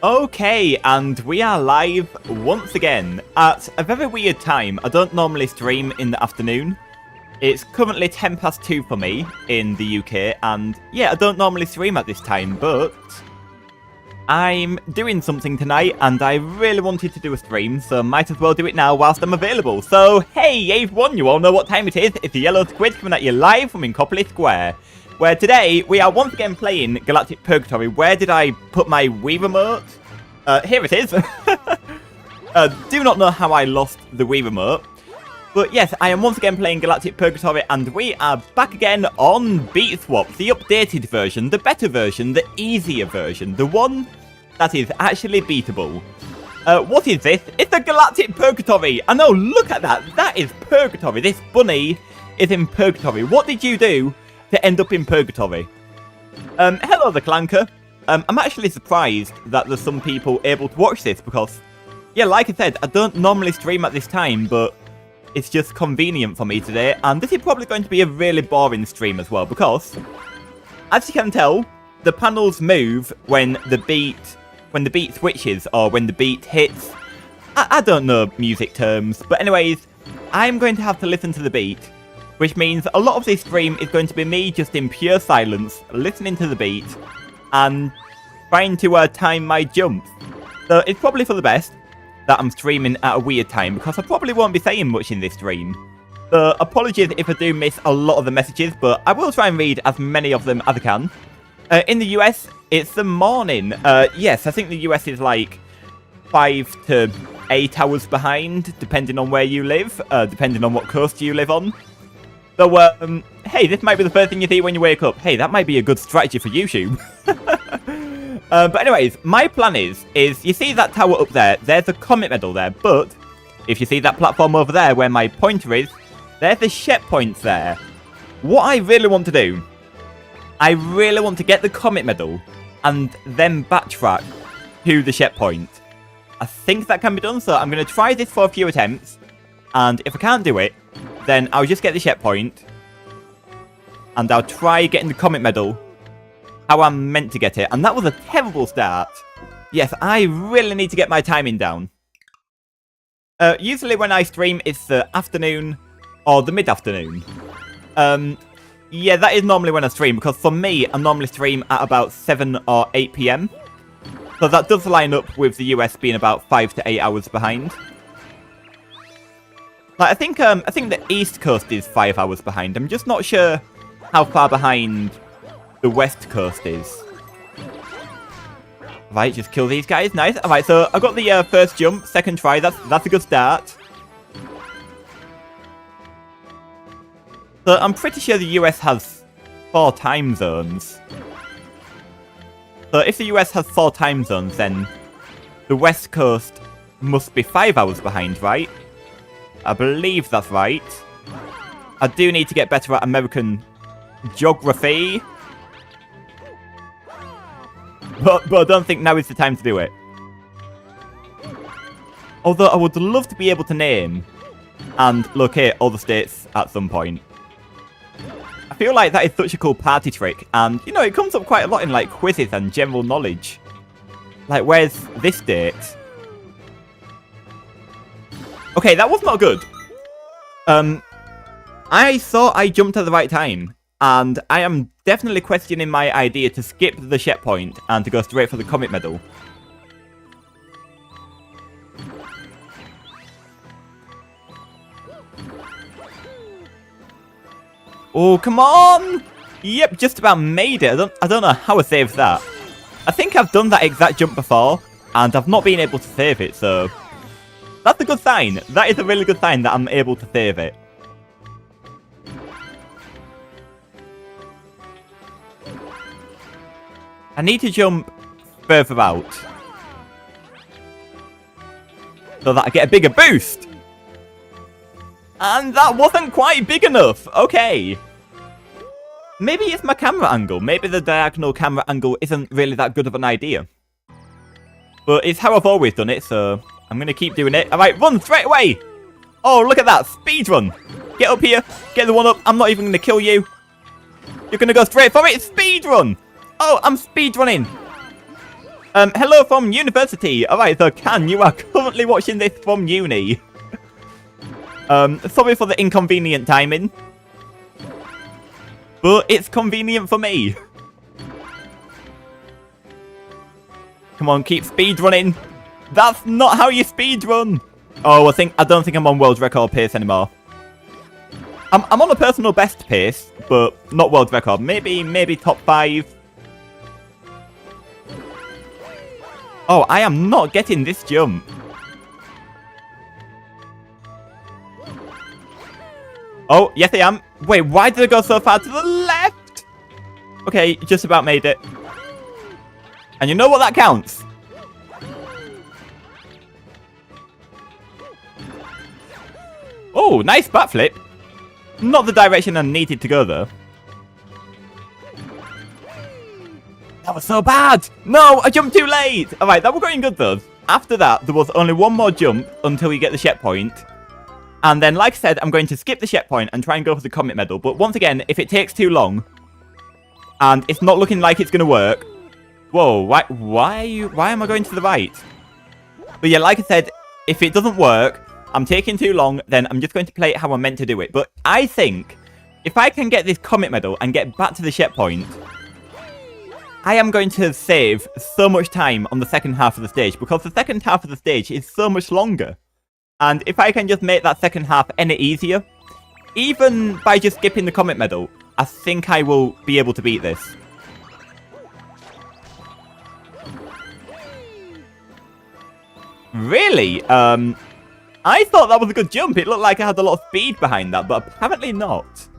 Okay, and we are live once again at a very weird time. I don't normally stream in the afternoon. It's currently 2:10 for me in the UK, and yeah, I don't normally stream at this time, but I'm doing something tonight, and I really wanted to do a stream, so might as well do it now whilst I'm available. So, hey everyone, you all know what time it is. It's the Yellow Squid coming at you live from Incopolis Square, where today we are once again playing Galactic Purgatory. Where did I put my Wii remote? Here it is. Do not know how I lost the Wii remote. But yes, I am once again playing Galactic Purgatory, and we are back again on Beat Swap, the updated version, the better version, the easier version, the one that is actually beatable. What is this? It's a Galactic Purgatory! I know, look at that! That is Purgatory! This bunny is in Purgatory. What did you do to end up in Purgatory? Hello the Clanker. I'm actually surprised that there's some people able to watch this, because, yeah, like I said, I don't normally stream at this time, but it's just convenient for me today, and this is probably going to be a really boring stream as well, because, as you can tell, the panels move when the beat switches, or when the beat hits. I don't know music terms, but anyways, I'm going to have to listen to the beat, which means a lot of this stream is going to be me just in pure silence, listening to the beat, and trying to time my jumps. So it's probably for the best that I'm streaming at a weird time, because I probably won't be saying much in this stream. So apologies if I do miss a lot of the messages, but I will try and read as many of them as I can. In the US, it's the morning. Yes, I think the US is like 5 to 8 hours behind, depending on where you live, depending on what coast you live on. So, hey, this might be the first thing you see when you wake up. Hey, that might be a good strategy for YouTube. But anyways, my plan is you see that tower up there, there's a comet medal there, but if you see that platform over there where my pointer is, there's the Shhhh points there. What I really want to do, I really want to get the comet medal and then backtrack to the Shhhh point. I think that can be done, so I'm going to try this for a few attempts, and if I can't do it, then I'll just get the Shhhh point, and I'll try getting the comet medal how I'm meant to get it. And that was a terrible start. Yes, I really need to get my timing down. Usually when I stream, it's the afternoon or the mid-afternoon. Yeah, that is normally when I stream, because for me, I normally stream at about 7 or 8 PM. So that does line up with the US being about 5 to 8 hours behind. Like, I think the East Coast is 5 hours behind. I'm just not sure how far behind the West Coast is. Right, just kill these guys. Nice. Alright, so I got the first jump, second try. That's a good start. So I'm pretty sure the US has 4 time zones. So if the US has 4 time zones, then the West Coast must be 5 hours behind, right? I believe that's right. I do need to get better at American geography. But I don't think now is the time to do it. Although I would love to be able to name and locate all the states at some point. I feel like that is such a cool party trick, and, you know, it comes up quite a lot in, like, quizzes and general knowledge. Like, where's this state? Okay, that was not good. I thought I jumped at the right time, and I am definitely questioning my idea to skip the Shhhh point and to go straight for the comet medal. Oh, come on! Yep, just about made it. I don't know how I saved that. I think I've done that exact jump before, and I've not been able to save it, so that's a good sign. That is a really good sign that I'm able to save it. I need to jump further out so that I get a bigger boost. And that wasn't quite big enough. Okay. Maybe it's my camera angle. Maybe the diagonal camera angle isn't really that good of an idea. But it's how I've always done it, so I'm going to keep doing it. Alright, run straight away. Oh, look at that. Speed run. Get up here. Get the one up. I'm not even going to kill you. You're going to go straight for it. Speed run. Oh, I'm speed running. Hello from university. Alright, so Can, you are currently watching this from uni. Sorry for the inconvenient timing. But it's convenient for me. Come on, keep speed running. That's not how you speed run. Oh, I don't think I'm on world record pace anymore. I'm on a personal best pace, but not world record. Maybe top 5. Oh, I am not getting this jump. Oh, yes I am. Wait, why did I go so far to the left? Okay, just about made it. And you know what? That counts. Oh, nice backflip. Not the direction I needed to go, though. That was so bad. No, I jumped too late. All right, that was going good, though. After that, there was only one more jump until you get the checkpoint. And then, like I said, I'm going to skip the checkpoint and try and go for the comet medal. But once again, if it takes too long and it's not looking like it's going to work... Whoa, why am I going to the right? But yeah, like I said, if it doesn't work, I'm taking too long, then I'm just going to play it how I'm meant to do it. But I think if I can get this comet medal and get back to the checkpoint, I am going to save so much time on the second half of the stage, because the second half of the stage is so much longer. And if I can just make that second half any easier, even by just skipping the comet medal, I think I will be able to beat this. Really? I thought that was a good jump. It looked like I had a lot of speed behind that, but apparently not.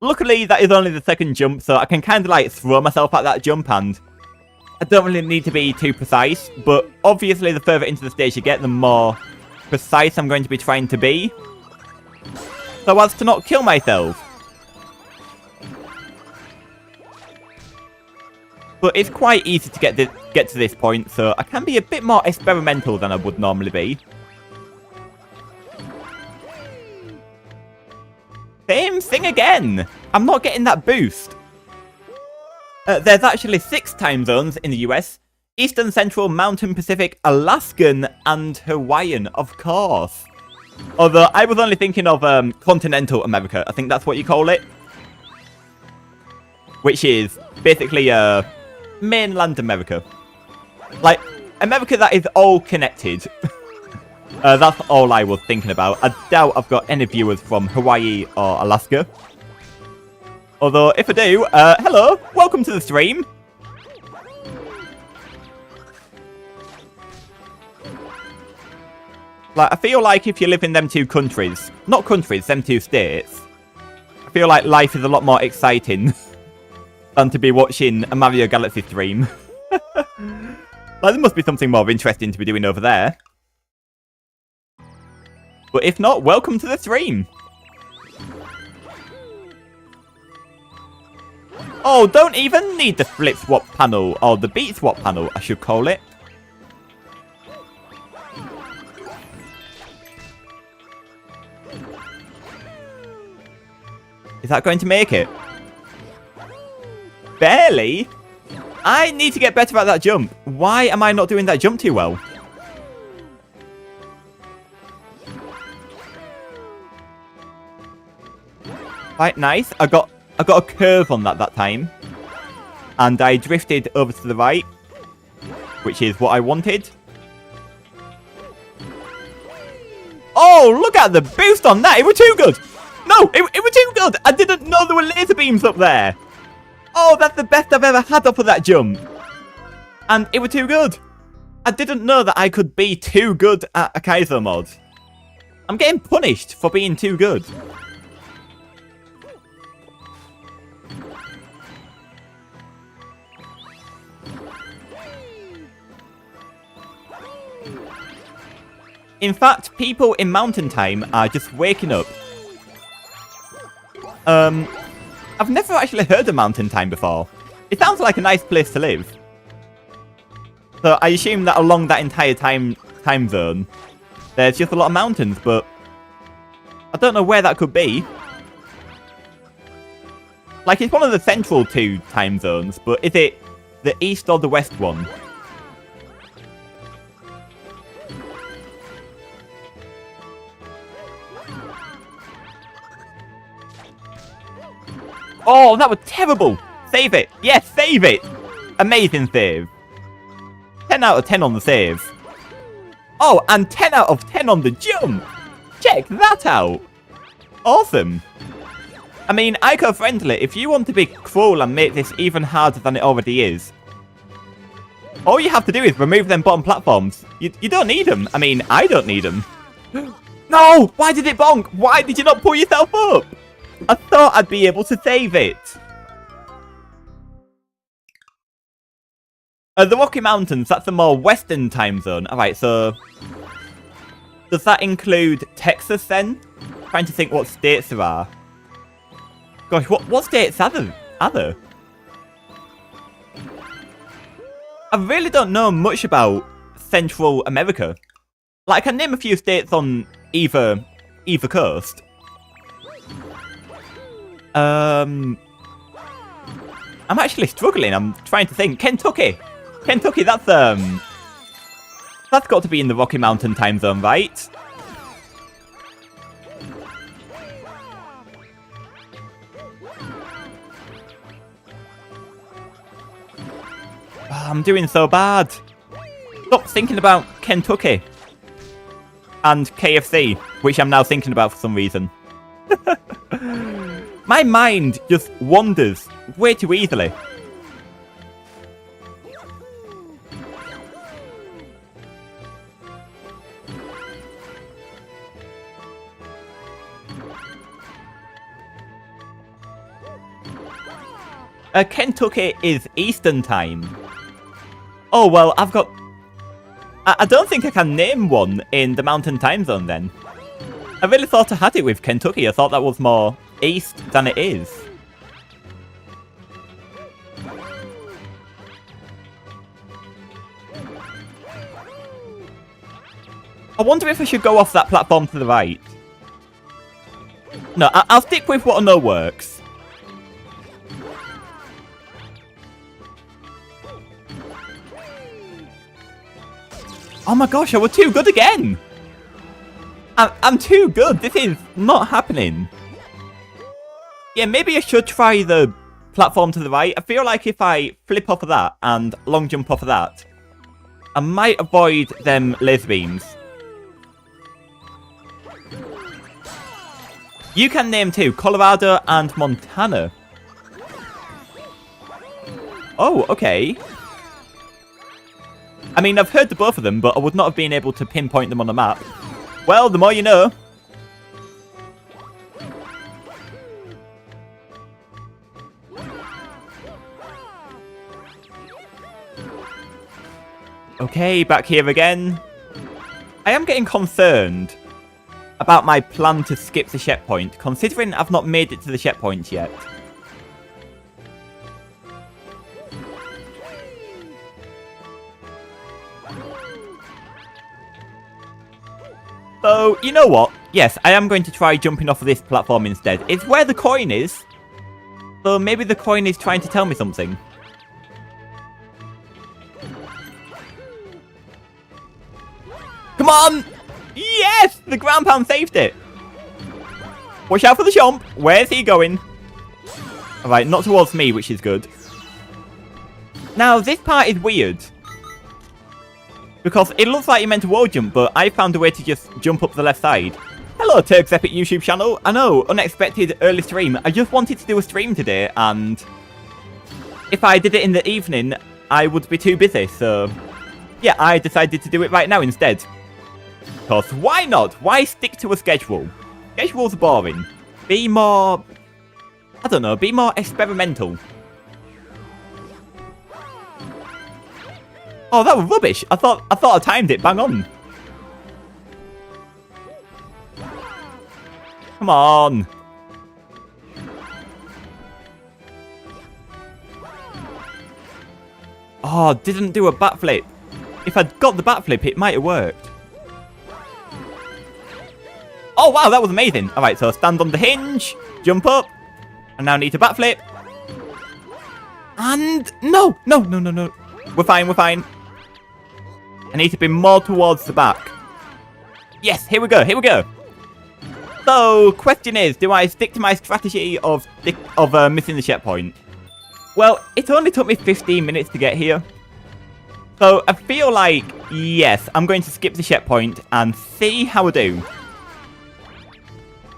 Luckily, that is only the second jump, so I can kind of like throw myself at that jump, and I don't really need to be too precise, but obviously the further into the stage you get, the more precise I'm going to be trying to be, so as to not kill myself. But it's quite easy to get to this point, so I can be a bit more experimental than I would normally be. Same thing again! I'm not getting that boost. There's actually 6 time zones in the US. Eastern, Central, Mountain, Pacific, Alaskan, and Hawaiian, of course. Although, I was only thinking of Continental America. I think that's what you call it. Which is basically mainland America. Like, America that is all connected. That's all I was thinking about. I doubt I've got any viewers from Hawaii or Alaska. Although, if I do, hello, welcome to the stream. Like, I feel like if you live in them 2 countries, not countries, them 2 states, I feel like life is a lot more exciting than to be watching a Mario Galaxy stream. Like, there must be something more interesting to be doing over there. But if not, welcome to the stream. Oh, don't even need the flip swap panel, or the beat swap panel, I should call it. Is that going to make it? Barely? I need to get better at that jump. Why am I not doing that jump too well? Right, nice. I got a curve on that time. And I drifted over to the right, which is what I wanted. Oh, look at the boost on that. It was too good. No, it was too good. I didn't know there were laser beams up there. Oh, that's the best I've ever had up of that jump. And it was too good. I didn't know that I could be too good at a Kaizo mod. I'm getting punished for being too good. In fact, people in Mountain Time are just waking up. I've never actually heard of Mountain Time before. It sounds like a nice place to live. So I assume that along that entire time zone, there's just a lot of mountains, but I don't know where that could be. Like, it's one of the central 2 time zones, but is it the east or the west one? Oh, that was terrible. Save it. Yes, save it. Amazing save. 10 out of 10 on the save. Oh, and 10 out of 10 on the jump. Check that out. Awesome. I mean, ico-friendly, if you want to be cruel and make this even harder than it already is, all you have to do is remove them bottom platforms. You don't need them. I mean, I don't need them. No! Why did it bonk? Why did you not pull yourself up? I thought I'd be able to save it. The Rocky Mountains, that's the more western time zone. Alright, so does that include Texas then? Trying to think what states there are. Gosh, what states are there? I really don't know much about Central America. Like, I can name a few states on either coast. I'm actually struggling. I'm trying to think. Kentucky, that's got to be in the Rocky Mountain time zone, right? Oh, I'm doing so bad. Stop thinking about Kentucky. And KFC, which I'm now thinking about for some reason. My mind just wanders way too easily. Kentucky is Eastern time. Oh, well, I've got... I don't think I can name one in the Mountain time zone then. I really thought I had it with Kentucky. I thought that was more east than it is. I wonder if I should go off that platform to the right. No, I'll stick with what I know works. Oh my gosh, I was too good again! I'm too good, this is not happening. Yeah, maybe I should try the platform to the right. I feel like if I flip off of that and long jump off of that, I might avoid them laser beams. You can name two, Colorado and Montana. Oh, okay. I mean, I've heard the both of them, but I would not have been able to pinpoint them on the map. Well, the more you know. Okay, back here again. I am getting concerned about my plan to skip the checkpoint, considering I've not made it to the checkpoint yet. So, you know what? Yes, I am going to try jumping off of this platform instead. It's where the coin is. So maybe the coin is trying to tell me something. Come on! Yes! The ground pound saved it. Watch out for the chomp. Where's he going? Alright, not towards me, which is good. Now, this part is weird. Because it looks like you meant to wall jump, but I found a way to just jump up the left side. Hello, Turk's Epic YouTube channel. I know, unexpected early stream. I just wanted to do a stream today, and if I did it in the evening, I would be too busy, so yeah, I decided to do it right now instead. Because why not? Why stick to a schedule? Schedules are boring. Be more... I don't know, be more experimental. Oh, that was rubbish. I thought I timed it bang on. Come on. Oh, didn't do a backflip. If I'd got the backflip, it might have worked. Oh, wow, that was amazing. All right, so stand on the hinge, jump up, and now need to backflip. And no. We're fine. I need to be more towards the back. Yes, here we go. So, question is, do I stick to my strategy of missing the checkpoint? Well, it only took me 15 minutes to get here. So, I feel like, yes, I'm going to skip the checkpoint and see how I do.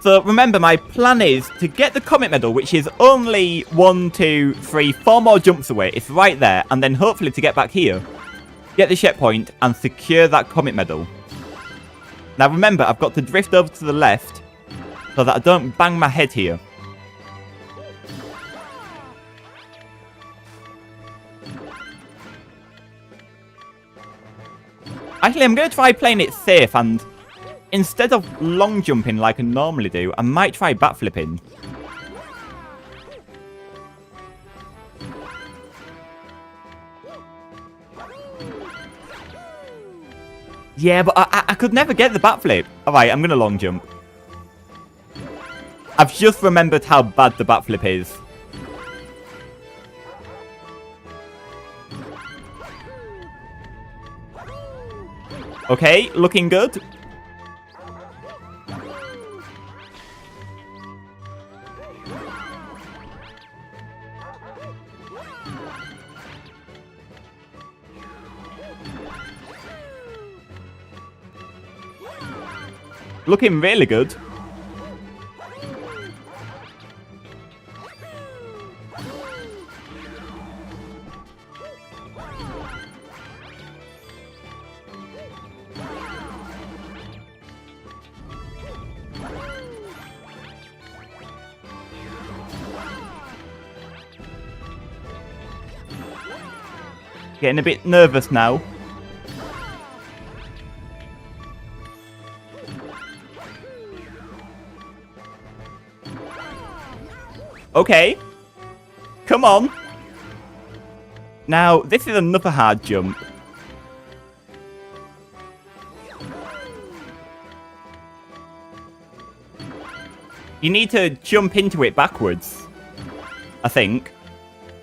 So, remember, my plan is to get the comet medal, which is only 1, 2, 3, 4 more jumps away. It's right there. And then hopefully to get back here, get the checkpoint, and secure that comet medal. Now, remember, I've got to drift over to the left so that I don't bang my head here. Actually, I'm going to try playing it safe, and instead of long jumping like I normally do, I might try backflipping. Yeah, but I could never get the backflip. Alright, I'm going to long jump. I've just remembered how bad the backflip is. Okay, looking good. Looking really good. Getting a bit nervous now. Okay. Come on. Now, this is another hard jump. You need to jump into it backwards, I think.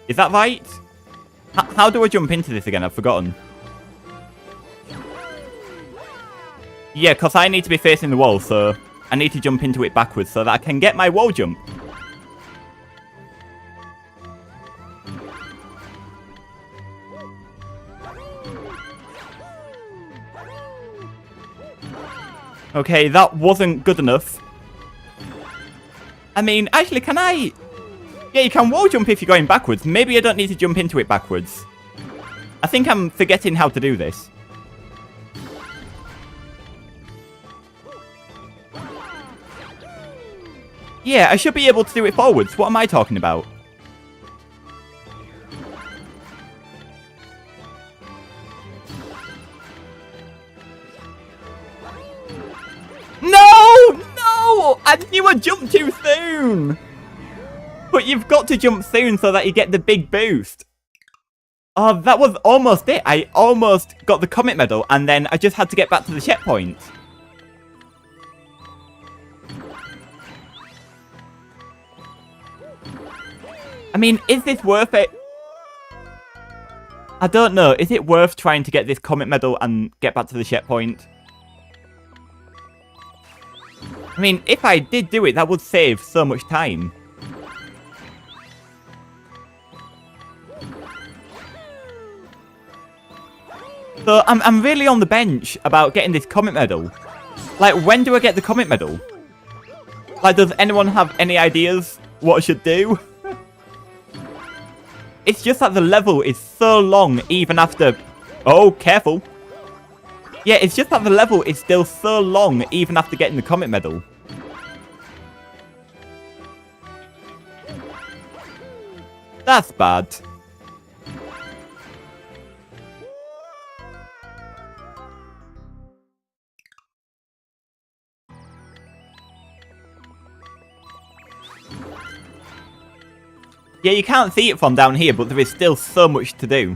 Is that right? How do I jump into this again? I've forgotten. Yeah, because I need to be facing the wall, so I need to jump into it backwards so that I can get my wall jump. Okay, that wasn't good enough. I mean, actually, can I... Yeah, you can wall jump if you're going backwards. Maybe I don't need to jump into it backwards. I think I'm forgetting how to do this. Yeah, I should be able to do it forwards. What am I talking about? No! No! I knew I jumped too soon! But you've got to jump soon so that you get the big boost. Oh, that was almost it. I almost got the comet medal and then I just had to get back to the checkpoint. I mean, is this worth it? I don't know. Is it worth trying to get this comet medal and get back to the checkpoint? I mean, if I did do it, that would save so much time. So, I'm really on the bench about getting this comet medal. Like, when do I get the comet medal? Like, does anyone have any ideas what I should do? It's just that the level is so long even after... Oh, careful. Yeah, it's just that the level is still so long even after getting the comet medal. That's bad. Yeah, you can't see it from down here, but there is still so much to do.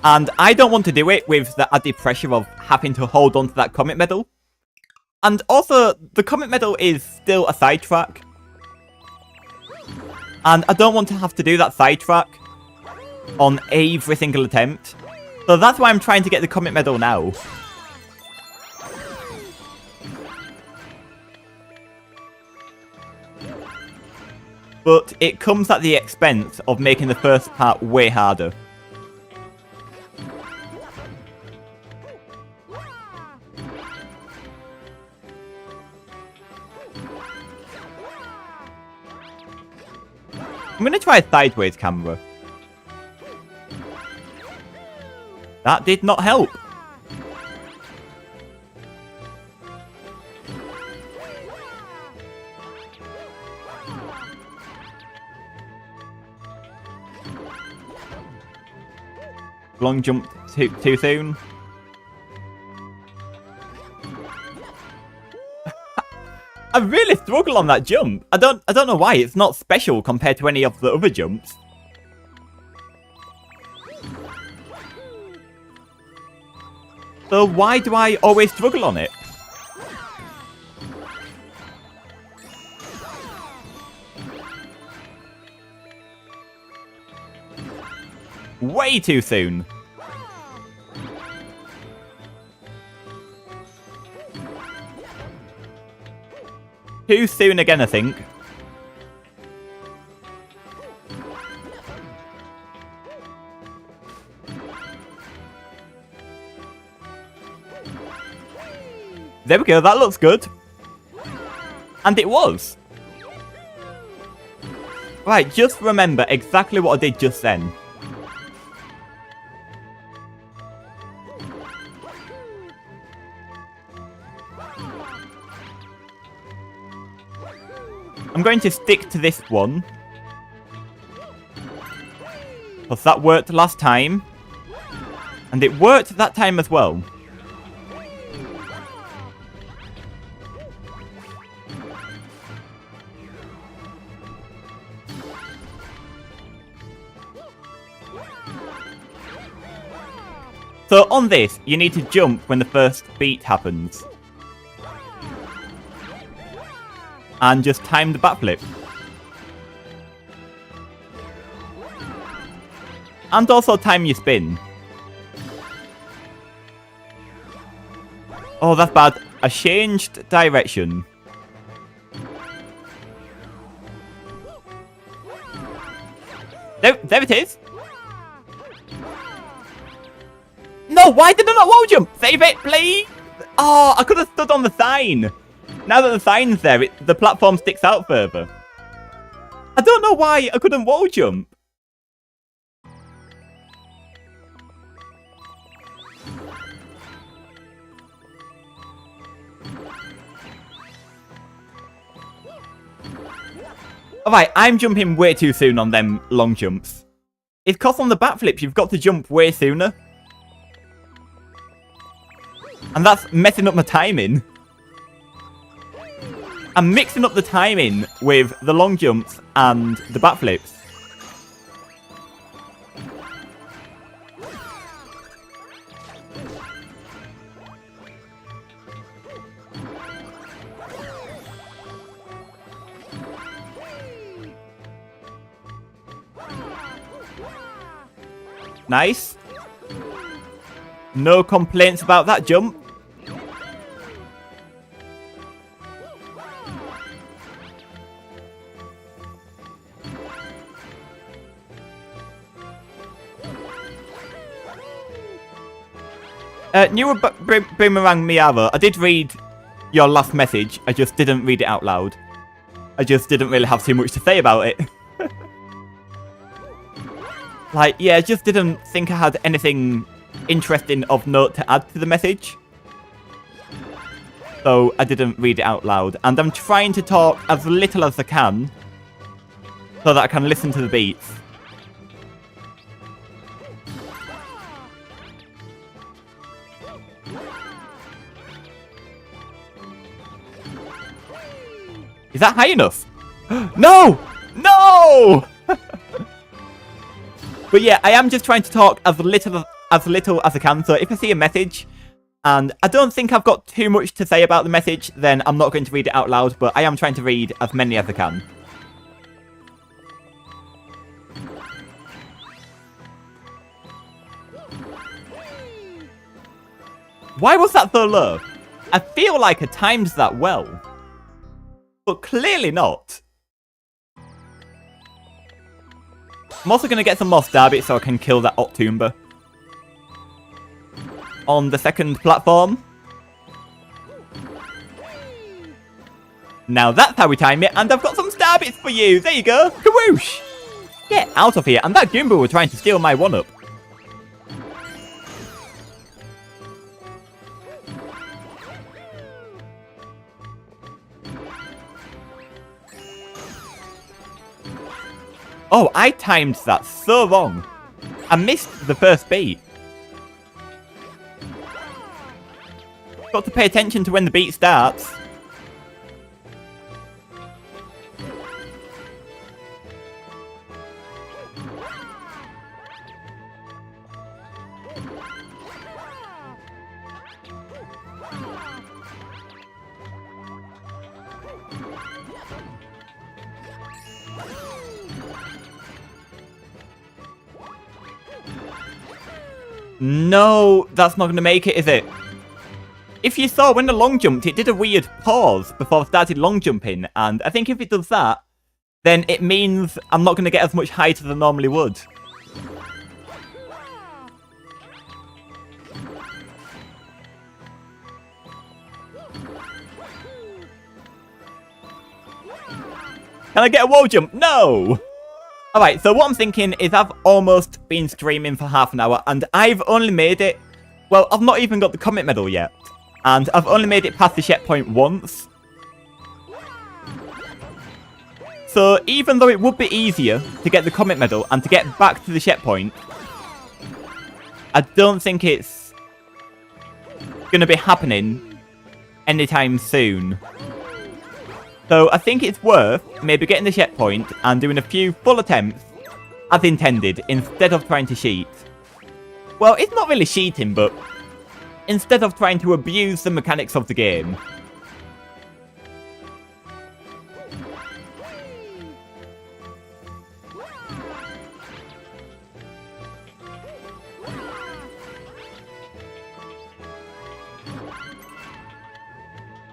And I don't want to do it with the added pressure of having to hold on to that comet medal. And also, the comet medal is still a sidetrack. And I don't want to have to do that sidetrack on every single attempt. So that's why I'm trying to get the comet medal now. but it comes at the expense of making the first part way harder. I'm going to try a sideways camera. That did not help. Long jump too soon. I really struggle on that jump. I don't know why. It's not special compared to any of the other jumps. So why do I always struggle on it? Way too soon. Too soon again, I think. There we go, that looks good. And it was. Right, just remember exactly what I did just then. I'm going to stick to this one. Because that worked last time. And it worked that time as well. So on this, you need to jump when the first beat happens. And just time the backflip. And also time your spin. Oh, that's bad. I changed direction. There it is. No, why did I not wall jump? Save it, please. Oh, I could have stood on the sign. Now that the sign's there, the platform sticks out further. I don't know why I couldn't wall jump. Alright, I'm jumping way too soon on them long jumps. It's because on the backflips, you've got to jump way sooner. And that's messing up my timing. I'm mixing up the timing with the long jumps and the backflips. Nice. No complaints about that jump. Newer Boomerang Miara, I did read your last message, I just didn't read it out loud. I just didn't really have too much to say about it. Like, yeah, I just didn't think I had anything interesting of note to add to the message. So I didn't read it out loud. And I'm trying to talk as little as I can so that I can listen to the beats. Is that high enough? No! No! But yeah, I am just trying to talk as little as I can. So if I see a message and I don't think I've got too much to say about the message, then I'm not going to read it out loud. But I am trying to read as many as I can. Why was that so low? I feel like I timed that well. But clearly not. I'm also going to get some more star bits so I can kill that Octoomba. On the second platform. Now that's how we time it, and I've got some star bits for you. There you go. Kawoosh! Get out of here. And that Goomba were trying to steal my one-up. Oh, I timed that so wrong. I missed the first beat. Got to pay attention to when the beat starts. No, that's not going to make it, is it? If you saw when the long jumped, it did a weird pause before I started long jumping, and I think if it does that, then it means I'm not going to get as much height as I normally would. Can I get a wall jump? No! Alright, so what I'm thinking is I've almost been streaming for half an hour, and I've only made it... Well, I've not even got the comet medal yet. And I've only made it past the checkpoint once. So even though it would be easier to get the comet medal and to get back to the checkpoint, I don't think it's going to be happening anytime soon. So I think it's worth maybe getting the checkpoint and doing a few full attempts as intended instead of trying to cheat. Well, it's not really cheating, but instead of trying to abuse the mechanics of the game.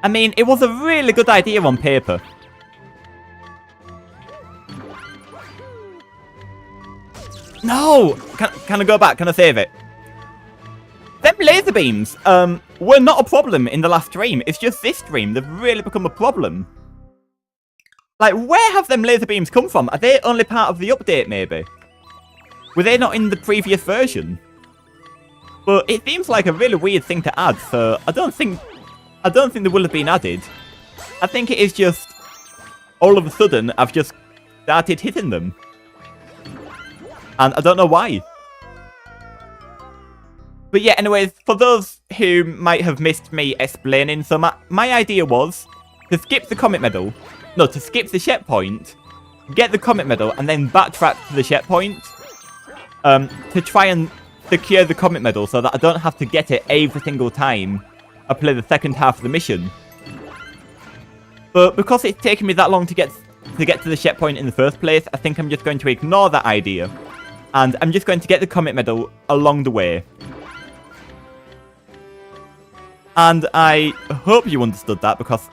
I mean, it was a really good idea on paper. No! Can I go back? Can I save it? Them laser beams were not a problem in the last stream. It's just this stream. They've really become a problem. Like, where have them laser beams come from? Are they only part of the update, maybe? Were they not in the previous version? But it seems like a really weird thing to add, so I don't think they will have been added. I think it is just all of a sudden I've just started hitting them. And I don't know why. But yeah, anyways, for those who might have missed me explaining, so my idea was to skip the comet medal. No, to skip the checkpoint, get the comet medal, and then backtrack to the checkpoint. To try and secure the comet medal so that I don't have to get it every single time I play the second half of the mission. But because it's taken me that long to get to the checkpoint in the first place, I think I'm just going to ignore that idea. And I'm just going to get the comet medal along the way. And I hope you understood that, because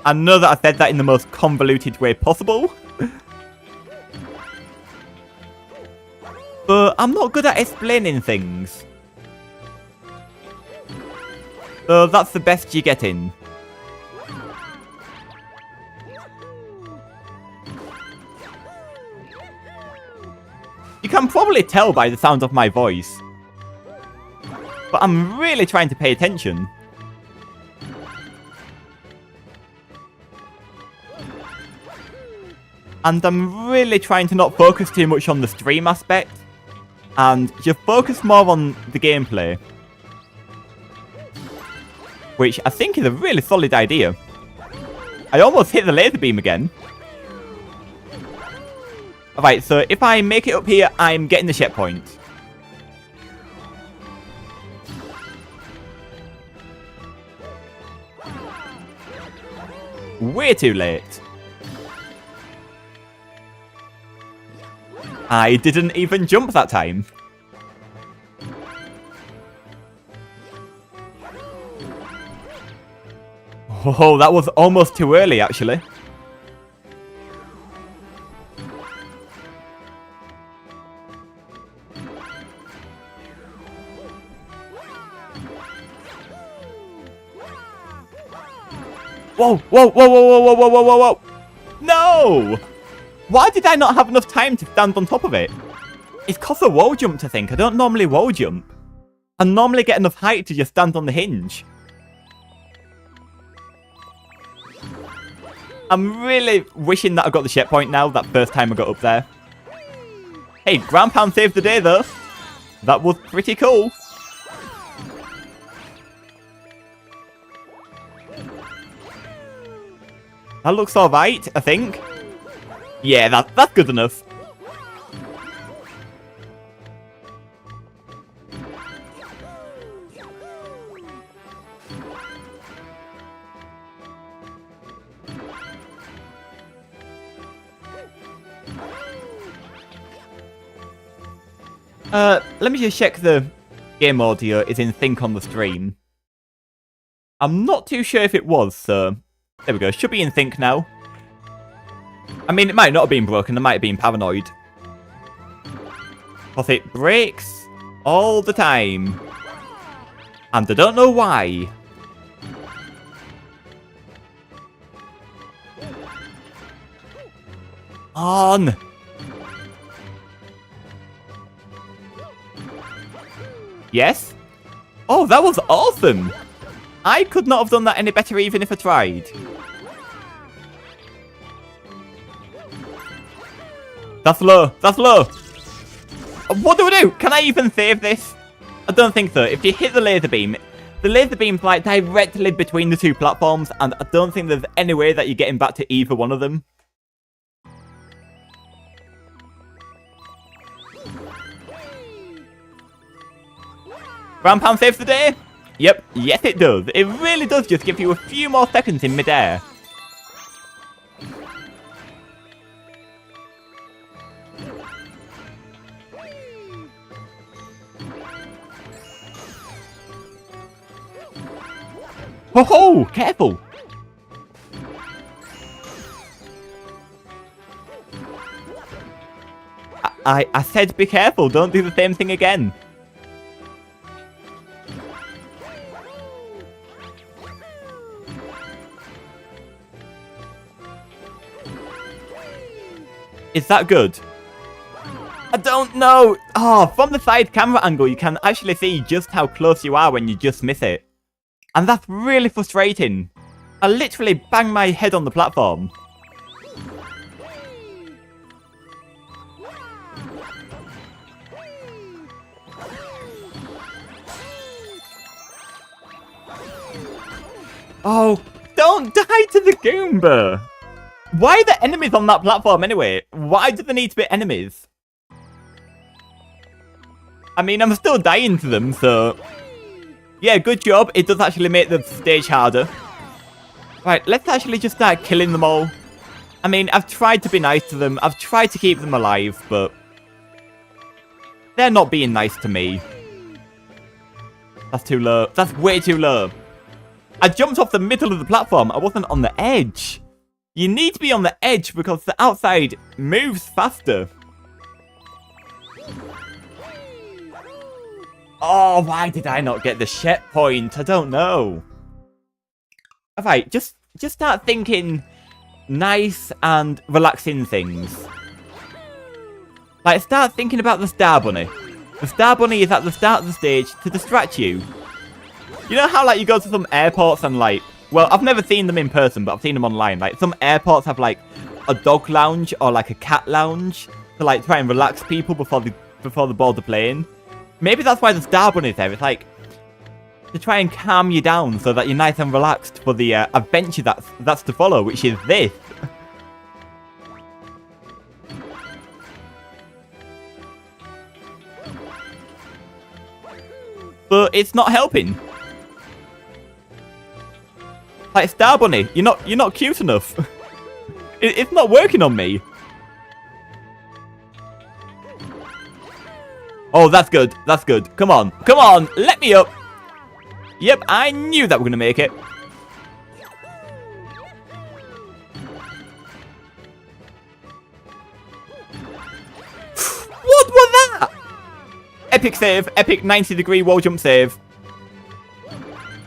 I know that I said that in the most convoluted way possible. But I'm not good at explaining things. So that's the best you get in. You can probably tell by the sound of my voice. But I'm really trying to pay attention. And I'm really trying to not focus too much on the stream aspect. And just focus more on the gameplay. Which I think is a really solid idea. I almost hit the laser beam again. Alright, so if I make it up here, I'm getting the checkpoint. Way too late. I didn't even jump that time. Oh, that was almost too early, actually. Whoa, whoa, whoa, whoa, whoa, whoa, whoa, whoa, whoa. No! Why did I not have enough time to stand on top of it? It's because I wall jumped, I think. I don't normally wall jump. I normally get enough height to just stand on the hinge. I'm really wishing that I got the checkpoint now, that first time I got up there. Hey, ground pound saved the day though. That was pretty cool. That looks alright, I think. Yeah, that's good enough. Let me just check the game audio is in sync on the stream. I'm not too sure if it was, so... There we go, should be in sync now. I mean, it might not have been broken, I might have been paranoid. Because it breaks all the time. And I don't know why. On! Yes? Oh, that was awesome! I could not have done that any better even if I tried. That's low. That's low. What do I do? Can I even save this? I don't think so. If you hit the laser beam's like directly between the two platforms, and I don't think there's any way that you're getting back to either one of them. Ground pound saves the day? Yep, yes it does. It really does just give you a few more seconds in midair. Ho ho! Careful! I said be careful, don't do the same thing again. Is that good? I don't know. Oh, from the side camera angle, you can actually see just how close you are when you just miss it. And that's really frustrating. I literally banged my head on the platform. Oh, don't die to the Goomba. Why are there enemies on that platform anyway? Why do there need to be enemies? I mean, I'm still dying to them, so... Yeah, good job. It does actually make the stage harder. Right, let's actually just start killing them all. I mean, I've tried to be nice to them. I've tried to keep them alive, but... they're not being nice to me. That's too low. That's way too low. I jumped off the middle of the platform. I wasn't on the edge. You need to be on the edge because the outside moves faster. Oh, why did I not get the checkpoint? I don't know. Alright, just start thinking nice and relaxing things. Like, start thinking about the Star Bunny. The Star Bunny is at the start of the stage to distract you. You know how, like, you go to some airports and, like... Well, I've never seen them in person, but I've seen them online. Like, some airports have, like, a dog lounge or, like, a cat lounge to, like, try and relax people before the board the plane. Maybe that's why the Star Bunny's there. It's, like, to try and calm you down so that you're nice and relaxed for the adventure that's to follow, which is this. But it's not helping. Like, Star Bunny, you're not cute enough. It's not working on me. Oh, that's good. That's good. Come on. Come on. Let me up. Yep, I knew that we're going to make it. What was that? Epic save. Epic 90-degree wall jump save.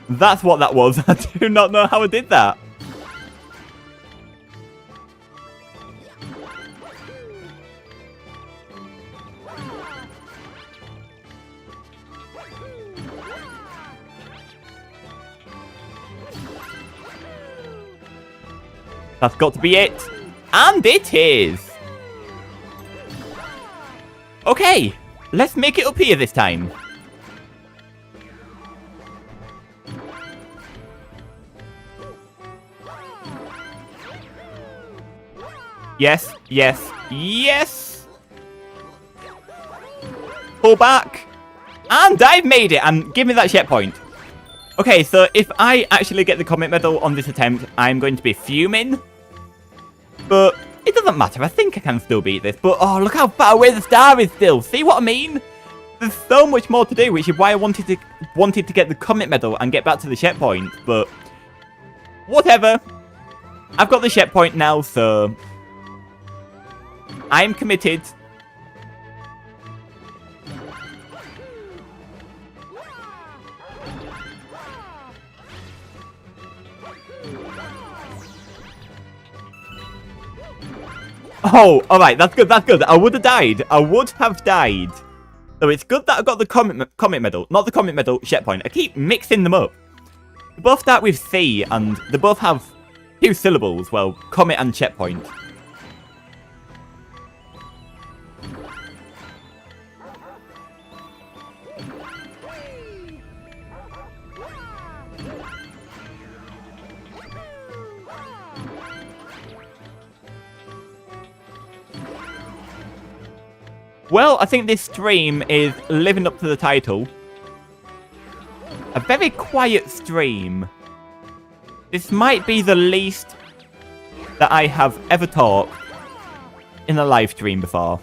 That's what that was. I do not know how I did that. That's got to be it. And it is. Okay, let's make it up here this time. Yes, yes, yes. Pull back. And I've made it. And give me that checkpoint. Okay, so if I actually get the comet medal on this attempt, I'm going to be fuming. But it doesn't matter. I think I can still beat this. But, oh, look how far away the star is still. See what I mean? There's so much more to do, which is why I wanted to get the comet medal and get back to the checkpoint. But, whatever. I've got the checkpoint now, so I'm committed. Oh, alright, that's good, that's good. I would have died. I would have died. So it's good that I got the comet medal. Not the comet medal, checkpoint. I keep mixing them up. They both start with C, and they both have 2 syllables. Well, comet and checkpoint. Well, I think this stream is living up to the title. A very quiet stream. This might be the least that I have ever talked in a live stream before.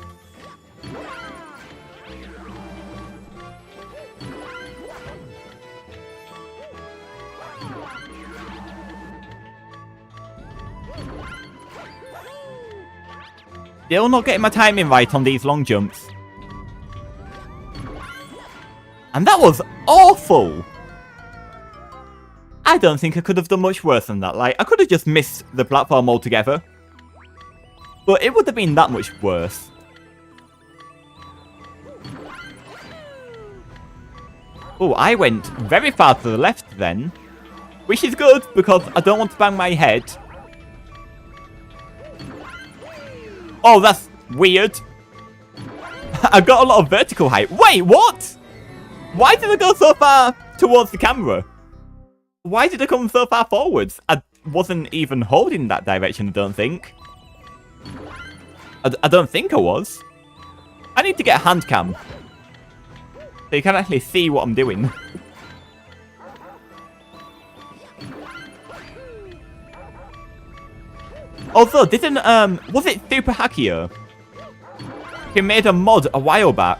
Still not getting my timing right on these long jumps. And that was awful! I don't think I could have done much worse than that. Like, I could have just missed the platform altogether. But it would have been that much worse. Oh, I went very far to the left then. Which is good, because I don't want to bang my head. Oh, that's weird. I got a lot of vertical height. Wait, what? Why did I go so far towards the camera? Why did I come so far forwards? I wasn't even holding that direction, I don't think. I don't think I was. I need to get a hand cam. So you can actually see what I'm doing. Also, didn't, was it Super Hackio? He made a mod a while back.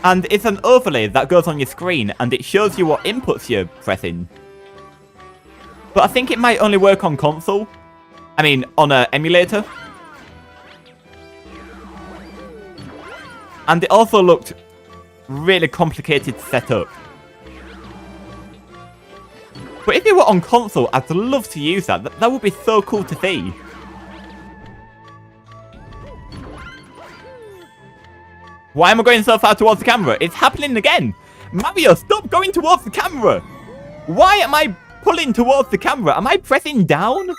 And it's an overlay that goes on your screen and it shows you what inputs you're pressing. But I think it might only work on console. I mean, on an emulator. And it also looked really complicated to set up. But if it were on console, I'd love to use that. That would be so cool to see. Why am I going so far towards the camera? It's happening again. Mario, stop going towards the camera. Why am I pulling towards the camera? Am I pressing down?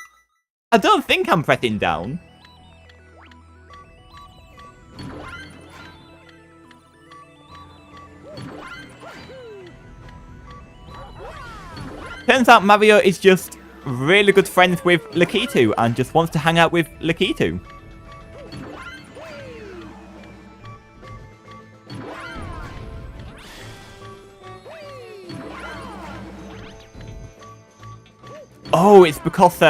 I don't think I'm pressing down. Turns out Mario is just really good friends with Lakitu and just wants to hang out with Lakitu. Oh, it's because,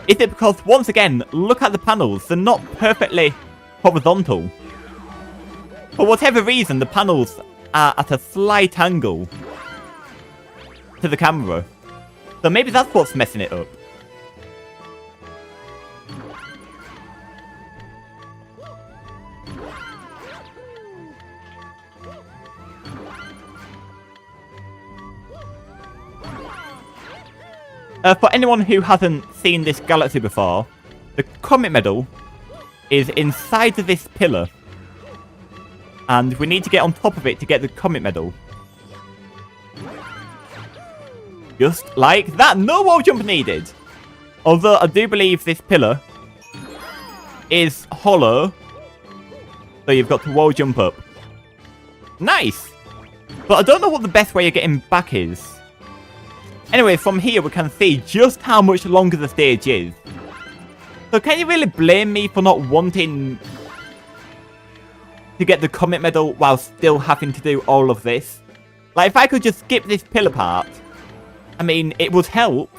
is it because, once again, look at the panels, they're not perfectly horizontal. For whatever reason, the panels are at a slight angle to the camera. So maybe that's what's messing it up. For anyone who hasn't seen this galaxy before, the comet medal is inside of this pillar. And we need to get on top of it to get the comet medal. Just like that. No wall jump needed. Although I do believe this pillar is hollow. So you've got to wall jump up. Nice. But I don't know what the best way of getting back is. Anyway, from here we can see just how much longer the stage is. So can you really blame me for not wanting to get the comet medal while still having to do all of this? Like, if I could just skip this pillar part, I mean, it would help.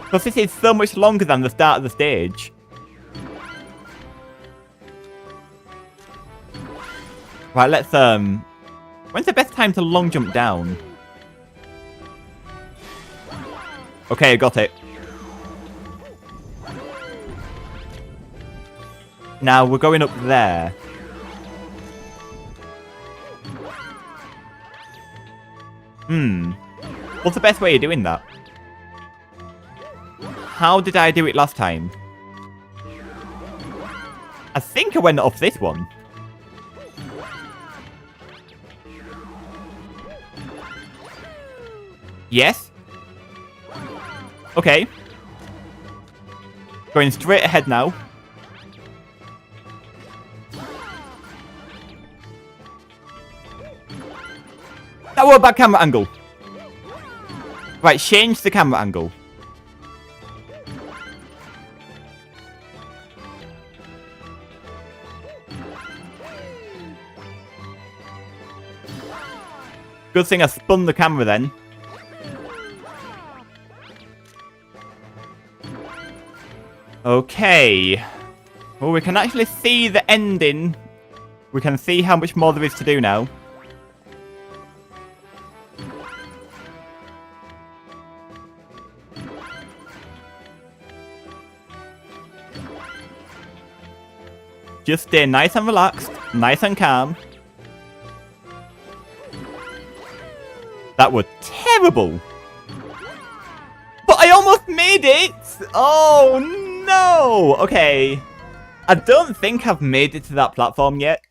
Because this is so much longer than the start of the stage. Right, let's, when's the best time to long jump down? Okay, I got it. Now, we're going up there. What's the best way of doing that? How did I do it last time? I think I went off this one. Yes. Okay. Going straight ahead now. That was a bad camera angle. Right, change the camera angle. Good thing I spun the camera then. Okay. Well, we can actually see the ending. We can see how much more there is to do now. Just stay nice and relaxed, nice and calm. That was terrible. But I almost made it! Oh no! Okay. I don't think I've made it to that platform yet.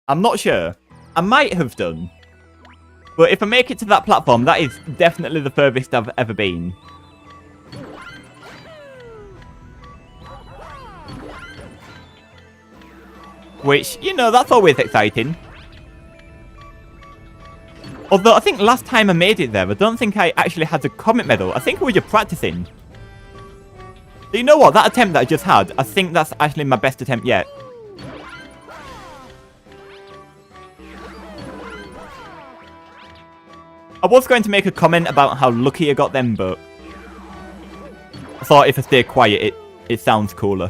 I'm not sure. I might have done. But if I make it to that platform, that is definitely the furthest I've ever been. Which, you know, that's always exciting. Although I think last time I made it there, I don't think I actually had the comet medal. I think we were just practicing. So you know what? That attempt that I just had, I think that's actually my best attempt yet. I was going to make a comment about how lucky I got them, but I thought if I stay quiet, it sounds cooler.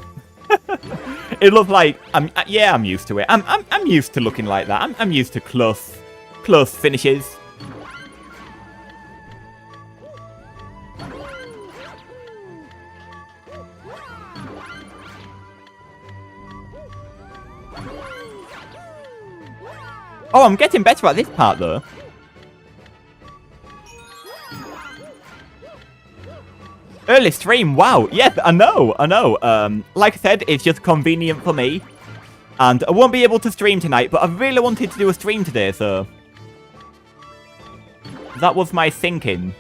It looks like I'm used to it. I'm used to looking like that. I'm used to close finishes. Oh, I'm getting better at this part though. Early stream, wow. Yes, I know. Like I said, it's just convenient for me. And I won't be able to stream tonight, but I really wanted to do a stream today, so that was my thinking.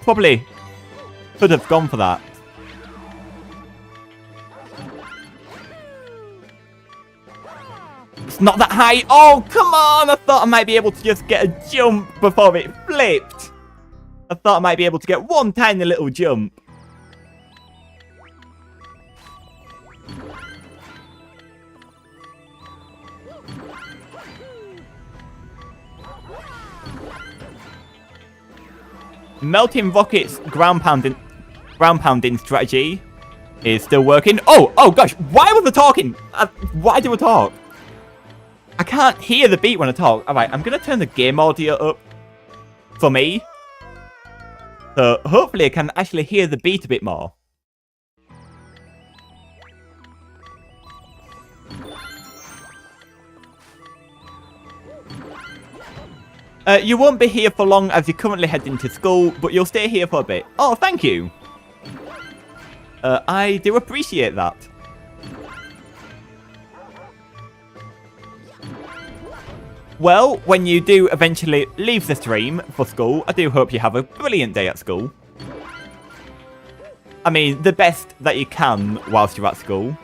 Probably could have gone for that. It's not that high. Oh, come on. I thought I might be able to just get a jump before it flipped. I thought I might be able to get one tiny little jump. Melting Rocket's ground pounding strategy is still working. Oh gosh, why was I talking? Why do I talk? I can't hear the beat when I talk. Alright, I'm going to turn the game audio up for me. So hopefully I can actually hear the beat a bit more. You won't be here for long as you're currently heading to school, but you'll stay here for a bit. Oh, thank you. I do appreciate that. Well, when you do eventually leave the stream for school, I do hope you have a brilliant day at school. I mean, the best that you can whilst you're at school.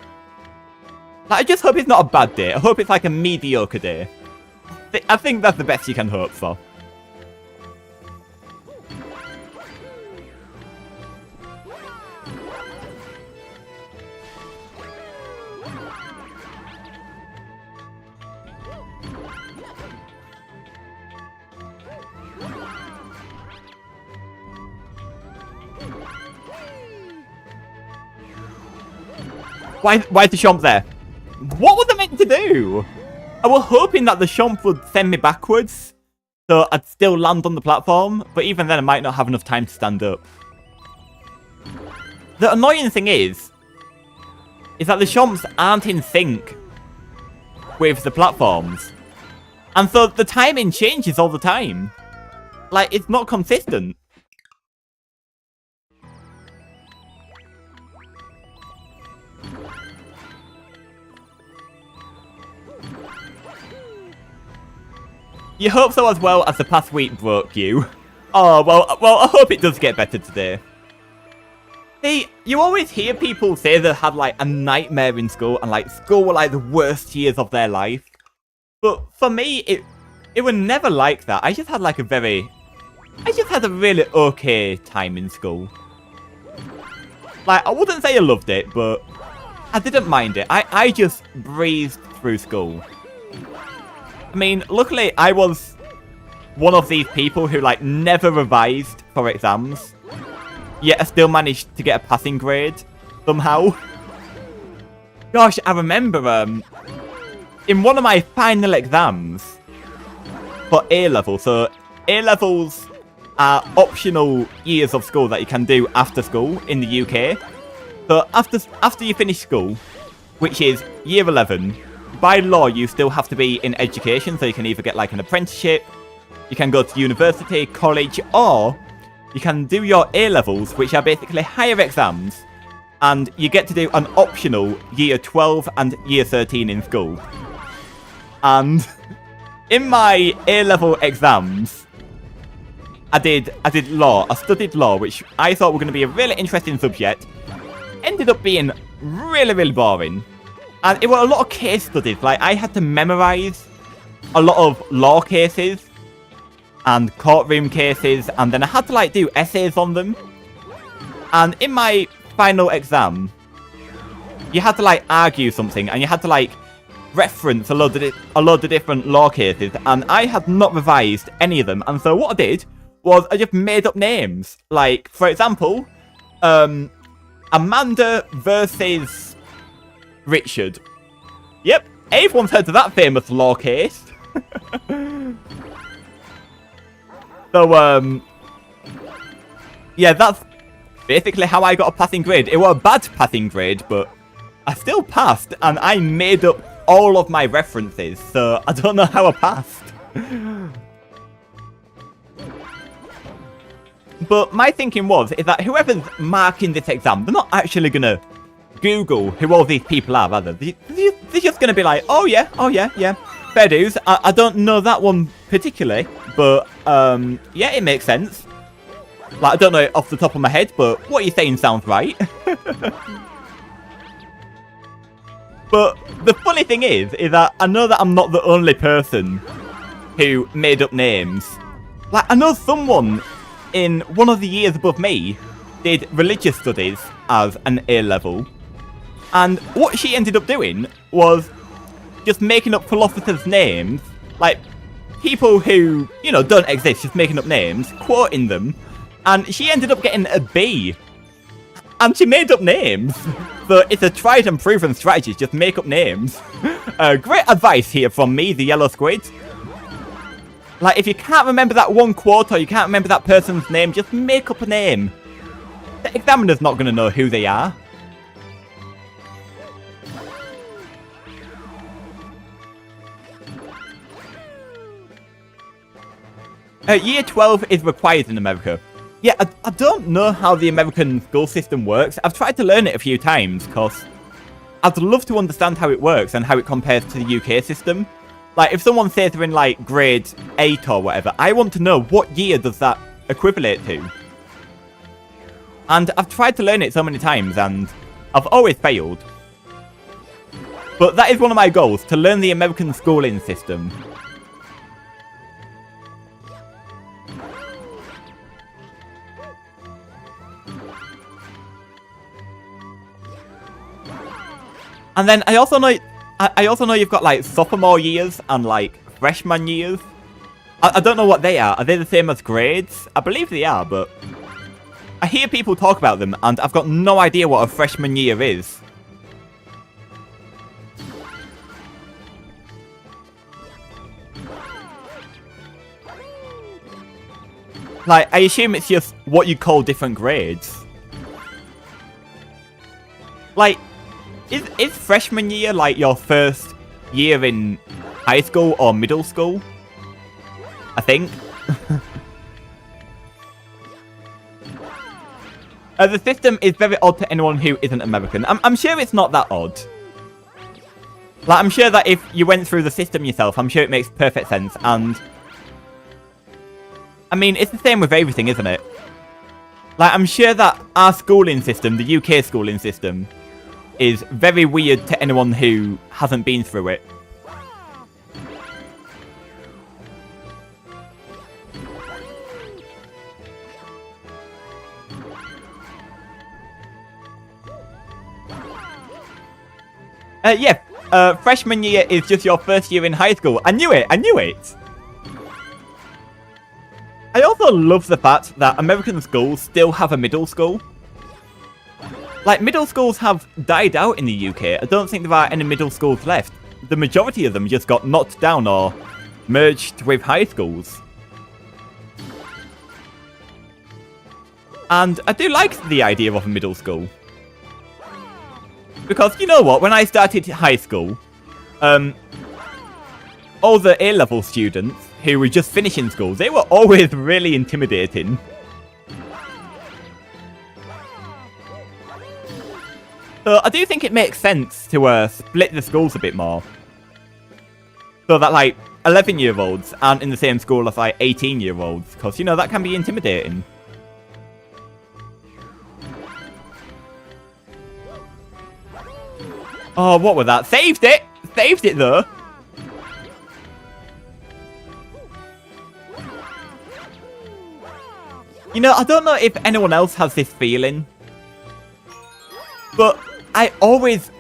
Like, I just hope it's not a bad day. I hope it's like a mediocre day. I think that's the best you can hope for. Why is the Shomp there? What was I meant to do? I was hoping that the Shomp would send me backwards, so I'd still land on the platform, but even then I might not have enough time to stand up. The annoying thing is that the Shomps aren't in sync with the platforms. And so the timing changes all the time. Like, it's not consistent. You hope so as well as the past week broke you. Oh, well, I hope it does get better today. See, you always hear people say they had, like, a nightmare in school, and, like, school were, like, the worst years of their life. But for me, it was never like that. I just had, like, I just had a really okay time in school. Like, I wouldn't say I loved it, but I didn't mind it. I just breezed through school. I mean, luckily, I was one of these people who, like, never revised for exams. Yet I still managed to get a passing grade, somehow. Gosh, I remember, in one of my final exams for A-level, so A-levels are optional years of school that you can do after school in the UK. So after you finish school, which is year 11, by law, you still have to be in education, so you can either get, like, an apprenticeship, you can go to university, college, or you can do your A-levels, which are basically higher exams, and you get to do an optional year 12 and year 13 in school. And in my A-level exams, I did law. I studied law, which I thought were going to be a really interesting subject. Ended up being really, really boring. And it were a lot of case studies. Like, I had to memorize a lot of law cases and courtroom cases, and then I had to, like, do essays on them. And in my final exam, you had to, like, argue something, and you had to, like, reference a load of different law cases, and I had not revised any of them. And so what I did was I just made up names. Like, for example, Amanda versus Richard. Yep, everyone's heard of that famous law case. So, yeah, that's basically how I got a passing grade. It was a bad passing grade, but I still passed, and I made up all of my references, so I don't know how I passed. But my thinking is that whoever's marking this exam, they're not actually going to Google who all these people are, rather. They're just going to be like, oh yeah, fair dues. I don't know that one particularly, but yeah, it makes sense. Like, I don't know it off the top of my head, but what you're saying sounds right. But the funny thing is that I know that I'm not the only person who made up names. Like, I know someone in one of the years above me did religious studies as an A-level. And what she ended up doing was just making up philosophers' names. Like, people who, you know, don't exist, just making up names, quoting them. And she ended up getting a B. And she made up names. So it's a tried and proven strategy, just make up names. Great advice here from me, the yellow squid. Like, if you can't remember that one quote or you can't remember that person's name, just make up a name. The examiner's not going to know who they are. Year 12 is required in America. Yeah, I don't know how the American school system works. I've tried to learn it a few times, because I'd love to understand how it works and how it compares to the UK system. Like, if someone says they're in, like, grade 8 or whatever, I want to know what year does that equivalent to. And I've tried to learn it so many times, and I've always failed. But that is one of my goals, to learn the American schooling system. And then I also know you've got, like, sophomore years and, like, freshman years. I don't know what they are. Are they the same as grades? I believe they are, but I hear people talk about them, and I've got no idea what a freshman year is. Like, I assume it's just what you call different grades. Like, is freshman year, like, your first year in high school or middle school? I think. The system is very odd to anyone who isn't American. I'm sure it's not that odd. Like, I'm sure that if you went through the system yourself, I'm sure it makes perfect sense, and I mean, it's the same with everything, isn't it? Like, I'm sure that our schooling system, the UK schooling system, is very weird to anyone who hasn't been through it. Yeah, freshman year is just your first year in high school. I knew it, I knew it! I also love the fact that American schools still have a middle school. Like, middle schools have died out in the UK. I don't think there are any middle schools left. The majority of them just got knocked down or merged with high schools. And I do like the idea of a middle school. Because, you know what, when I started high school, all the A-level students who were just finishing school, they were always really intimidating. So I do think it makes sense to split the schools a bit more. So that, like, 11-year-olds aren't in the same school as, like, 18-year-olds. Because, you know, that can be intimidating. Oh, what was that? Saved it! Saved it, though! You know, I don't know if anyone else has this feeling, but I always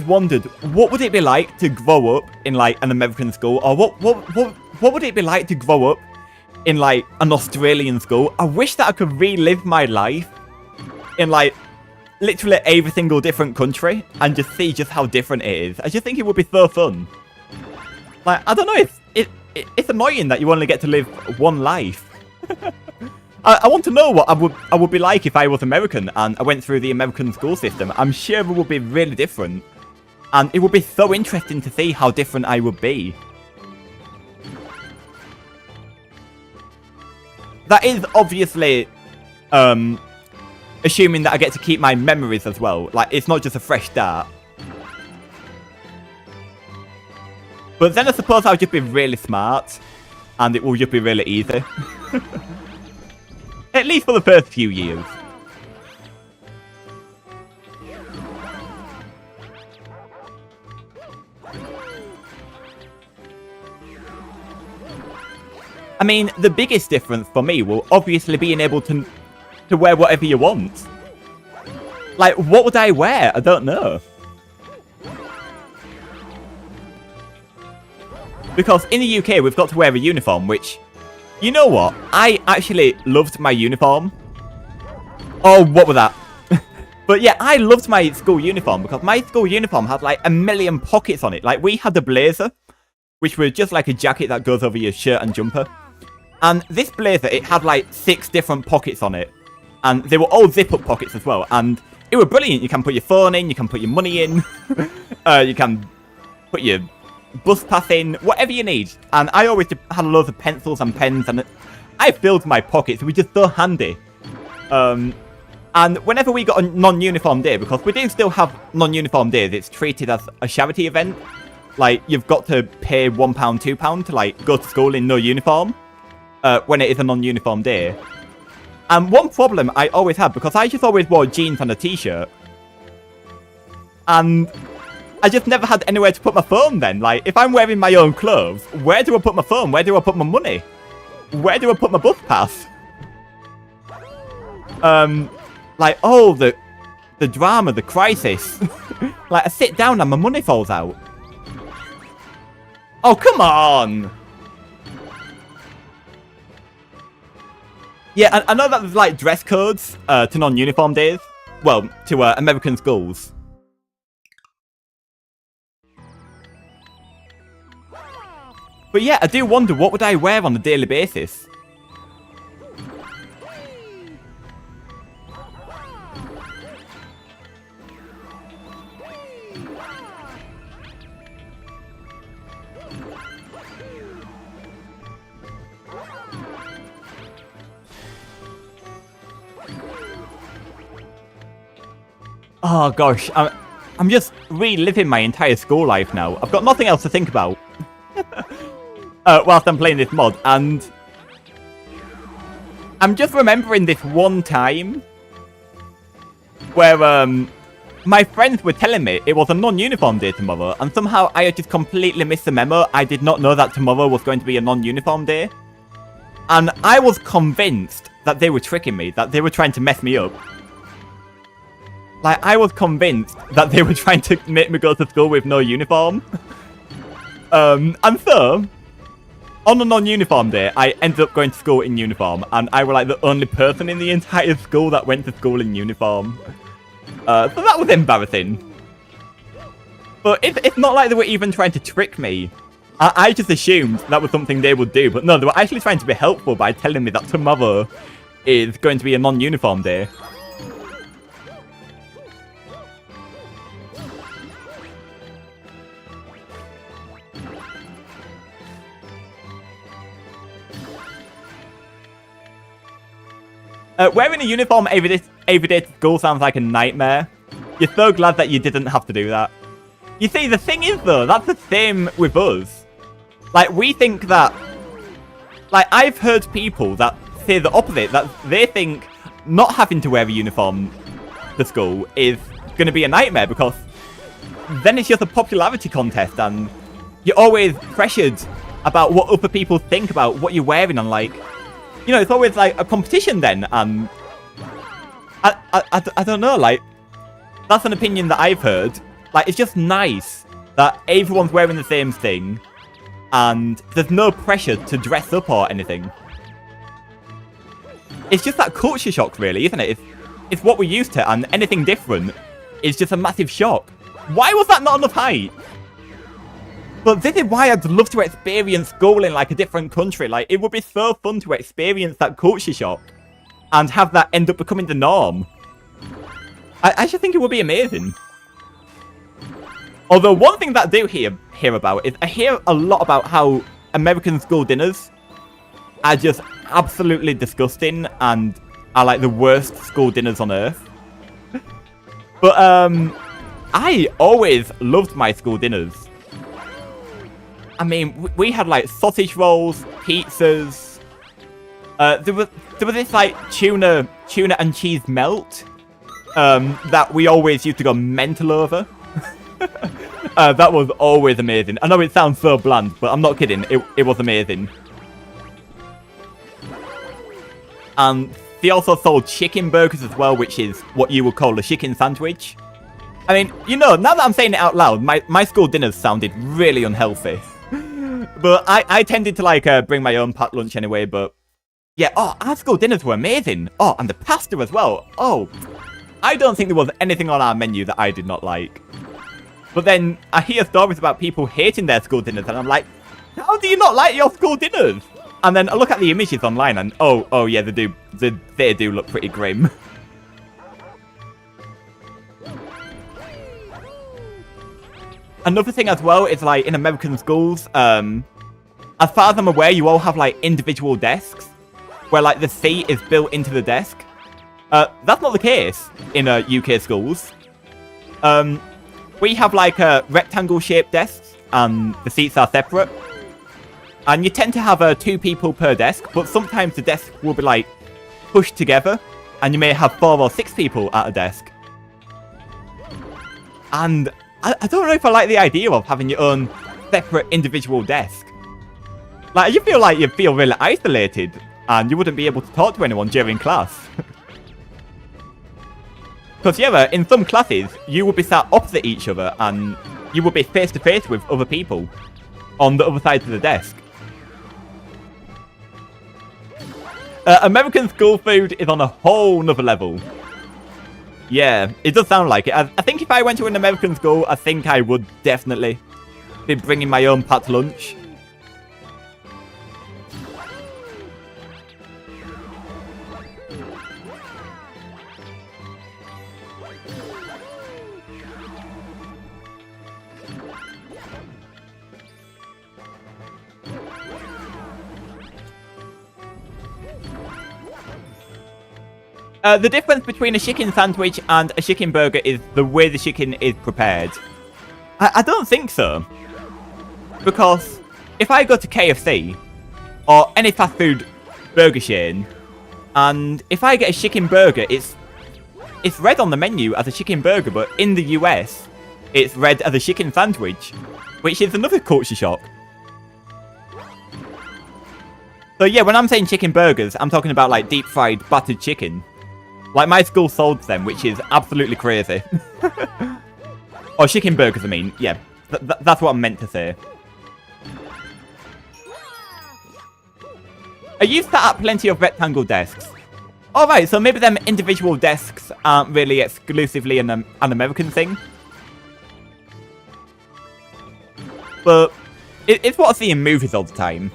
wondered, what would it be like to grow up in, like, an American school? Or what would it be like to grow up in, like, an Australian school? I wish that I could relive my life in, like, literally every single different country and just see just how different it is. I just think it would be so fun. Like, I don't know, it's annoying that you only get to live one life. I want to know what I would be like if I was American and I went through the American school system. I'm sure it would be really different. And it would be so interesting to see how different I would be. That is obviously assuming that I get to keep my memories as well. Like, it's not just a fresh start. But then I suppose I'll just be really smart. And it will just be really easy. At least for the first few years. I mean, the biggest difference for me will obviously being able to wear whatever you want. Like, what would I wear? I don't know. Because in the UK, we've got to wear a uniform, which, you know what? I actually loved my uniform. Oh, what was that? But yeah, I loved my school uniform because my school uniform had like 1,000,000 pockets on it. Like, we had a blazer, which was just like a jacket that goes over your shirt and jumper. And this blazer, it had like 6 different pockets on it. And they were all zip-up pockets as well. And it was brilliant. You can put your phone in, you can put your money in. You can put your bus passing, whatever you need. And I always had loads of pencils and pens, and I filled my pockets. It was just so handy. And whenever we got a non-uniform day, because we do still have non-uniform days, it's treated as a charity event. Like, you've got to pay £1, £2 to, like, go to school in no uniform when it is a non-uniform day. And one problem I always had, because I just always wore jeans and a t-shirt, and I just never had anywhere to put my phone then. Like, if I'm wearing my own clothes, where do I put my phone? Where do I put my money? Where do I put my bus pass? Like, oh, the drama, the crisis. Like, I sit down and my money falls out. Oh, come on! Yeah, I know that there's, like, dress codes to non-uniform days. Well, to American schools. But yeah, I do wonder, what would I wear on a daily basis? Oh gosh, I'm just reliving my entire school life now. I've got nothing else to think about. Whilst I'm playing this mod, and I'm just remembering this one time where my friends were telling me it was a non-uniform day tomorrow, and somehow I had just completely missed the memo. I did not know that tomorrow was going to be a non-uniform day, and I was convinced that they were tricking me, that they were trying to mess me up. Like, I was convinced that they were trying to make me go to school with no uniform. And so, on a non-uniform day, I ended up going to school in uniform, and I was like the only person in the entire school that went to school in uniform. So that was embarrassing. But it's not like they were even trying to trick me. I just assumed that was something they would do, but no, they were actually trying to be helpful by telling me that tomorrow is going to be a non-uniform day. Wearing a uniform every day to school sounds like a nightmare. You're so glad that you didn't have to do that. You see, the thing is, though, that's the same with us. Like, we think that... Like, I've heard people that say the opposite, that they think not having to wear a uniform to school is going to be a nightmare, because then it's just a popularity contest, and you're always pressured about what other people think about what you're wearing, and, like... You know, it's always, like, a competition then, and... I don't know, like... That's an opinion that I've heard. Like, it's just nice that everyone's wearing the same thing, and there's no pressure to dress up or anything. It's just that culture shock, really, isn't it? It's what we're used to, and anything different is just a massive shock. Why was that not enough height? But this is why I'd love to experience school in, like, a different country. Like, it would be so fun to experience that culture shock and have that end up becoming the norm. I just think it would be amazing. Although, one thing that I do hear about is I hear a lot about how American school dinners are just absolutely disgusting and are, like, the worst school dinners on earth. But, I always loved my school dinners. I mean, we had, like, sausage rolls, pizzas. There was this, like, tuna and cheese melt that we always used to go mental over. That was always amazing. I know it sounds so bland, but I'm not kidding. It was amazing. And they also sold chicken burgers as well, which is what you would call a chicken sandwich. I mean, you know, now that I'm saying it out loud, my school dinners sounded really unhealthy. But I tended to, like, bring my own packed lunch anyway, but... Yeah, oh, our school dinners were amazing. Oh, and the pasta as well. Oh, I don't think there was anything on our menu that I did not like. But then I hear stories about people hating their school dinners, and I'm like, how do you not like your school dinners? And then I look at the images online, and oh yeah, they do look pretty grim. another thing as well is, like, in American schools, as far as I'm aware, you all have, like, individual desks, where, like, the seat is built into the desk. That's not the case in UK schools. We have, like, rectangle-shaped desks, and the seats are separate. And you tend to have 2 people per desk, but sometimes the desk will be, like, pushed together, and you may have 4 or 6 people at a desk. And I don't know if I like the idea of having your own separate individual desk. Like, you feel really isolated, and you wouldn't be able to talk to anyone during class. Because, yeah, in some classes, you would be sat opposite each other, and you would be face-to-face with other people on the other side of the desk. American school food is on a whole nother level. Yeah, it does sound like it. I think if I went to an American school, I think I would definitely be bringing my own packed lunch. The difference between a chicken sandwich and a chicken burger is the way the chicken is prepared. I don't think so. Because if I go to KFC, or any fast food burger chain, and if I get a chicken burger, it's read on the menu as a chicken burger, but in the US, it's read as a chicken sandwich, which is another culture shock. So yeah, when I'm saying chicken burgers, I'm talking about, like, deep-fried battered chicken. Like, my school sold them, which is absolutely crazy. Or chicken burgers, I mean. Yeah, that's what I meant to say. I used to at plenty of rectangle desks. Alright, so maybe them individual desks aren't really exclusively an American thing. But it's what I see in movies all the time.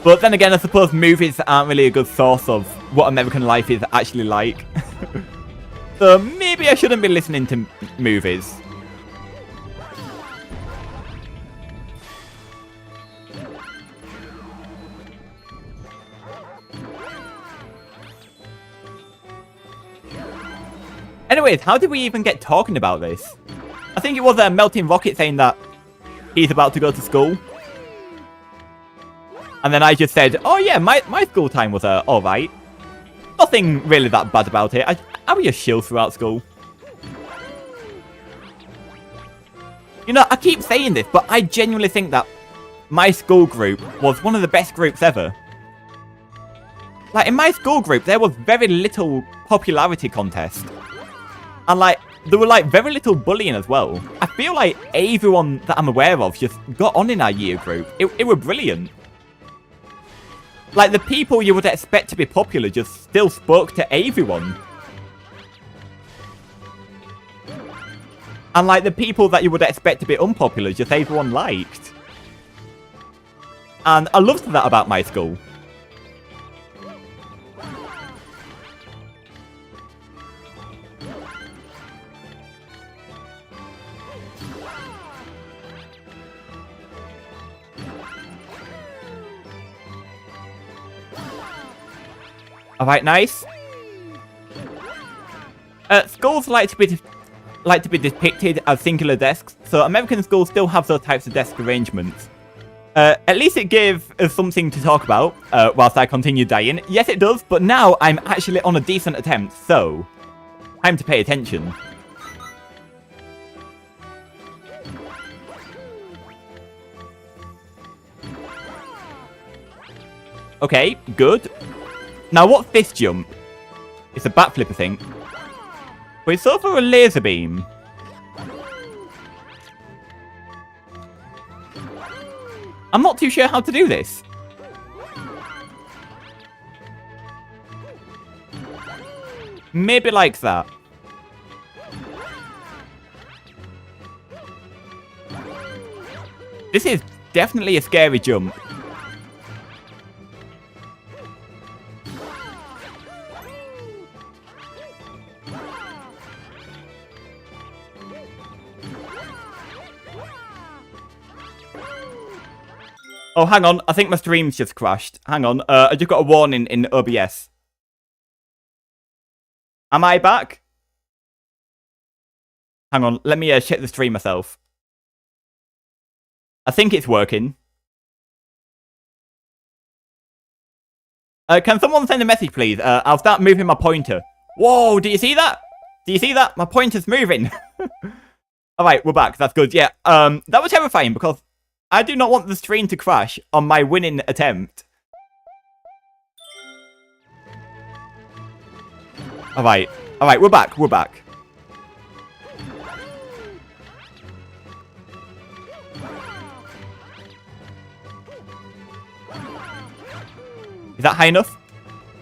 But then again, I suppose movies aren't really a good source of what American life is actually like. So maybe I shouldn't be listening to movies. Anyways, how did we even get talking about this? I think it was Melting Rocket saying that he's about to go to school. And then I just said, oh yeah, my school time was alright. Nothing really that bad about it. I was just chill throughout school. You know, I keep saying this, but I genuinely think that my school group was one of the best groups ever. Like, in my school group, there was very little popularity contest. And, like, there were, like, very little bullying as well. I feel like everyone that I'm aware of just got on in our year group. It were brilliant. Like, the people you would expect to be popular just still spoke to everyone. And, like, the people that you would expect to be unpopular just everyone liked. And I loved that about my school. Alright, nice. Schools like to be depicted as singular desks, so American schools still have those types of desk arrangements. At least it gave us something to talk about, whilst I continue dying. Yes, it does, but now I'm actually on a decent attempt, so time to pay attention. Okay, good. Now, what's this jump? It's a backflip, I think. But it's over a laser beam. I'm not too sure how to do this. Maybe like that. This is definitely a scary jump. Oh, hang on. I think my stream's just crashed. Hang on. I just got a warning in OBS. Am I back? Hang on. Let me check the stream myself. I think it's working. Can someone send a message, please? I'll start moving my pointer. Whoa, do you see that? Do you see that? My pointer's moving. Alright, we're back. That's good. Yeah, that was terrifying because I do not want the stream to crash on my winning attempt. Alright, we're back. We're back. Is that high enough?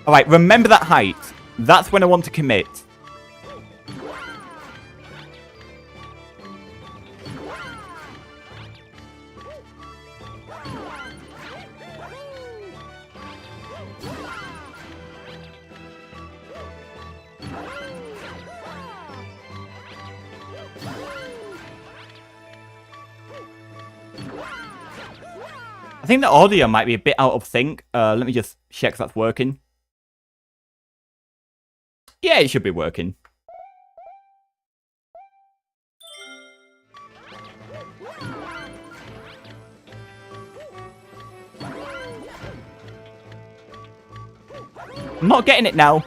Alright, remember that height. That's when I want to commit. I think the audio might be a bit out of sync. Let me just check if that's working. Yeah, it should be working. I'm not getting it now.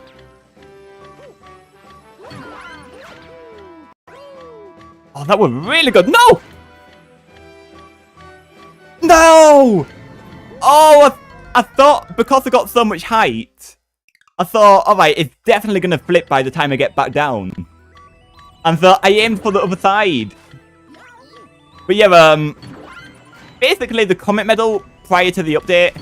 Oh, that was really good. No! No! Oh, I thought because I got so much height, I thought, alright, it's definitely going to flip by the time I get back down. And so I aimed for the other side. But yeah, basically the comet medal prior to the update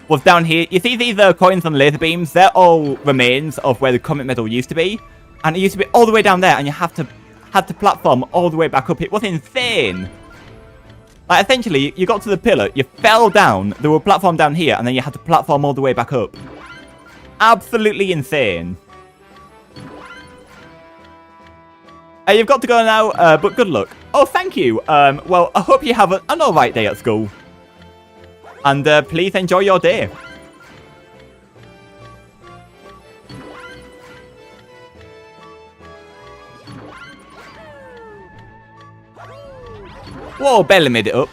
was down here. You see these coins and laser beams? They're all remains of where the comet medal used to be. And it used to be all the way down there, and you had to platform all the way back up. It was insane. Like, essentially, you got to the pillar, you fell down, there were a platform down here, and then you had to platform all the way back up. Absolutely insane. You've got to go now, but good luck. Oh, thank you. Well, I hope you have an alright day at school. And please enjoy your day. Whoa, barely made it up.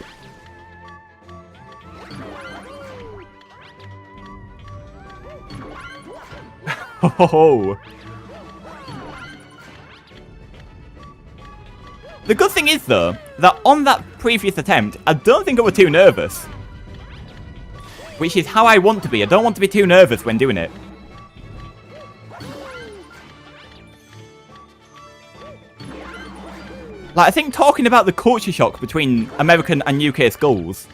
Oh. The good thing is, though, that on that previous attempt, I don't think I was too nervous. Which is how I want to be. I don't want to be too nervous when doing it. Like, I think talking about the culture shock between American and UK schools,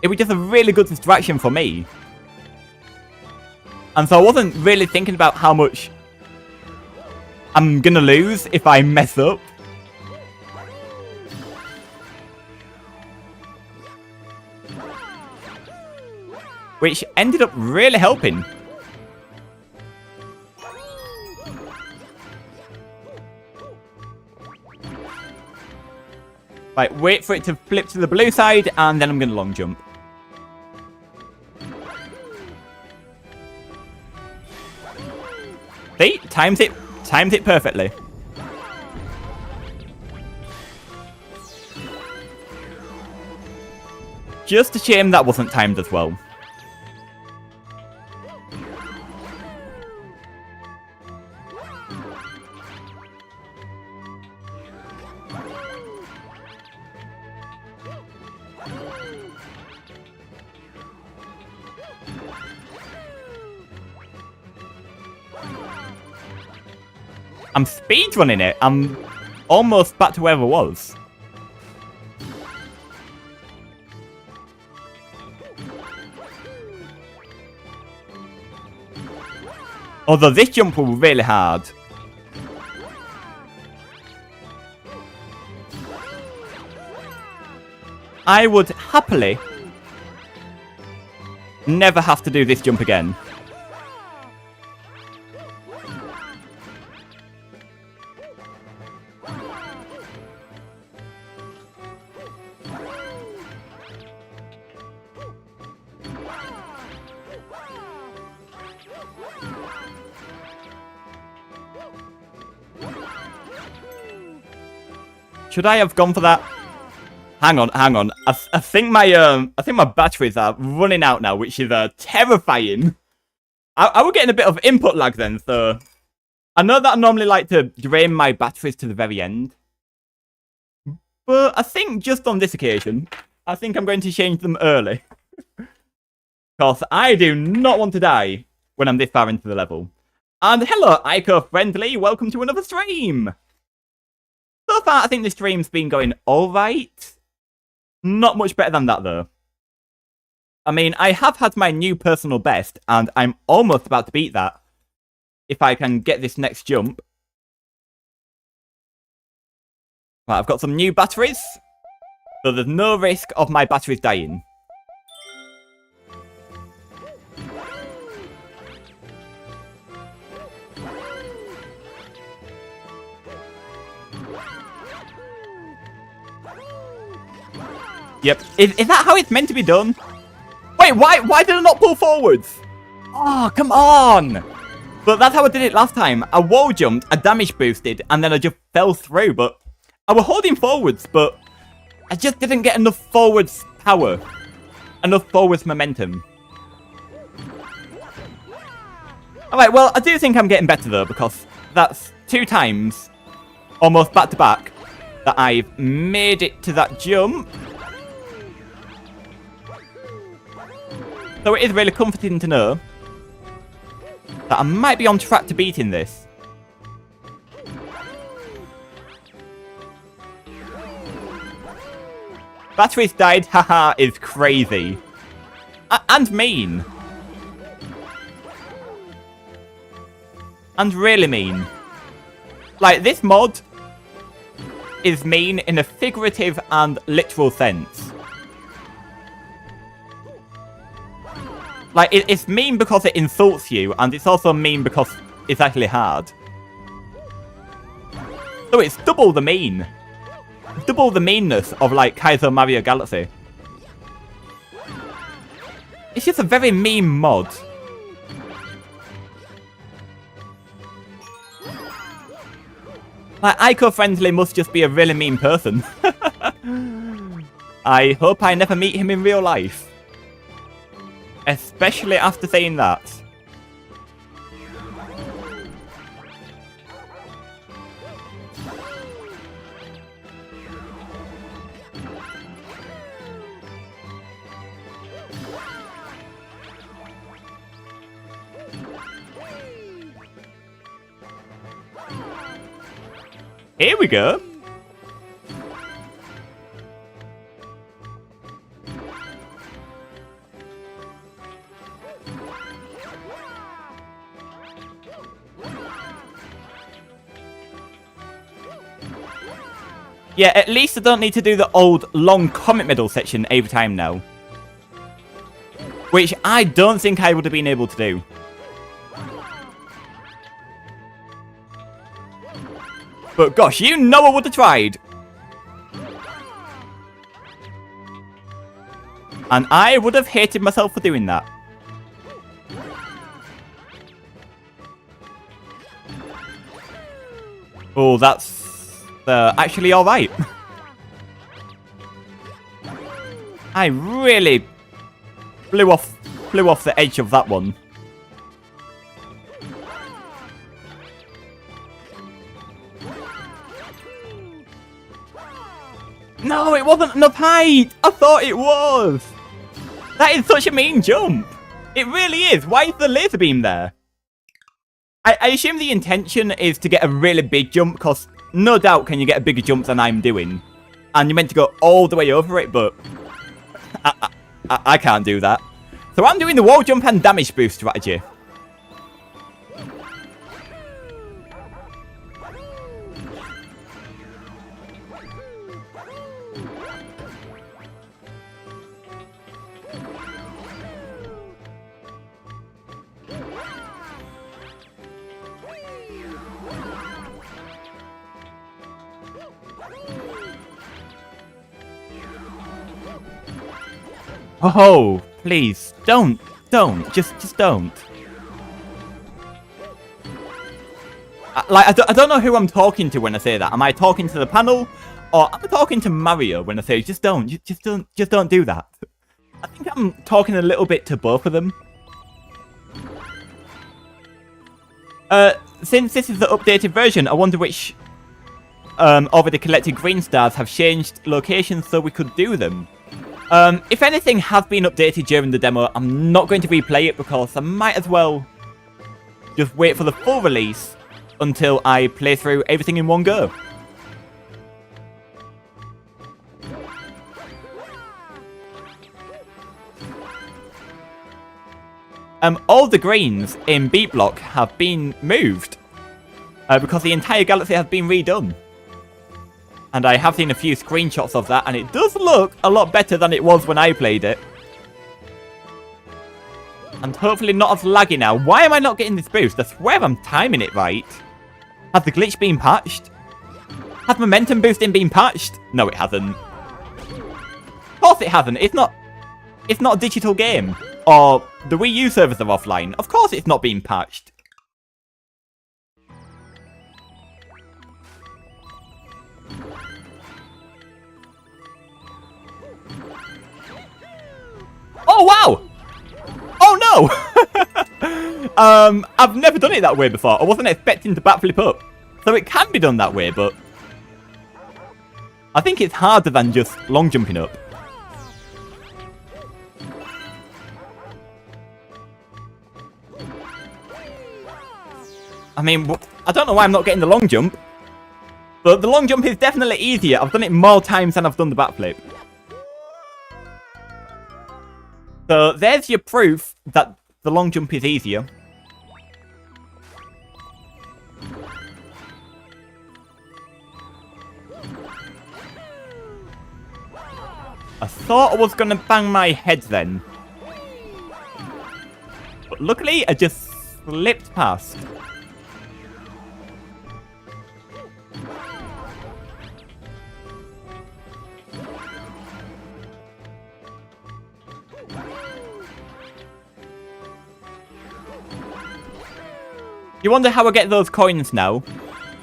it was just a really good distraction for me. And so I wasn't really thinking about how much I'm gonna lose if I mess up. Which ended up really helping. Right, wait for it to flip to the blue side, and then I'm going to long jump. See? Times it perfectly. Just a shame that wasn't timed as well. I'm speedrunning it. I'm almost back to where I was. Although this jump was really hard. I would happily never have to do this jump again. Should I have gone for that? Hang on. I think my batteries are running out now, which is terrifying. I was getting a bit of input lag then, so I know that I normally like to drain my batteries to the very end. But I think just on this occasion, I think I'm going to change them early. Because I do not want to die when I'm this far into the level. And hello, icofriendly, welcome to another stream! So far, I think the stream's been going alright. Not much better than that, though. I mean, I have had my new personal best, and I'm almost about to beat that. If I can get this next jump. Right, I've got some new batteries. So there's no risk of my batteries dying. Yep. Is that how it's meant to be done? Wait, why did I not pull forwards? Oh, come on! But that's how I did it last time. I wall jumped, I damage boosted, and then I just fell through, but I was holding forwards, but I just didn't get enough forwards power. Enough forwards momentum. Alright, well, I do think I'm getting better, though, because that's 2 times, almost back to back, that I've made it to that jump. So it is really comforting to know that I might be on track to beating this. Batteries died, haha, is crazy. And mean. And really mean. Like, this mod is mean in a figurative and literal sense. Like, it's mean because it insults you, and it's also mean because it's actually hard. So it's double the mean. Double the meanness of, like, Kaizo Mario Galaxy. It's just a very mean mod. Like, icofriendly must just be a really mean person. I hope I never meet him in real life. Especially after saying that. Here we go. Yeah, at least I don't need to do the old long comet medal section every time now. Which I don't think I would have been able to do. But gosh, you know I would have tried. And I would have hated myself for doing that. Oh, that's actually alright. I really flew off the edge of that one. No, it wasn't enough height! I thought it was! That is such a mean jump! It really is! Why is the laser beam there? I assume the intention is to get a really big jump, because no doubt can you get a bigger jump than I'm doing. And you're meant to go all the way over it, but I can't do that. So I'm doing the wall jump and damage boost strategy. Oh, please, don't, just don't. I don't know who I'm talking to when I say that. Am I talking to the panel, Or am I talking to Mario when I say just don't do that? I think I'm talking a little bit to both of them. Since this is the updated version, I wonder which already collected green stars have changed locations so we could do them. If anything has been updated during the demo, I'm not going to replay it because I might as well just wait for the full release until I play through everything in one go. All the greens in Beat Block have been moved because the entire galaxy has been redone. And I have seen a few screenshots of that, and it does look a lot better than it was when I played it. And hopefully not as laggy now. Why am I not getting this boost? I swear I'm timing it right. Has the glitch been patched? Has momentum boosting been patched? No, it hasn't. Of course it hasn't. It's not a digital game. Or the Wii U servers are offline. Of course it's not being patched. Oh, wow! Oh, no! I've never done it that way before. I wasn't expecting to backflip up. So it can be done that way, but I think it's harder than just long jumping up. I mean, I don't know why I'm not getting the long jump. But the long jump is definitely easier. I've done it more times than I've done the backflip. So there's your proof that the long jump is easier. I thought I was going to bang my head then. But luckily, I just slipped past. You wonder how I get those coins now?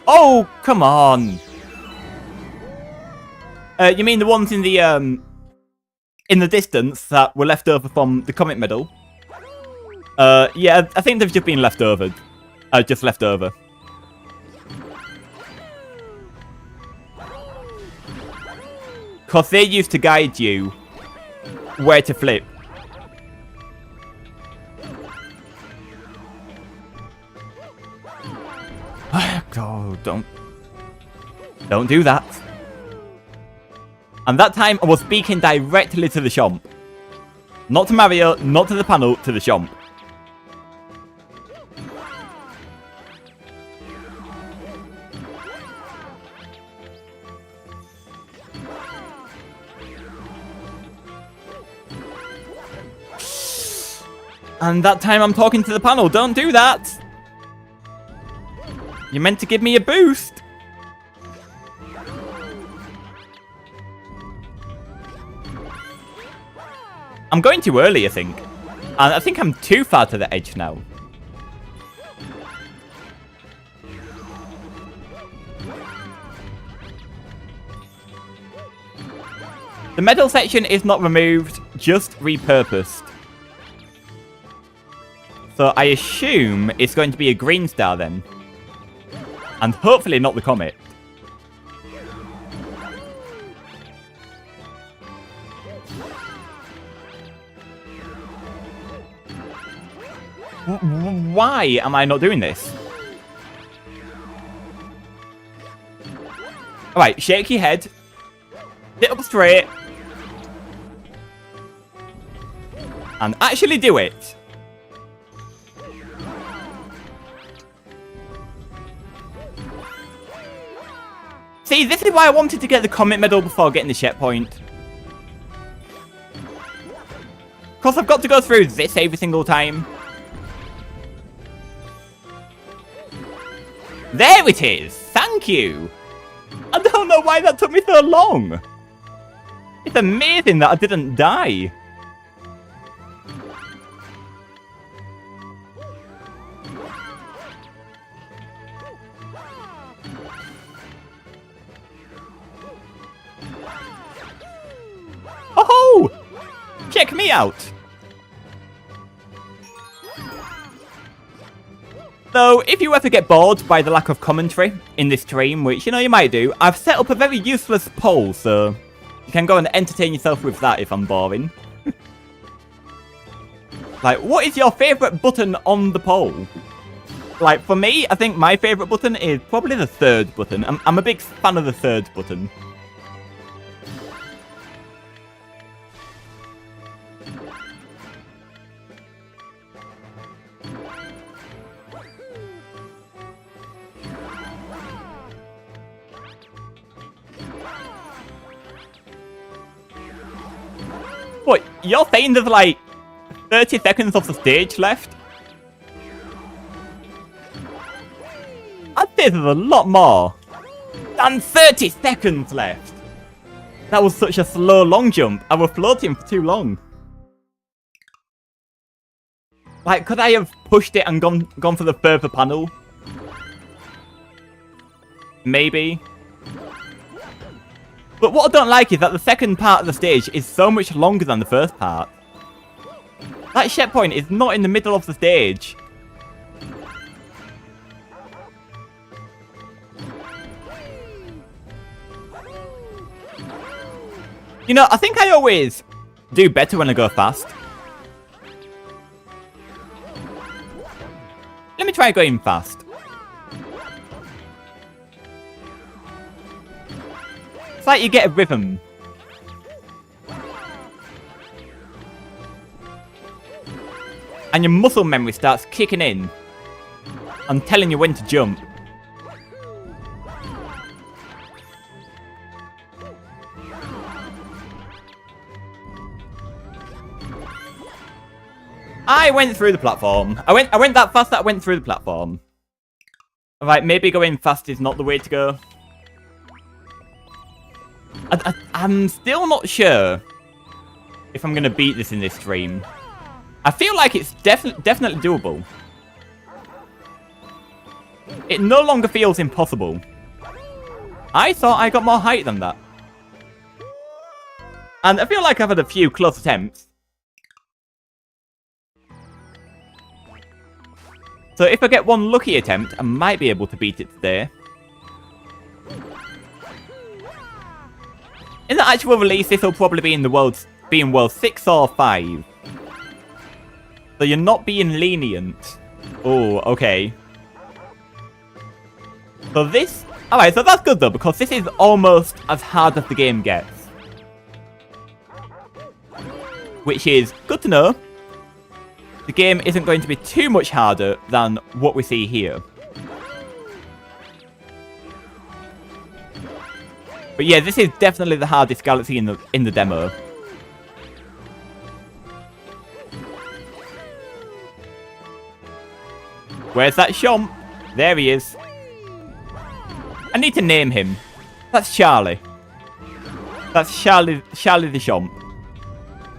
Oh, come on. You mean the ones in the distance that were left over from the comet medal? Yeah, I think they've just been left over. Just left over. Because they used to guide you where to flip. Oh, don't do that. And that time I was speaking directly to the Chomp. Not to Mario, not to the panel, to the Chomp. And that time I'm talking to the panel. Don't do that. You meant to give me a boost. I'm going too early, I think. And I think I'm too far to the edge now. The medal section is not removed, just repurposed. So I assume it's going to be a green star then. And hopefully not the comet. Why am I not doing this? Alright, shake your head. Sit up straight. And actually do it. See, this is why I wanted to get the comet medal before getting the checkpoint. Because I've got to go through this every single time. There it is! Thank you! I don't know why that took me so long. It's amazing that I didn't die. check me out. Though, if you ever get bored by the lack of commentary in this stream, which, you know, you might do, I've set up a very useless poll, so you can go and entertain yourself with that if I'm boring. Like, what is your favourite button on the poll? Like, for me, I think my favourite button is probably the third button. I'm a big fan of the third button. What, you're saying there's like 30 seconds of the stage left? I'd say there's a lot more than 30 seconds left. That was such a slow long jump. I was floating for too long. Like, could I have pushed it and gone for the further panel? Maybe. But what I don't like is that the second part of the stage is so much longer than the first part. That checkpoint is not in the middle of the stage. You know, I think I always do better when I go fast. Let me try going fast. It's like you get a rhythm. And your muscle memory starts kicking in and telling you when to jump. I went through the platform. I went that fast that I went through the platform. Alright, maybe going fast is not the way to go. I'm still not sure if I'm going to beat this in this stream. I feel like it's definitely doable. It no longer feels impossible. I thought I got more height than that. And I feel like I've had a few close attempts. So if I get one lucky attempt, I might be able to beat it today. In the actual release, this will probably be in World 6 or 5. So you're not being lenient. Oh, okay. So this... Alright, so that's good though, because this is almost as hard as the game gets. Which is good to know. The game isn't going to be too much harder than what we see here. But yeah, this is definitely the hardest galaxy in the demo. Where's that Chomp? There he is. I need to name him. That's Charlie. That's Charlie the Chomp.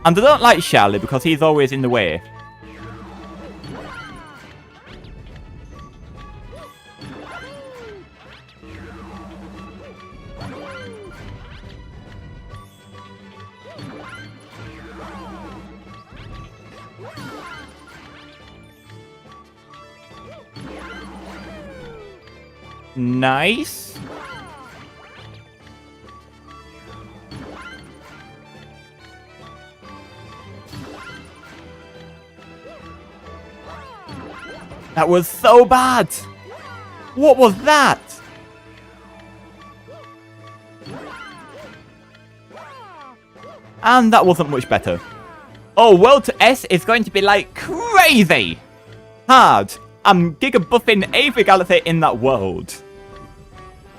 And I don't like Charlie because he's always in the way. Nice. That was so bad. What was that? And that wasn't much better. Oh, World to S is going to be like crazy hard. I'm giga buffing every galaxy in that world.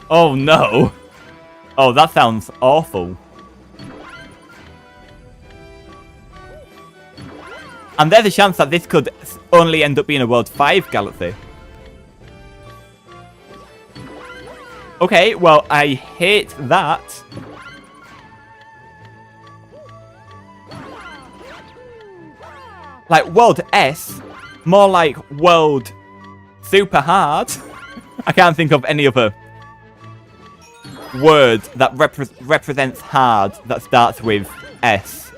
Oh no. Oh, that sounds awful. And there's a chance that this could only end up being a World 5 galaxy. Okay, well, I hate that. Like, World S, more like World Super Hard. I can't think of any other word that represents hard that starts with S.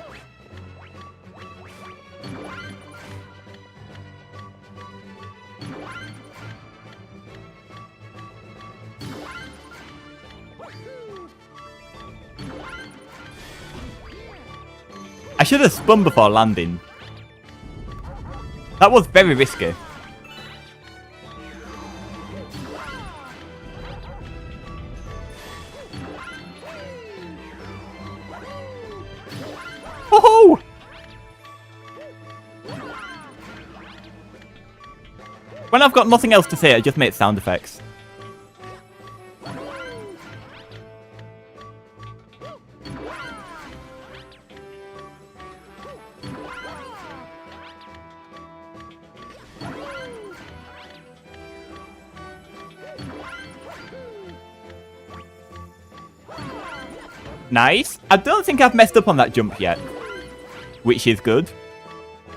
I should have spun before landing. That was very risky. Oh! When I've got nothing else to say, I just make sound effects. Nice. I don't think I've messed up on that jump yet, which is good.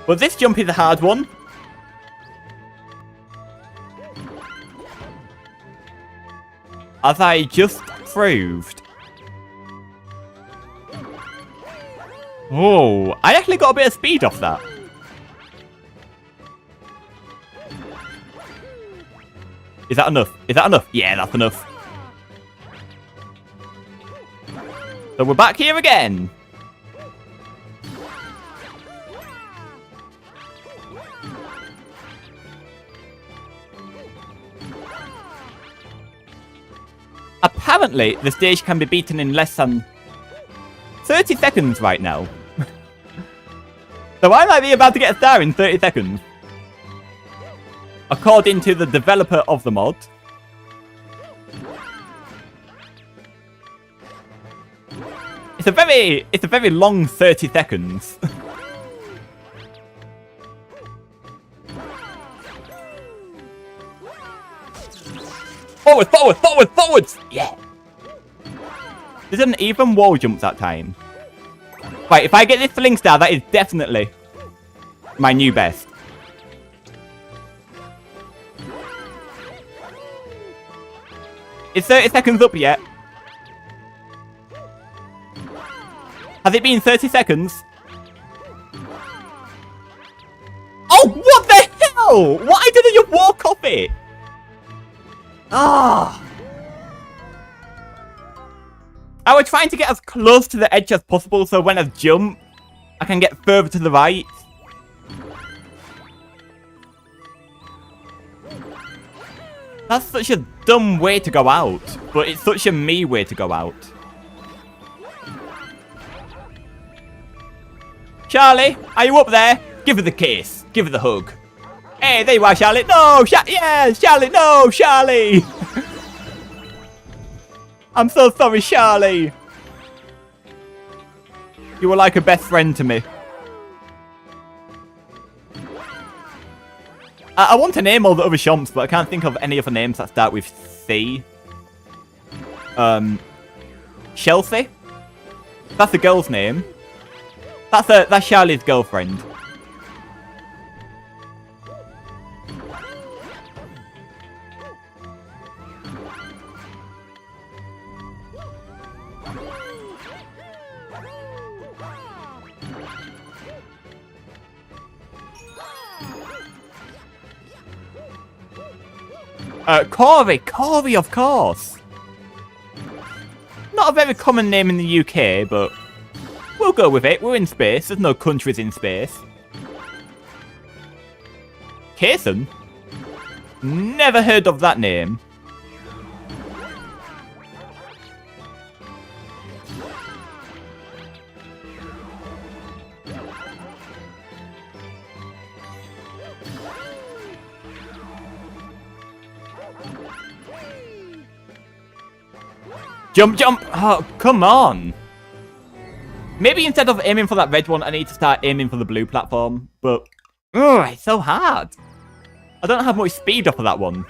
But this jump is a hard one. As I just proved. Oh, I actually got a bit of speed off that. Is that enough? Is that enough? Yeah, that's enough. So we're back here again. Apparently, the stage can be beaten in less than 30 seconds right now. So I might be about to get a star in 30 seconds. According to the developer of the mod. It's a very long 30 seconds. Forward, forward, forward, forwards! Yeah. There's an even wall jump that time. Right, if I get this fling star, that is definitely my new best. Is 30 seconds up yet? Has it been 30 seconds? Oh, what the hell? Why didn't you walk off it? Ah! I was trying to get as close to the edge as possible so when I jump, I can get further to the right. That's such a dumb way to go out, but it's such a me way to go out. Charlie, are you up there? Give her the kiss. Give her the hug. Hey, there you are, Charlie. No, yeah, Charlie, no, Charlie. I'm so sorry, Charlie. You were like a best friend to me. I want to name all the other shomps, but I can't think of any other names that start with C. Chelsea? That's a girl's name. That's Charlie's girlfriend. Corey, of course. Not a very common name in the UK, but we'll go with it. We're in space. There's no countries in space. Kason? Never heard of that name. Jump, jump! Oh, come on! Maybe instead of aiming for that red one, I need to start aiming for the blue platform. But, ugh, it's so hard. I don't have much speed off of that one.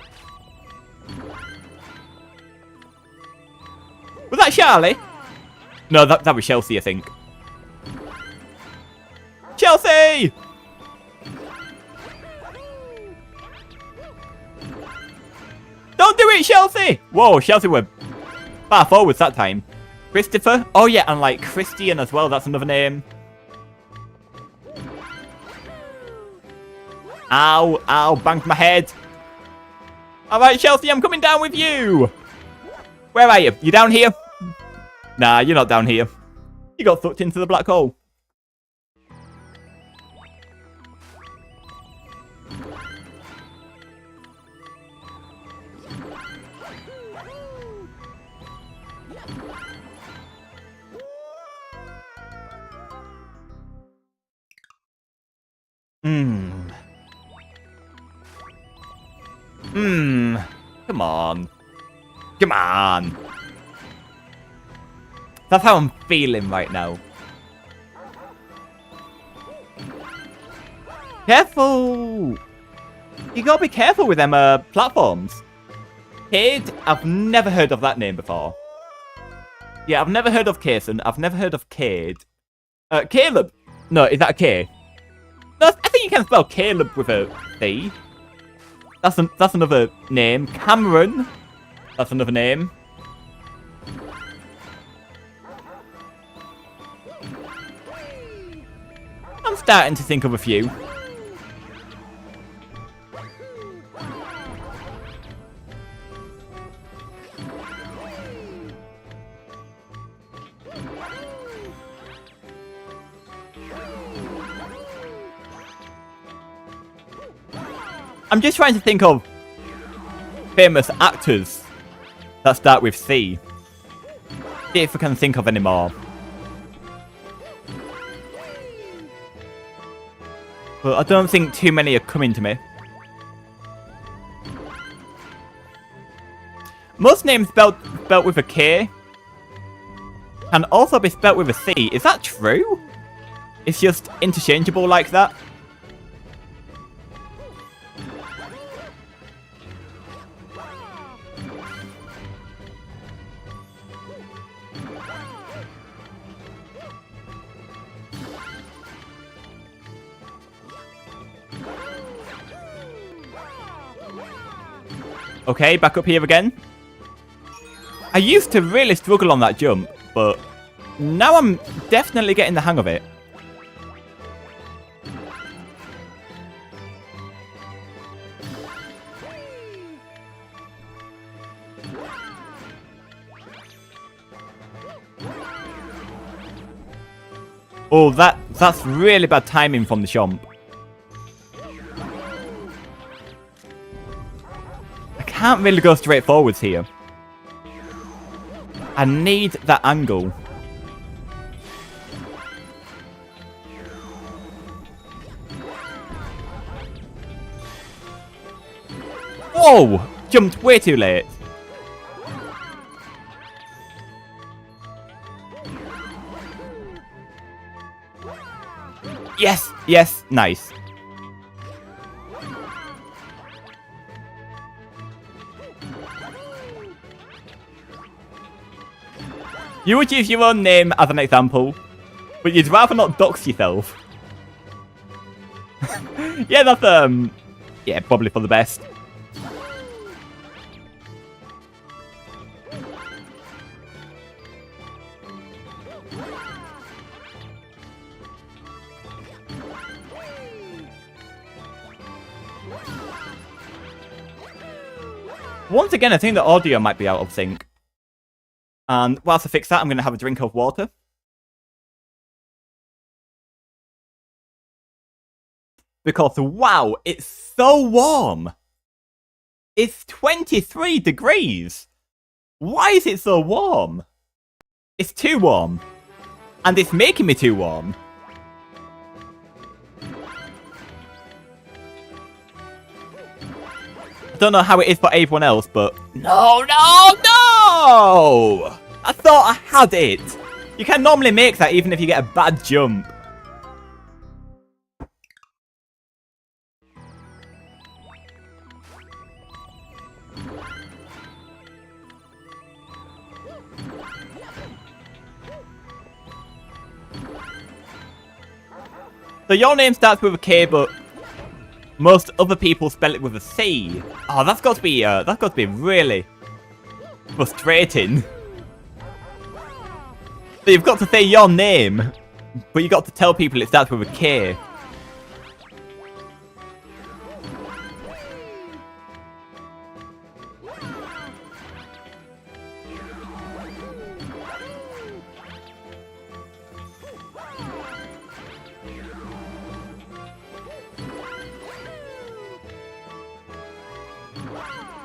Was that Charlie? No, that was Chelsea, I think. Chelsea! Don't do it, Chelsea! Whoa, Chelsea were far forwards that time. Christopher? Oh yeah, and like Christian as well, that's another name. Ow, ow, banged my head. Alright, Chelsea, I'm coming down with you. Where are you? You down here? Nah, you're not down here. You got sucked into the black hole. Hmm. Hmm. Come on. Come on. That's how I'm feeling right now. Careful! You gotta be careful with them platforms. Cade, I've never heard of that name before. Yeah, I've never heard of Kaysen. I've never heard of Cade. Caleb! No, is that a K? No, I think you can spell Caleb with a C. That's another name. Cameron. That's another name. I'm starting to think of a few. I'm just trying to think of famous actors that start with C. See if I can think of any more. But I don't think too many are coming to me. Most names spelled with a K can also be spelled with a C. Is that true? It's just interchangeable like that? Okay, back up here again. I used to really struggle on that jump, but now I'm definitely getting the hang of it. Oh, that's really bad timing from the chomp. Can't really go straight forwards here. I need that angle. Whoa! Jumped way too late. Yes! Yes! Nice. You would use your own name as an example, but you'd rather not dox yourself. Yeah, that's, yeah, probably for the best. Once again, I think the audio might be out of sync. And whilst I fix that, I'm going to have a drink of water. Because, wow, it's so warm. It's 23 degrees. Why is it so warm? It's too warm. And it's making me too warm. I don't know how it is for everyone else, but... No! I thought I had it! You can normally make that even if you get a bad jump. So your name starts with a K, but most other people spell it with a C. Oh, that's got to be really frustrating. So you've got to say your name, but you got to tell people it starts with a K.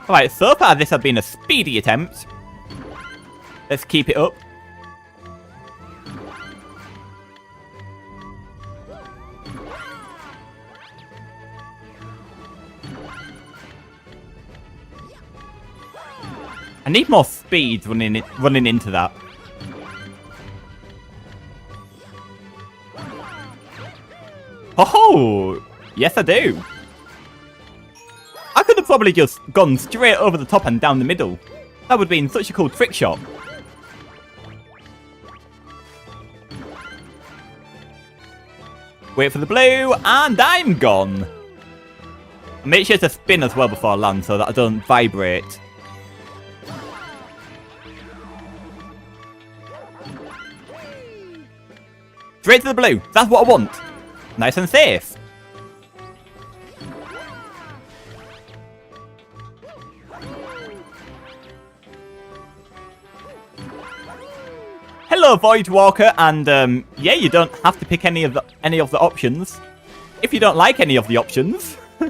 Alright, so far this has been a speedy attempt. Let's keep it up. I need more speed running into that. Oh, yes I do. I could have probably just gone straight over the top and down the middle. That would have been such a cool trick shot. Wait for the blue, and I'm gone. Make sure to spin as well before I land so that I don't vibrate. Straight to the blue. That's what I want. Nice and safe. Hello, Void Walker, and yeah, you don't have to pick any of the options if you don't like any of the options. I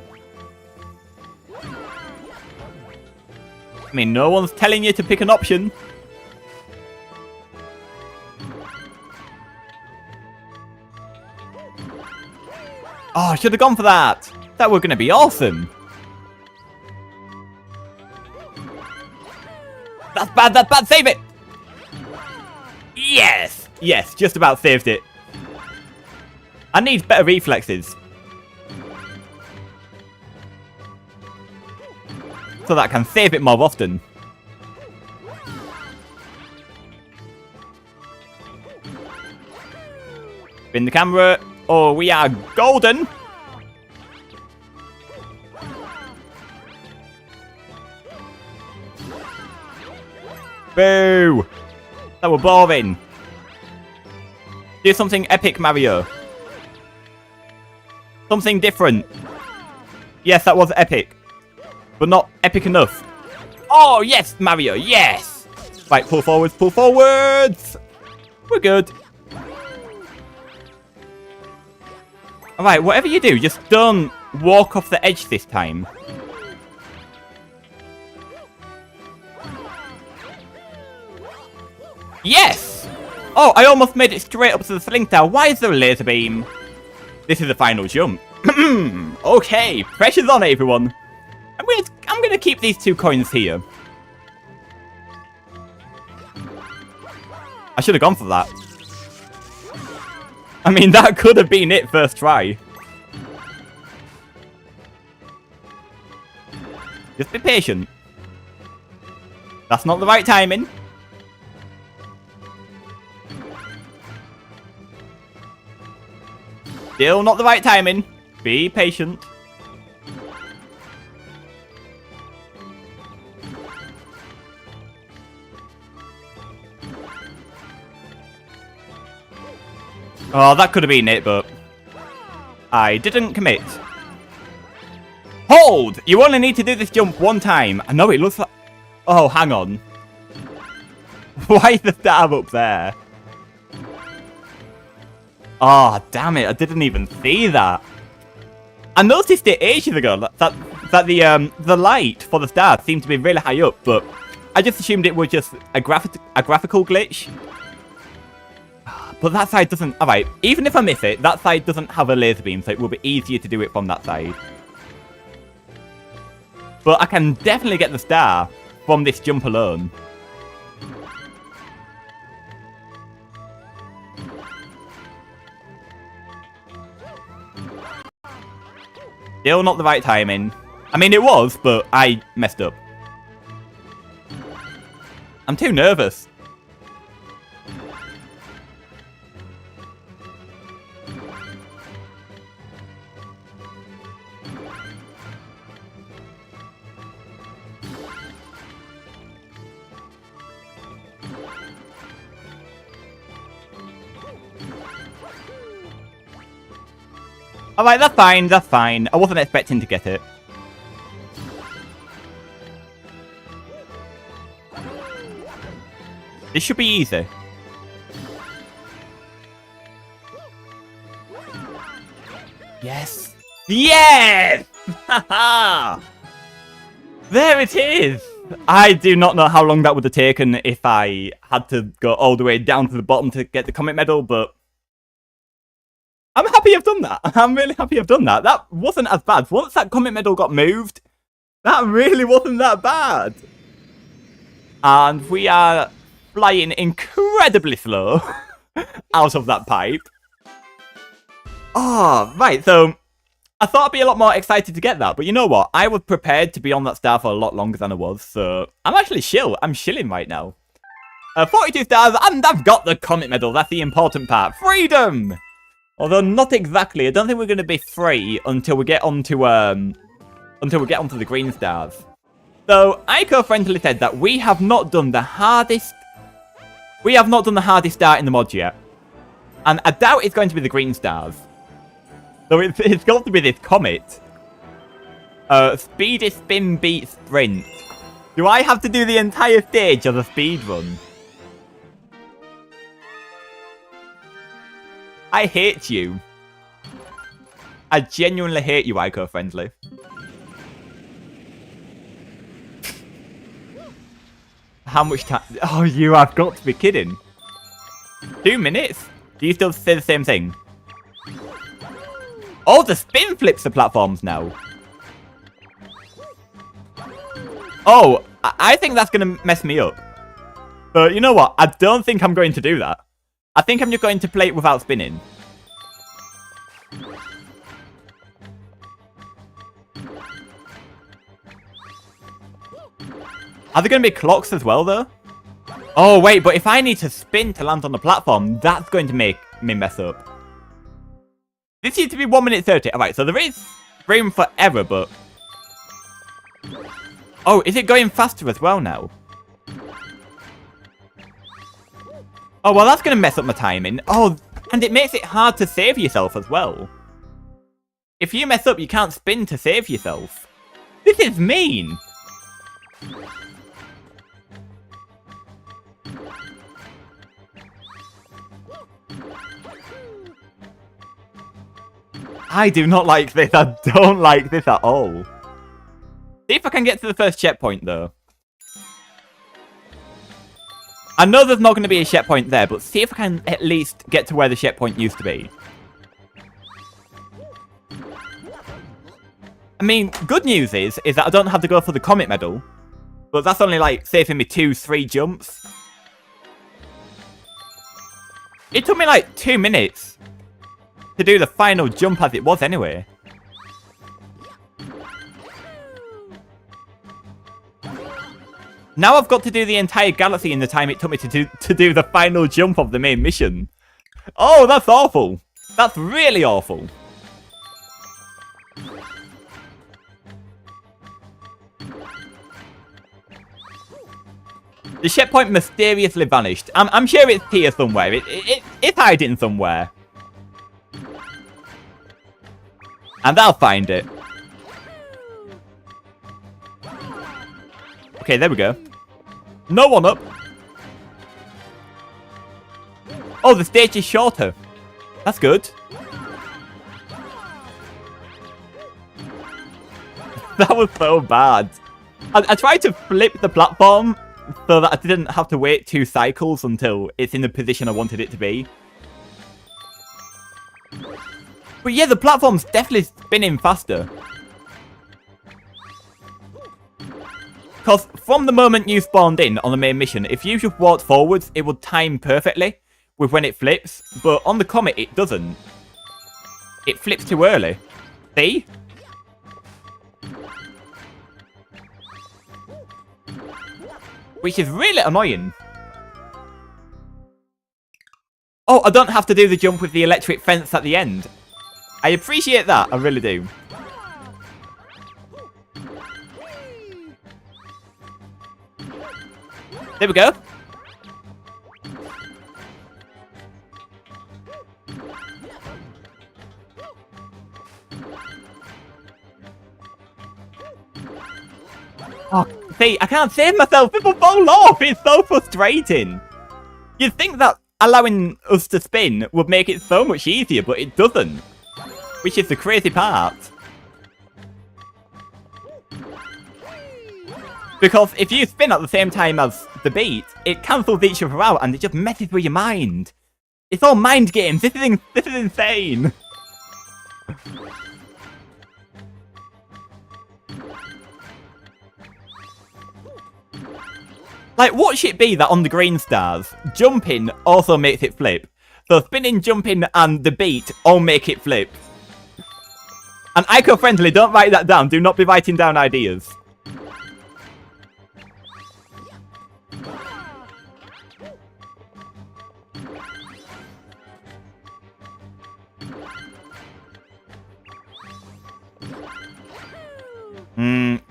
mean, no one's telling you to pick an option. Oh, I should have gone for that. That would going to be awesome. That's bad, that's bad. Save it. Yes. Yes, just about saved it. I need better reflexes. So that I can save it more often. Spin the camera. Oh, we are golden. Boo. That was boring. Do something epic, Mario. Something different. Yes, that was epic. But not epic enough. Oh, yes, Mario, yes. Right, pull forwards, pull forwards. We're good. Alright, whatever you do, just don't walk off the edge this time. Yes! Oh, I almost made it straight up to the sling tower. Why is there a laser beam? This is the final jump. Okay, pressure's on, everyone. I'm gonna keep these 2 coins here. I should have gone for that. I mean, that could have been it first try. Just be patient. That's not the right timing. Still not the right timing. Be patient. Oh, that could have been it, but I didn't commit. Hold! You only need to do this jump 1 time. I know it looks like... Oh, hang on. Why is the star up there? Oh, damn it. I didn't even see that. I noticed it ages ago that the light for the star seemed to be really high up, but I just assumed it was just a graphical glitch. But that side doesn't... Alright, even if I miss it, that side doesn't have a laser beam, so it will be easier to do it from that side. But I can definitely get the star from this jump alone. Still not the right timing. I mean, it was, but I messed up. I'm too nervous. Alright, that's fine, that's fine. I wasn't expecting to get it. This should be easy. Yes! Yes! Haha! There it is! I do not know how long that would have taken if I had to go all the way down to the bottom to get the comet medal, but I'm happy I've done that. I'm really happy I've done that. That wasn't as bad. Once that comet medal got moved, that really wasn't that bad. And we are flying incredibly slow out of that pipe. Oh, right, so I thought I'd be a lot more excited to get that, but you know what? I was prepared to be on that star for a lot longer than I was, so I'm actually chill. I'm chilling right now. 42 stars, and I've got the comet medal. That's the important part. Freedom! Although not exactly. I don't think we're going to be free until we get onto the green stars. So, icofriendly said that we have not done the hardest... We have not done the hardest start in the mod yet. And I doubt it's going to be the green stars. So it's got to be this comet. Speedy spin beat sprint. Do I have to do the entire stage as a speed run? I hate you. I genuinely hate you, icofriendly. How much time? Oh, you have got to be kidding. 2 minutes? Do you still say the same thing? Oh, the spin flips the platforms now. Oh, I think that's going to mess me up. But you know what? I don't think I'm going to do that. I think I'm just going to play it without spinning. Are there going to be clocks as well, though? Oh, wait, but if I need to spin to land on the platform, that's going to make me mess up. This used to be 1 minute 30. Alright, so there is room for error, but... Oh, is it going faster as well now? Oh, well, that's going to mess up my timing. Oh, and it makes it hard to save yourself as well. If you mess up, you can't spin to save yourself. This is mean. I do not like this. I don't like this at all. See if I can get to the first checkpoint, though. I know there's not going to be a checkpoint there, but see if I can at least get to where the checkpoint used to be. I mean, good news is that I don't have to go for the comet medal. But that's only, like, saving me 2-3 jumps. It took me, like, 2 minutes to do the final jump as it was anyway. Now I've got to do the entire galaxy in the time it took me to do the final jump of the main mission. Oh, that's awful. That's really awful. The checkpoint mysteriously vanished. I'm sure it's here somewhere. It's hiding somewhere. And I'll find it. Okay, there we go. No one up. Oh, the stage is shorter. That's good. That was so bad. I tried to flip the platform so that I didn't have to wait 2 cycles until it's in the position I wanted it to be. But yeah, the platform's definitely spinning faster. Because from the moment you spawned in on the main mission, if you just walked forwards, it would time perfectly with when it flips. But on the comet, it doesn't. It flips too early. See? Which is really annoying. Oh, I don't have to do the jump with the electric fence at the end. I appreciate that, I really do. There we go. Oh, see, I can't save myself. People fall off. It's so frustrating. You'd think that allowing us to spin would make it so much easier, but it doesn't. Which is the crazy part. Because if you spin at the same time as the beat, it cancels each other out and it just messes with your mind. It's all mind games. This is insane. Like, what should it be that on the green stars, jumping also makes it flip? So spinning, jumping, and the beat all make it flip. And ico-friendly, don't write that down. Do not be writing down ideas.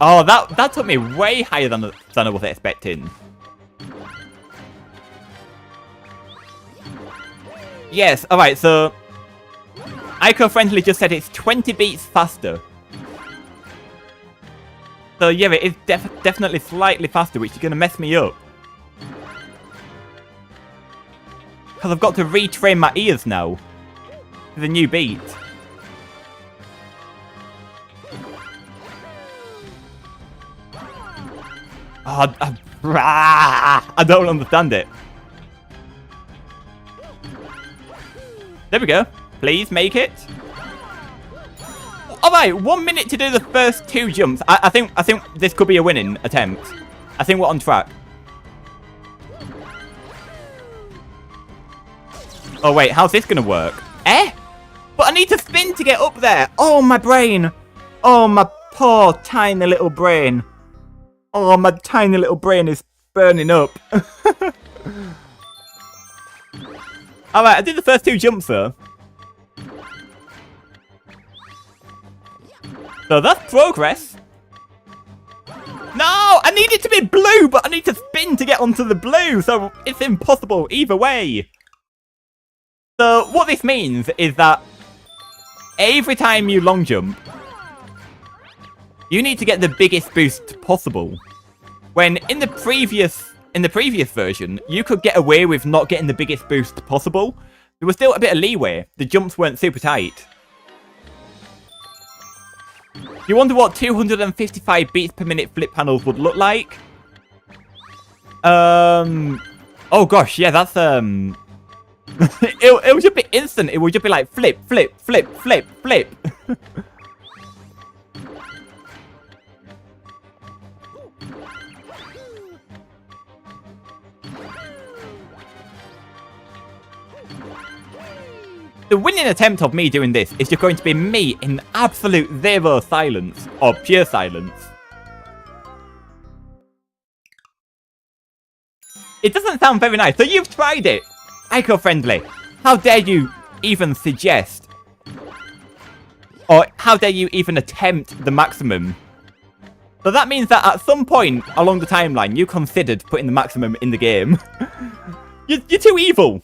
Oh, that took me way higher than I was expecting. Yes, alright, so ico-friendly just said it's 20 beats faster. So yeah, it is definitely slightly faster, which is going to mess me up. Because I've got to retrain my ears now. To the new beat. Oh, I don't understand it. There we go. Please make it. Alright, 1 minute to do the first 2 jumps. I think this could be a winning attempt. I think we're on track. Oh wait, how's this gonna work? Eh? But I need to spin to get up there. Oh, my brain. Oh, my poor tiny little brain. Oh, my tiny little brain is burning up. Alright, I did the first 2 jumps though. So that's progress. No, I need it to be blue, but I need to spin to get onto the blue, so it's impossible either way. So what this means is that every time you long jump, you need to get the biggest boost possible. When in the previous version, you could get away with not getting the biggest boost possible. There was still a bit of leeway. The jumps weren't super tight. You wonder what 255 beats per minute flip panels would look like? Oh gosh, yeah, that's it would just be instant. It would just be like flip, flip, flip, flip, flip. The winning attempt of me doing this is just going to be me in absolute zero silence, or pure silence. It doesn't sound very nice, so you've tried it! Ico-friendly, how dare you even suggest, or how dare you even attempt the maximum? So that means that at some point along the timeline, you considered putting the maximum in the game. You're too evil!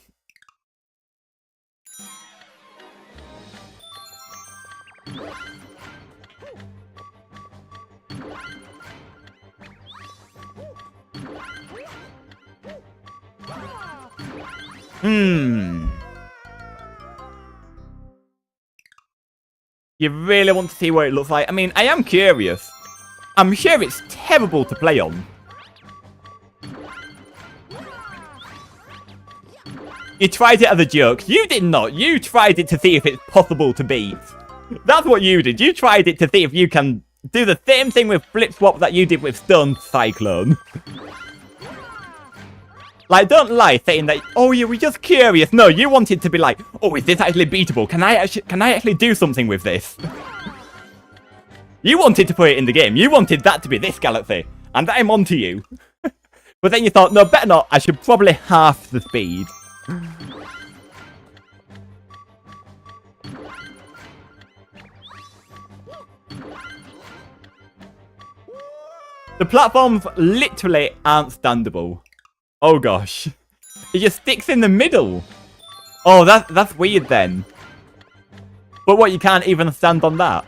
You really want to see what it looks like? I mean, I am curious. I'm sure it's terrible to play on. You tried it as a joke. You did not. You tried it to see if it's possible to beat. That's what you did. You tried it to see if you can do the same thing with Flip Swap that you did with Stone Cyclone. Like, don't lie saying that, oh, you were just curious. No, you wanted to be like, oh, is this actually beatable? Can I actually do something with this? You wanted to put it in the game. You wanted that to be this galaxy. And I'm onto you. But then you thought, no, better not. I should probably half the speed. The platforms literally aren't standable. Oh gosh. It just sticks in the middle. Oh, that's weird then. But what, you can't even stand on that?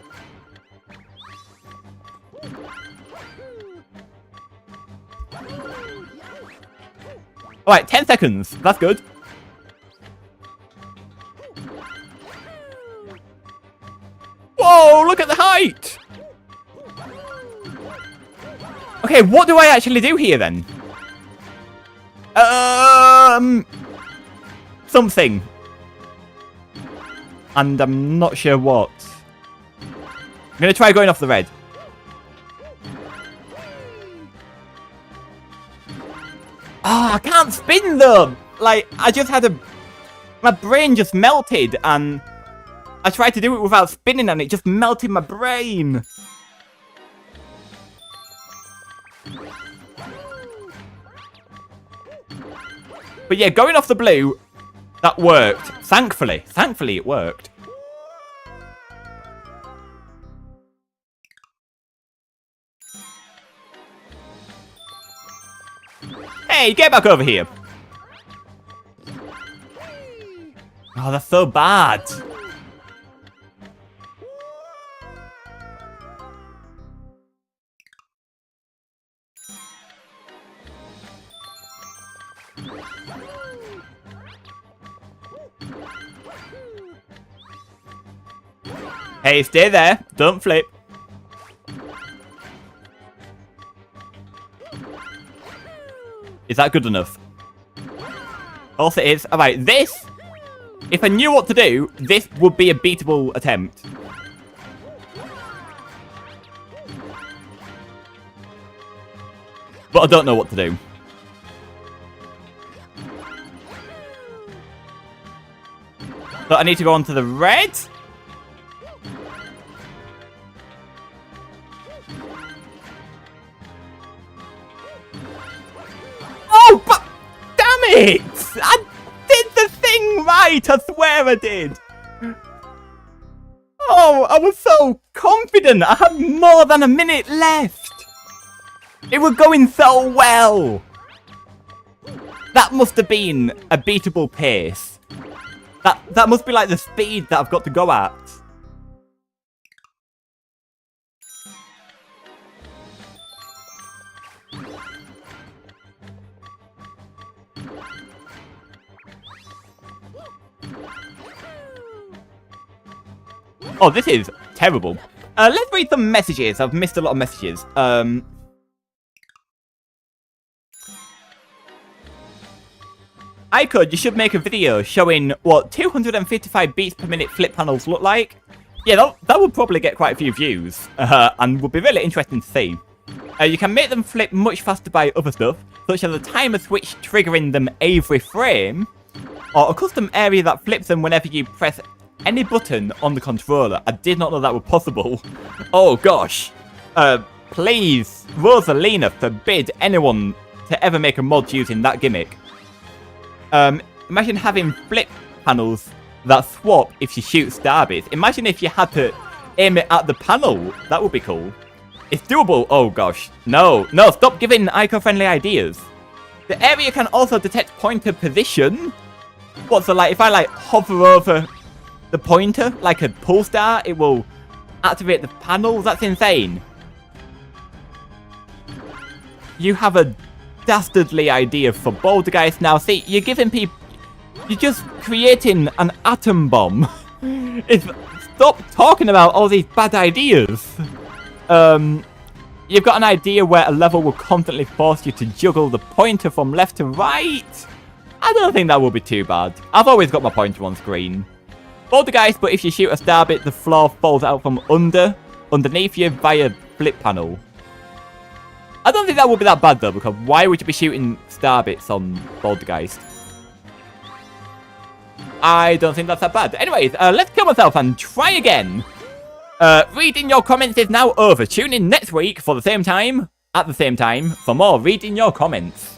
Alright, 10 seconds. That's good. Whoa, look at the height! Okay, what do I actually do here then? Something. And I'm not sure what. I'm going to try going off the red. Ah, I can't spin though. Like, I just had a... My brain just melted and I tried to do it without spinning and it just melted my brain. But yeah, going off the blue, that worked. Thankfully it worked. Hey, get back over here. Oh, that's so bad. Hey, stay there. Don't flip. Is that good enough? Also it is. Alright, this... If I knew what to do, this would be a beatable attempt. But I don't know what to do. So I need to go on to the red. Oh, but damn it! I did the thing right, I swear I did. Oh, I was so confident. I had more than a minute left. It was going so well. That must have been a beatable pace. That must be like the speed that I've got to go at. Oh, this is terrible. Let's read some messages. I've missed a lot of messages. Ico, you should make a video showing what 255 beats per minute flip panels look like. Yeah, that would probably get quite a few views. And would be really interesting to see. You can make them flip much faster by other stuff, such as a timer switch triggering them every frame, or a custom area that flips them whenever you press any button on the controller. I did not know that was possible. Oh gosh. Please, Rosalina, forbid anyone to ever make a mod using that gimmick. Imagine having flip panels that swap if you shoot starbits. Imagine if you had to aim it at the panel. That would be cool. It's doable. Oh gosh. No, stop giving ico-friendly ideas. The area can also detect pointer position. What, so like if I like hover over the pointer like a pull star, it will activate the panels? That's insane. You have a dastardly idea for Bouldergeist now. See, you're giving people... You're just creating an atom bomb. Stop talking about all these bad ideas. You've got an idea where a level will constantly force you to juggle the pointer from left to right. I don't think that will be too bad. I've always got my pointer on screen. Bouldergeist, but if you shoot a starbit, the floor falls out from underneath you via flip panel. I don't think that would be that bad though, because why would you be shooting starbits on Bouldergeist? I don't think that's that bad. Anyways, let's kill myself and try again. Reading your comments is now over. Tune in next week for the same time, at the same time, for more reading your comments.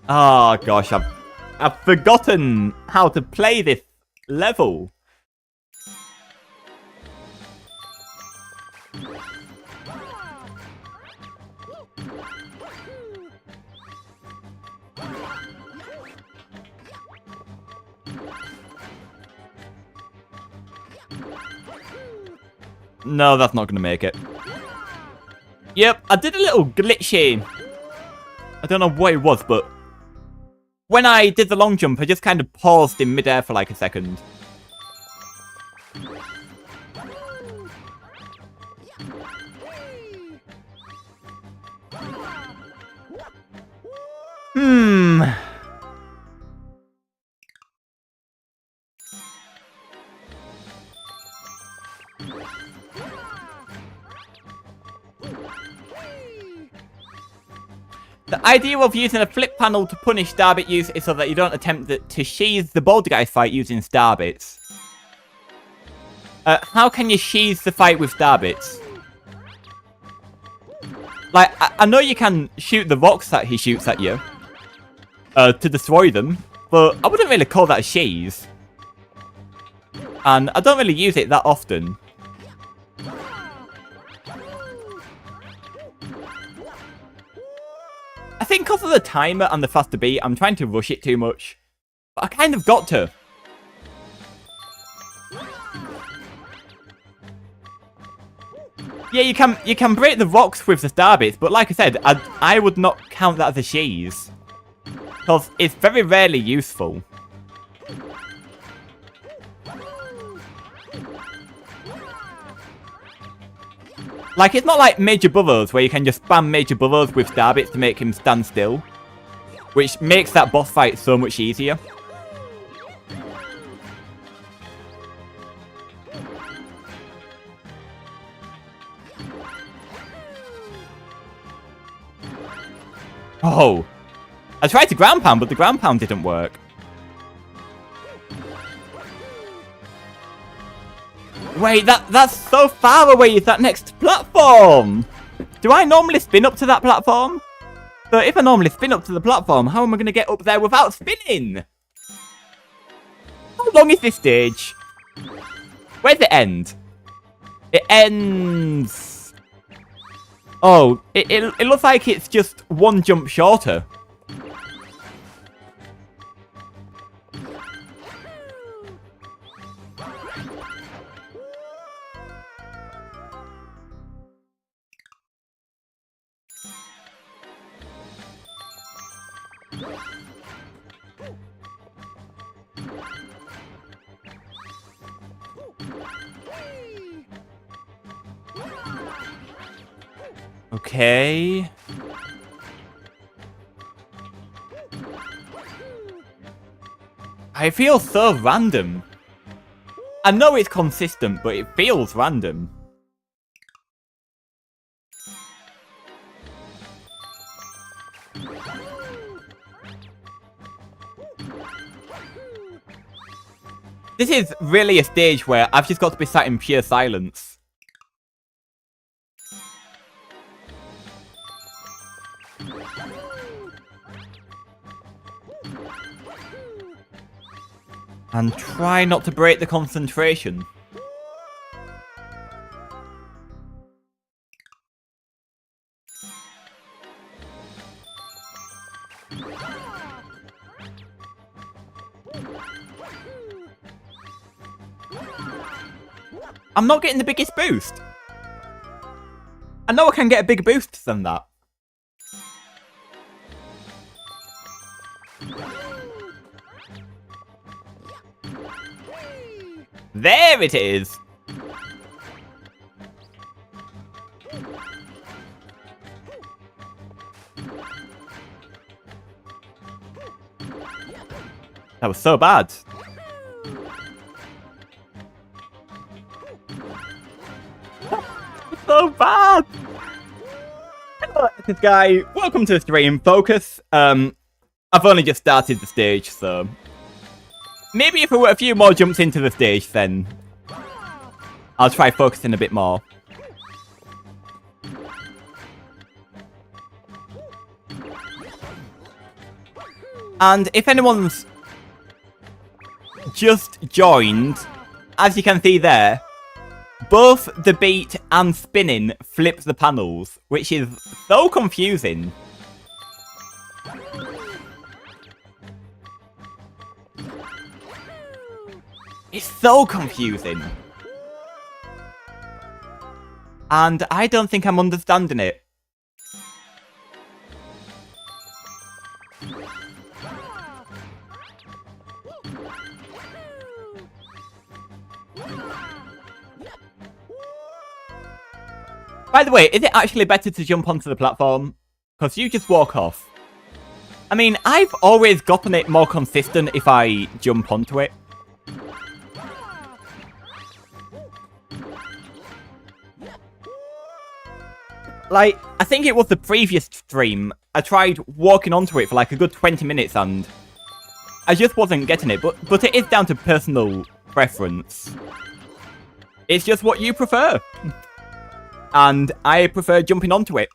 Oh gosh, I've forgotten how to play this level. No, that's not going to make it. Yep, I did a little glitchy. I don't know what it was, but when I did the long jump, I just kind of paused in midair for like a second. The idea of using a flip panel to punish starbit use is so that you don't attempt to sheath the Bouldergeist fight using starbits. How can you sheath the fight with starbits? Like, I know you can shoot the rocks that he shoots at you to destroy them, but I wouldn't really call that a sheath. And I don't really use it that often. I think because of the timer and the faster beat, I'm trying to rush it too much. But I kind of got to. Yeah, you can break the rocks with the starbits, but like I said, I would not count that as a sheath. Because it's very rarely useful. Like, it's not like Major Burrows, where you can just spam Major Burrows with starbits to make him stand still. Which makes that boss fight so much easier. Oh. I tried to ground pound, but the ground pound didn't work. Wait, that's so far away, is that next platform? Do I normally spin up to that platform? So if I normally spin up to the platform, how am I going to get up there without spinning? How long is this stage? Where's it end? It ends... Oh, it looks like it's just one jump shorter. Okay. I feel so random. I know it's consistent, but it feels random. This is really a stage where I've just got to be sat in pure silence. And try not to break the concentration. I'm not getting the biggest boost. I know I can get a bigger boost than that. There it is! That was so bad. So bad! Hello, this guy. Welcome to the stream. Focus. I've only just started the stage, so... Maybe if there were a few more jumps into the stage, then I'll try focusing a bit more. And if anyone's just joined, as you can see there, both the beat and spinning flip the panels, which is so confusing. It's so confusing. And I don't think I'm understanding it. By the way, is it actually better to jump onto the platform? Because you just walk off. I mean, I've always gotten it more consistent if I jump onto it. Like, I think it was the previous stream. I tried walking onto it for like a good 20 minutes and I just wasn't getting it. But it is down to personal preference. It's just what you prefer. And I prefer jumping onto it.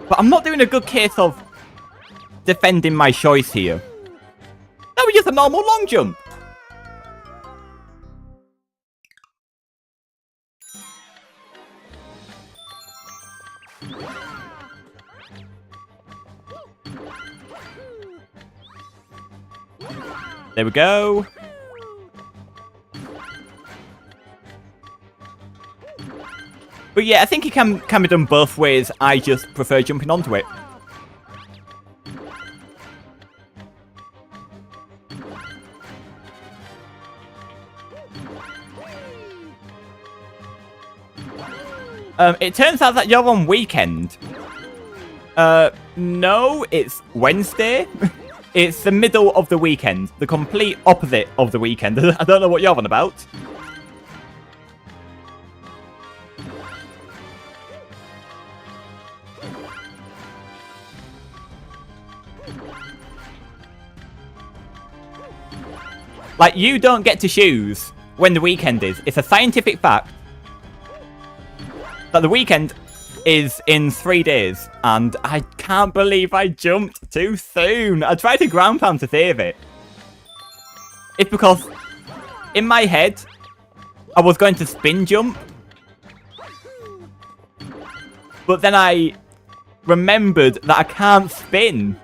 But I'm not doing a good case of defending my choice here. That was just a normal long jump. There we go. But yeah, I think it can be done both ways. I just prefer jumping onto it. It turns out that you're on weekend. No, it's Wednesday. It's the middle of the weekend. The complete opposite of the weekend. I don't know what you're on about. Like, you don't get to choose when the weekend is. It's a scientific fact that the weekend is in 3 days. And I can't believe I jumped too soon. I tried to ground pound to save it. It's because in my head, I was going to spin jump. But then I remembered that I can't spin.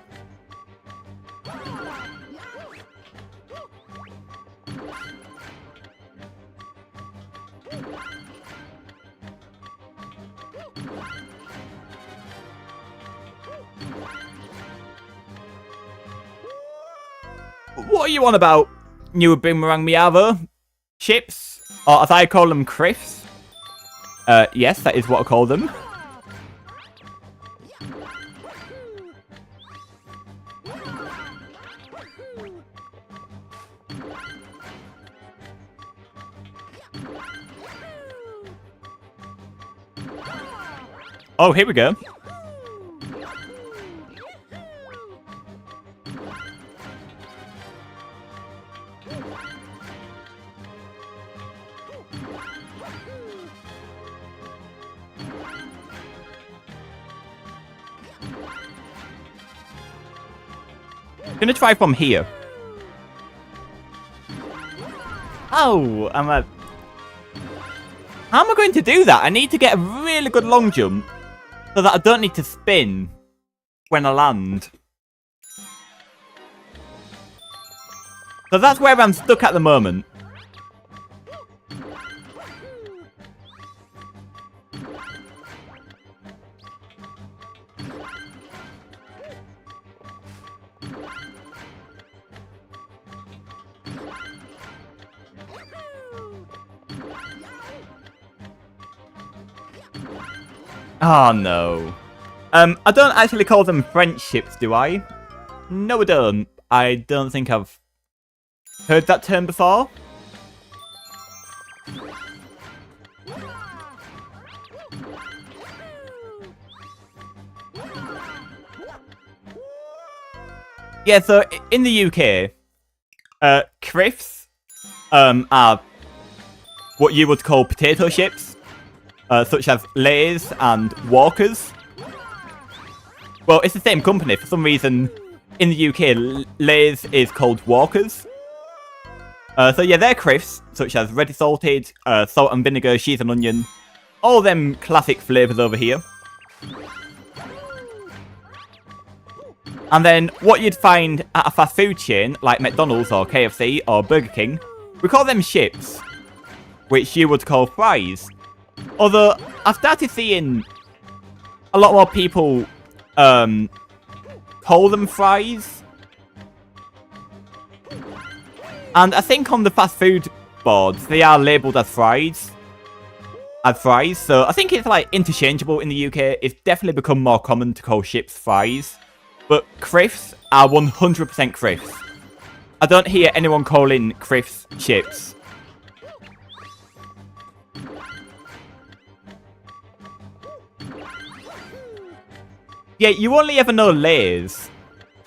What are you on about, new boomerang Miavo? Chips? Or as I call them, criffs? Yes, that is what I call them. Oh, here we go. I'm gonna try from here. Oh, how am I going to do that? I need to get a really good long jump so that I don't need to spin when I land. So that's where I'm stuck at the moment. Oh, no. I don't actually call them friendships, do I? No, I don't. I don't think I've heard that term before. Yeah, so in the UK, criffs are what you would call potato chips. Such as Lay's and Walker's. Well, it's the same company. For some reason, in the UK, Lay's is called Walker's. So yeah, they're criffs, such as ready salted, salt and vinegar, cheese and onion. All them classic flavours over here. And then what you'd find at a fast food chain, like McDonald's or KFC or Burger King, we call them chips, which you would call fries. Although, I've started seeing a lot more people call them fries. And I think on the fast food boards, they are labelled as fries. So I think it's like interchangeable in the UK. It's definitely become more common to call chips fries. But criffs are 100% criffs. I don't hear anyone calling crisps chips. Yeah, you only ever know Lay's.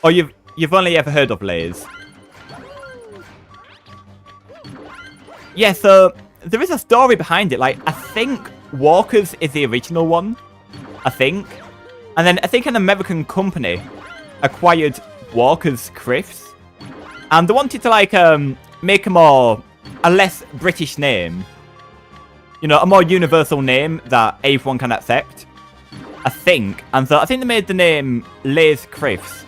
Or you've only ever heard of Lay's. Yeah, so there is a story behind it. Like, I think Walker's is the original one. I think. And then I think an American company acquired Walker's crisps. And they wanted to, like, make a less British name. You know, a more universal name that everyone can accept. I think. And so I think they made the name Lay's Crisps.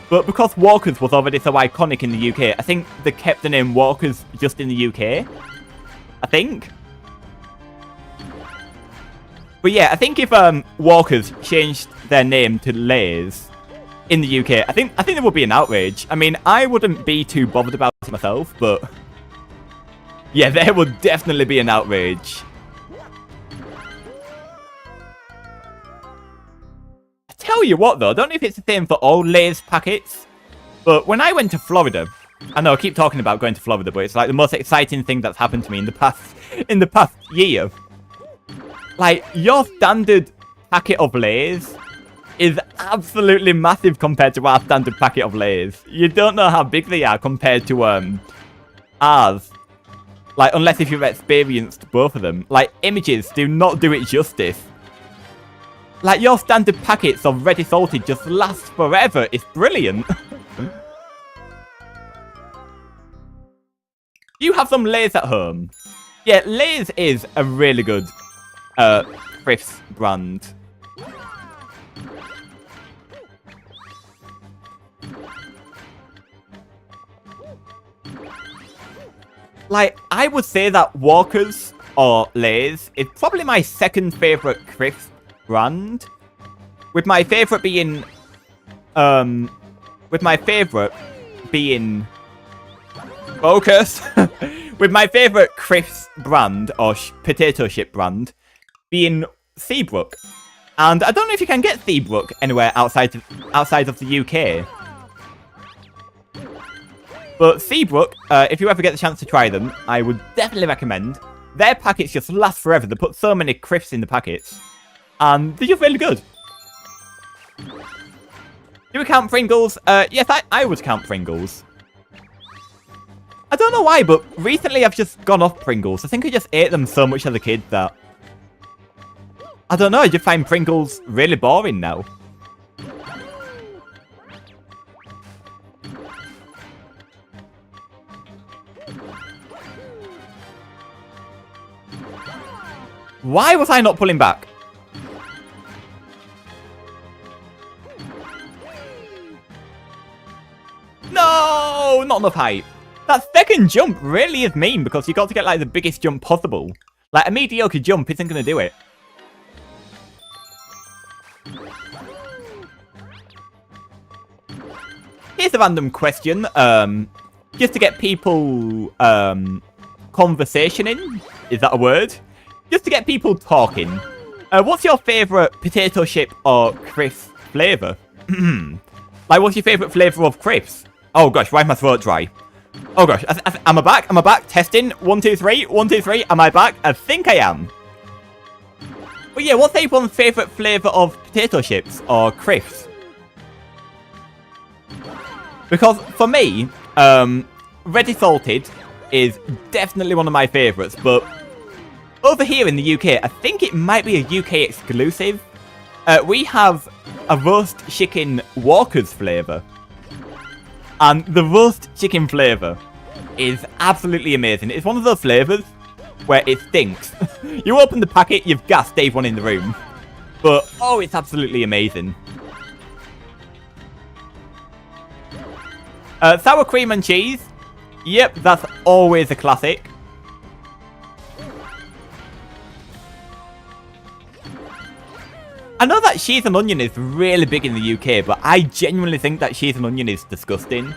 But because Walker's was already so iconic in the UK, I think they kept the name Walker's just in the UK. I think. But yeah, I think if Walker's changed their name to Lay's in the UK, I think there would be an outrage. I mean, I wouldn't be too bothered about it myself, but yeah, there would definitely be an outrage. Tell you what though, I don't know if it's the same for all Lay's packets, but when I went to Florida, I know I keep talking about going to Florida, but it's like the most exciting thing that's happened to me in the past year. Like, your standard packet of Lay's is absolutely massive compared to our standard packet of Lay's. You don't know how big they are compared to ours. Like, unless if you've experienced both of them. Like, images do not do it justice. Like, your standard packets of ready salted just last forever. It's brilliant. You have some Lay's at home. Yeah, Lay's is a really good crisps brand. Like, I would say that Walker's or Lay's is probably my second favourite crisps brand, with my favourite being focus. With my favourite crisps brand or potato chip brand being Seabrook, and I don't know if you can get Seabrook anywhere outside of the UK. But Seabrook, if you ever get the chance to try them, I would definitely recommend. Their packets just last forever. They put so many crisps in the packets. And they're just really good. Do we count Pringles? Yes, I would count Pringles. I don't know why, but recently I've just gone off Pringles. I think I just ate them so much as a kid that... I don't know, I just find Pringles really boring now. Why was I not pulling back? No, not enough height. That second jump really is mean because you got to get like the biggest jump possible. Like a mediocre jump isn't going to do it. Here's a random question. Just to get people conversation in. Is that a word? Just to get people talking. What's your favourite potato chip or crisp flavour? Like, what's your favourite flavour of crisps? Oh gosh, why is my throat dry? Oh gosh, am I back? Am I back? Testing. 1, 2, 3. 1, 2, 3. Am I back? I think I am. But yeah, what's everyone's favourite flavour of potato chips or crisps? Because for me, ready salted is definitely one of my favourites, but over here in the UK, I think it might be a UK exclusive. We have a roast chicken Walker's flavour. And the roast chicken flavour is absolutely amazing. It's one of those flavours where it stinks. You open the packet, you've gassed everyone in the room. But, oh, it's absolutely amazing. Sour cream and cheese. Yep, that's always a classic. I know that cheese and onion is really big in the UK, but I genuinely think that cheese and onion is disgusting.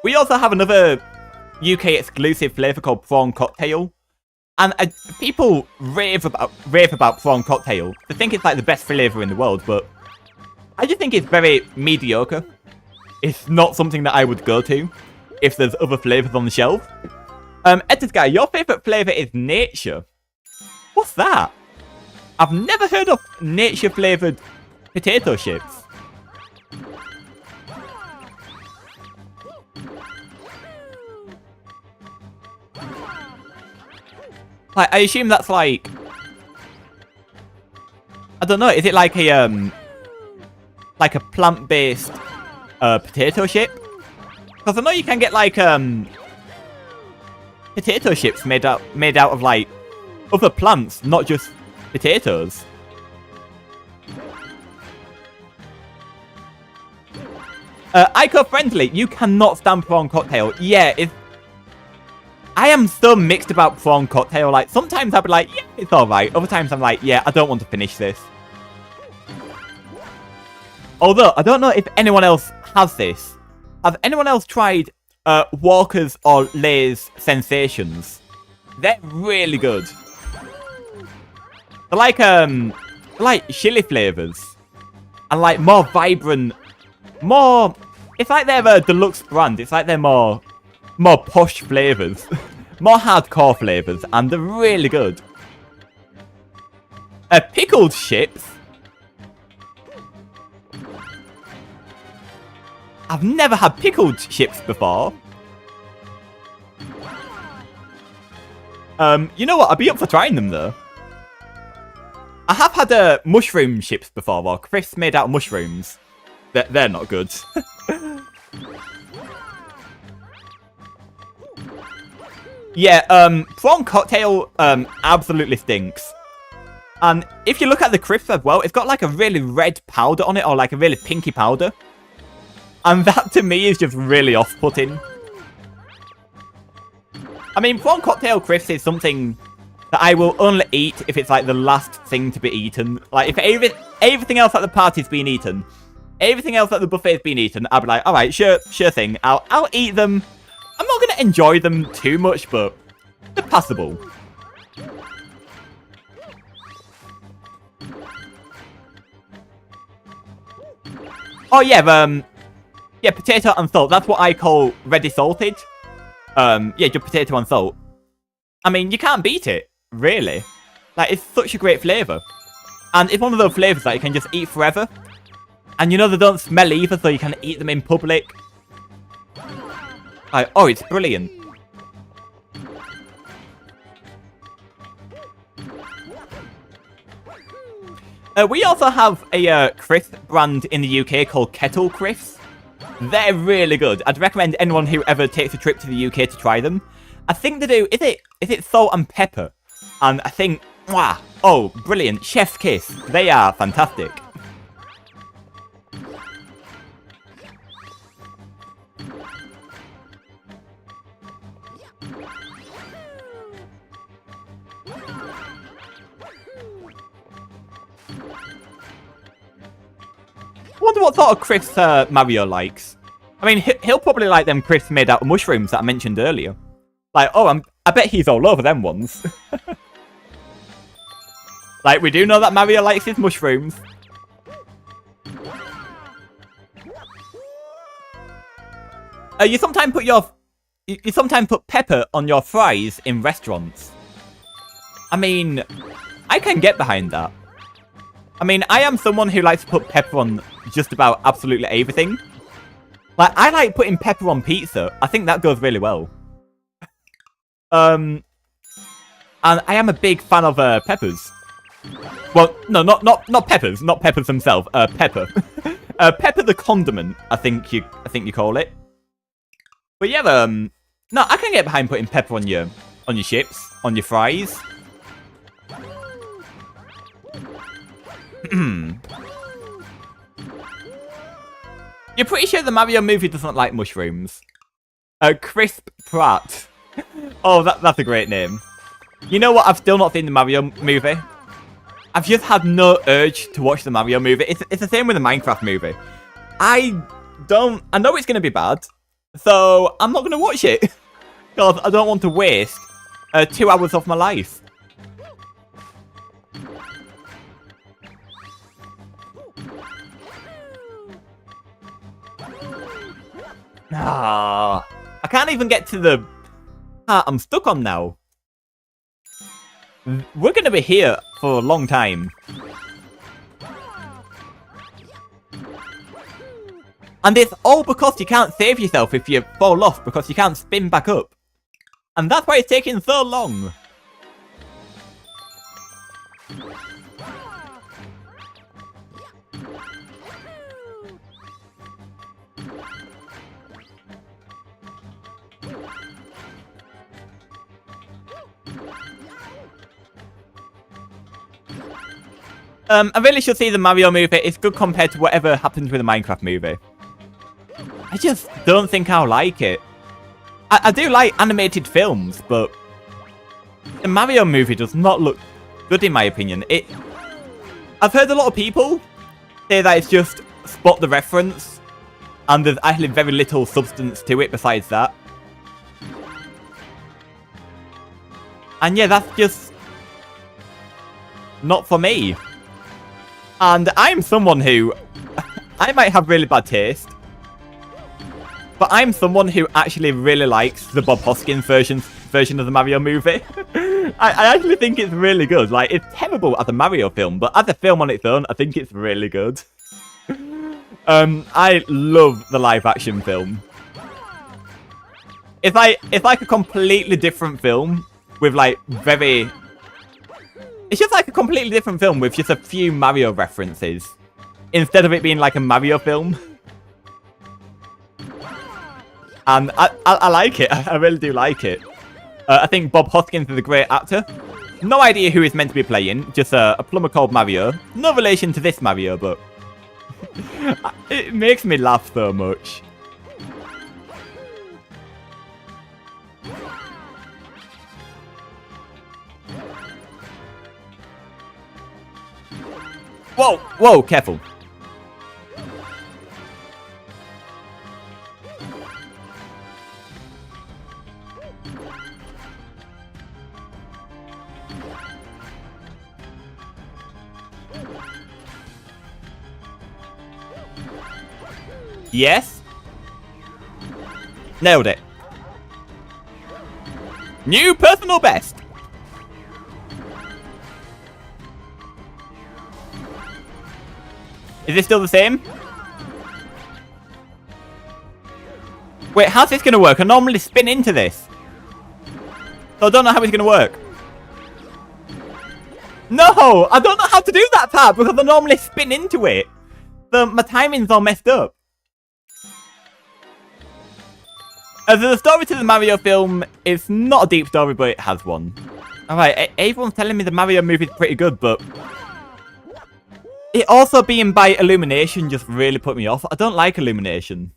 We also have another UK exclusive flavour called prawn cocktail. And people rave about prawn cocktail. They think it's like the best flavour in the world, but I just think it's very mediocre. It's not something that I would go to. if there's other flavours on the shelf. Edward Guy, your favourite flavour is nature. What's that? I've never heard of nature flavoured potato chips. Like, I assume that's like, I don't know, is it like a plant-based potato chip? Because I know you can get like potato chips made out of like other plants, not just potatoes. Ico-friendly, you cannot stand prawn cocktail. Yeah, I am so mixed about prawn cocktail. Like, sometimes I'll be like, yeah, it's alright. Other times I'm like, yeah, I don't want to finish this. Although, I don't know if anyone else has this. Has anyone else tried Walker's or Lay's Sensations? They're really good. They're like chili flavours. And like more vibrant, more... It's like they're a deluxe brand. It's like they're more posh flavours. More hardcore flavours. And they're really good. Pickled chips. I've never had pickled chips before. You know what? I'd be up for trying them though. I have had mushroom chips before, or crisps made out of mushrooms. They're not good. Yeah, prawn cocktail absolutely stinks. And if you look at the crisp as well, it's got like a really red powder on it, or like a really pinky powder. And that to me is just really off-putting. I mean, prawn cocktail crisps is something that I will only eat if it's like the last thing to be eaten. Like if everything else at the party's been eaten, everything else at the buffet's been eaten, I'll be like, all right, sure thing. I'll eat them. I'm not gonna enjoy them too much, but they're passable. Oh yeah, yeah, potato and salt. That's what I call ready salted. Yeah, just potato and salt. I mean, you can't beat it, really. Like, it's such a great flavour. And it's one of those flavours that you can just eat forever. And you know they don't smell either, so you can eat them in public. Like, oh, it's brilliant. We also have a crisp brand in the UK called Kettle Crisps. They're really good. I'd recommend anyone who ever takes a trip to the UK to try them. I think they do... Is it salt and pepper? And I think... Mwah, oh, brilliant. Chef's kiss. They are fantastic. I wonder what sort of crisps Mario likes. I mean, he'll probably like them crisps made out of mushrooms that I mentioned earlier. Like, oh, I bet he's all over them ones. Like, we do know that Mario likes his mushrooms. You sometimes put pepper on your fries in restaurants. I mean, I can get behind that. I mean, I am someone who likes to put pepper on just about absolutely everything. Like, I like putting pepper on pizza. I think that goes really well. And I am a big fan of peppers. Well, no, not peppers. Not peppers themselves. Pepper. Pepper the condiment, I think you call it. But yeah, no, I can get behind putting pepper on your chips, on your fries. You're pretty sure the Mario movie doesn't like mushrooms. Crisp Pratt. Oh, that's a great name. You know what? I've still not seen the Mario movie. I've just had no urge to watch the Mario movie. It's the same with the Minecraft movie. I know it's going to be bad, so I'm not going to watch it. Because I don't want to waste 2 hours of my life. I can't even get to the part I'm stuck on now. We're going to be here for a long time. And it's all because you can't save yourself if you fall off, because you can't spin back up. And that's why it's taking so long. I really should see the Mario movie. It's good compared to whatever happens with the Minecraft movie. I just don't think I'll like it. I do like animated films, but the Mario movie does not look good in my opinion. I've heard a lot of people say that it's just spot the reference, and there's actually very little substance to it besides that. And yeah, that's just not for me. And I'm someone who, I might have really bad taste, but I'm someone who actually really likes the Bob Hoskins version of the Mario movie. I actually think it's really good. Like, it's terrible as a Mario film, but as a film on its own, I think it's really good. I love the live action film. It's like a completely different film with like very... It's just like a completely different film with just a few Mario references, instead of it being like a Mario film. And I like it. I really do like it. I think Bob Hoskins is a great actor. No idea who he's meant to be playing. Just a plumber called Mario. No relation to this Mario, but it makes me laugh so much. Whoa, whoa, careful. Yes. Nailed it. New personal best. Is this still the same? Wait, how's this going to work? I normally spin into this. So I don't know how it's going to work. No! I don't know how to do that part because I normally spin into it. So my timing's all messed up. The story to the Mario film is not a deep story, but it has one. Alright, everyone's telling me the Mario movie is pretty good, but... it also being by Illumination just really put me off. I don't like Illumination.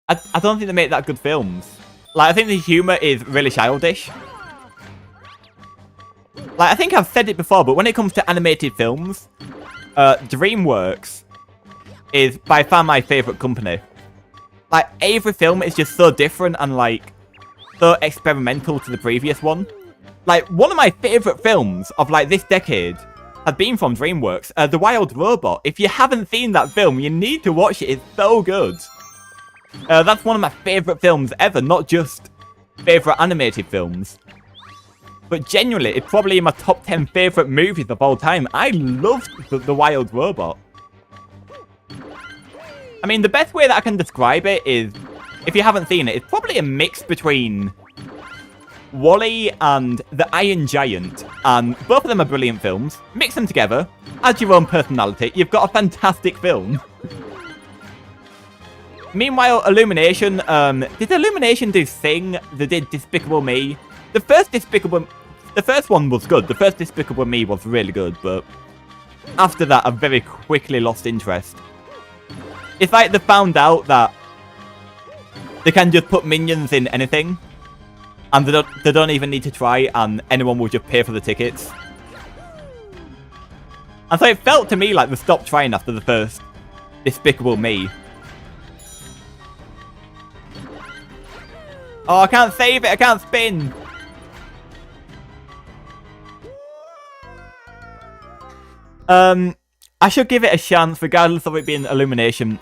I don't think they make that good films. Like, I think the humour is really childish. Like, I think I've said it before, but when it comes to animated films, DreamWorks is by far my favourite company. Like, every film is just so different and, like, so experimental to the previous one. Like, one of my favourite films of, like, this decade has been from DreamWorks, The Wild Robot. If you haven't seen that film, you need to watch it. It's so good. That's one of my favourite films ever, not just favourite animated films. But genuinely, it's probably in my top 10 favourite movies of all time. I loved The Wild Robot. I mean, the best way that I can describe it is, if you haven't seen it, it's probably a mix between WALL-E and The Iron Giant. And both of them are brilliant films. Mix them together, add your own personality, you've got a fantastic film. Meanwhile, Illumination, did Illumination do Sing? They did Despicable Me. The first one was good. The first Despicable Me was really good, but after that, I very quickly lost interest. It's like they found out that they can just put minions in anything, and they don't even need to try, and anyone will just pay for the tickets. And so it felt to me like they stopped trying after the first Despicable Me. Oh, I can't save it. I can't spin. I should give it a chance, regardless of it being an Illumination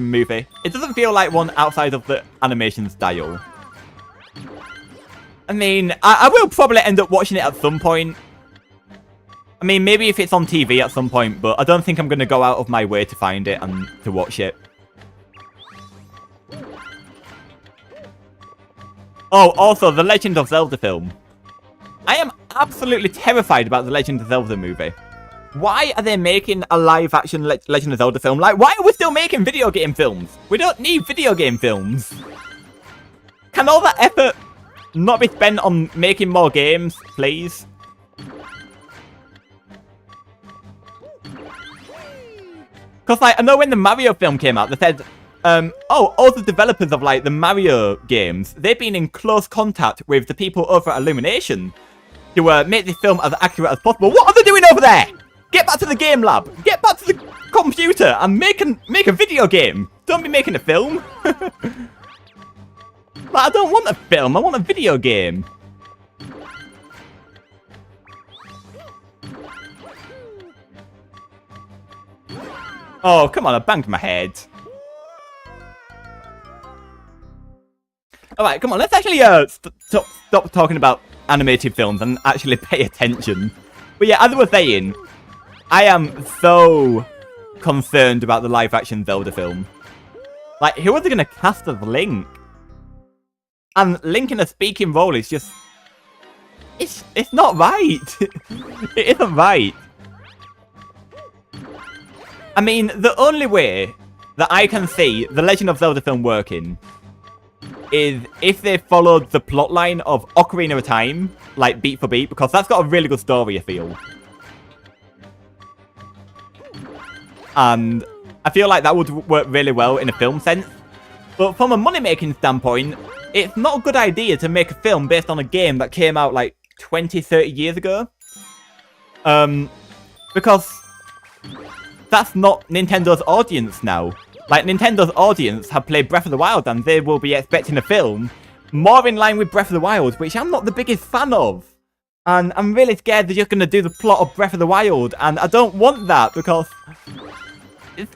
movie. It doesn't feel like one outside of the animation style. I mean, I will probably end up watching it at some point. I mean, maybe if it's on TV at some point, but I don't think I'm going to go out of my way to find it and to watch it. Oh, also, the Legend of Zelda film. I am absolutely terrified about the Legend of Zelda movie. Why are they making a live-action Legend of Zelda film? Like, why are we still making video game films? We don't need video game films. Can all that effort not be spent on making more games, please? Because, like, I know when the Mario film came out, they said, oh, all the developers of, like, the Mario games, they've been in close contact with the people over at Illumination to make this film as accurate as possible. What are they doing over there? Get back to the game lab. Get back to the computer and make a video game. Don't be making a film. But I don't want a film. I want a video game. Oh, come on. I banged my head. Alright, come on. Let's actually stop talking about animated films and actually pay attention. But yeah, as I was saying, I am so concerned about the live-action Zelda film. Like, who are they going to cast as Link? And Link in a speaking role is just... It's not right. It isn't right. I mean, the only way that I can see the Legend of Zelda film working is if they followed the plotline of Ocarina of Time, like beat for beat, because that's got a really good story, I feel. And I feel like that would work really well in a film sense. But from a money-making standpoint, it's not a good idea to make a film based on a game that came out like 20, 30 years ago. Because that's not Nintendo's audience now. Like, Nintendo's audience have played Breath of the Wild and they will be expecting a film more in line with Breath of the Wild, which I'm not the biggest fan of. And I'm really scared they're just going to do the plot of Breath of the Wild, and I don't want that because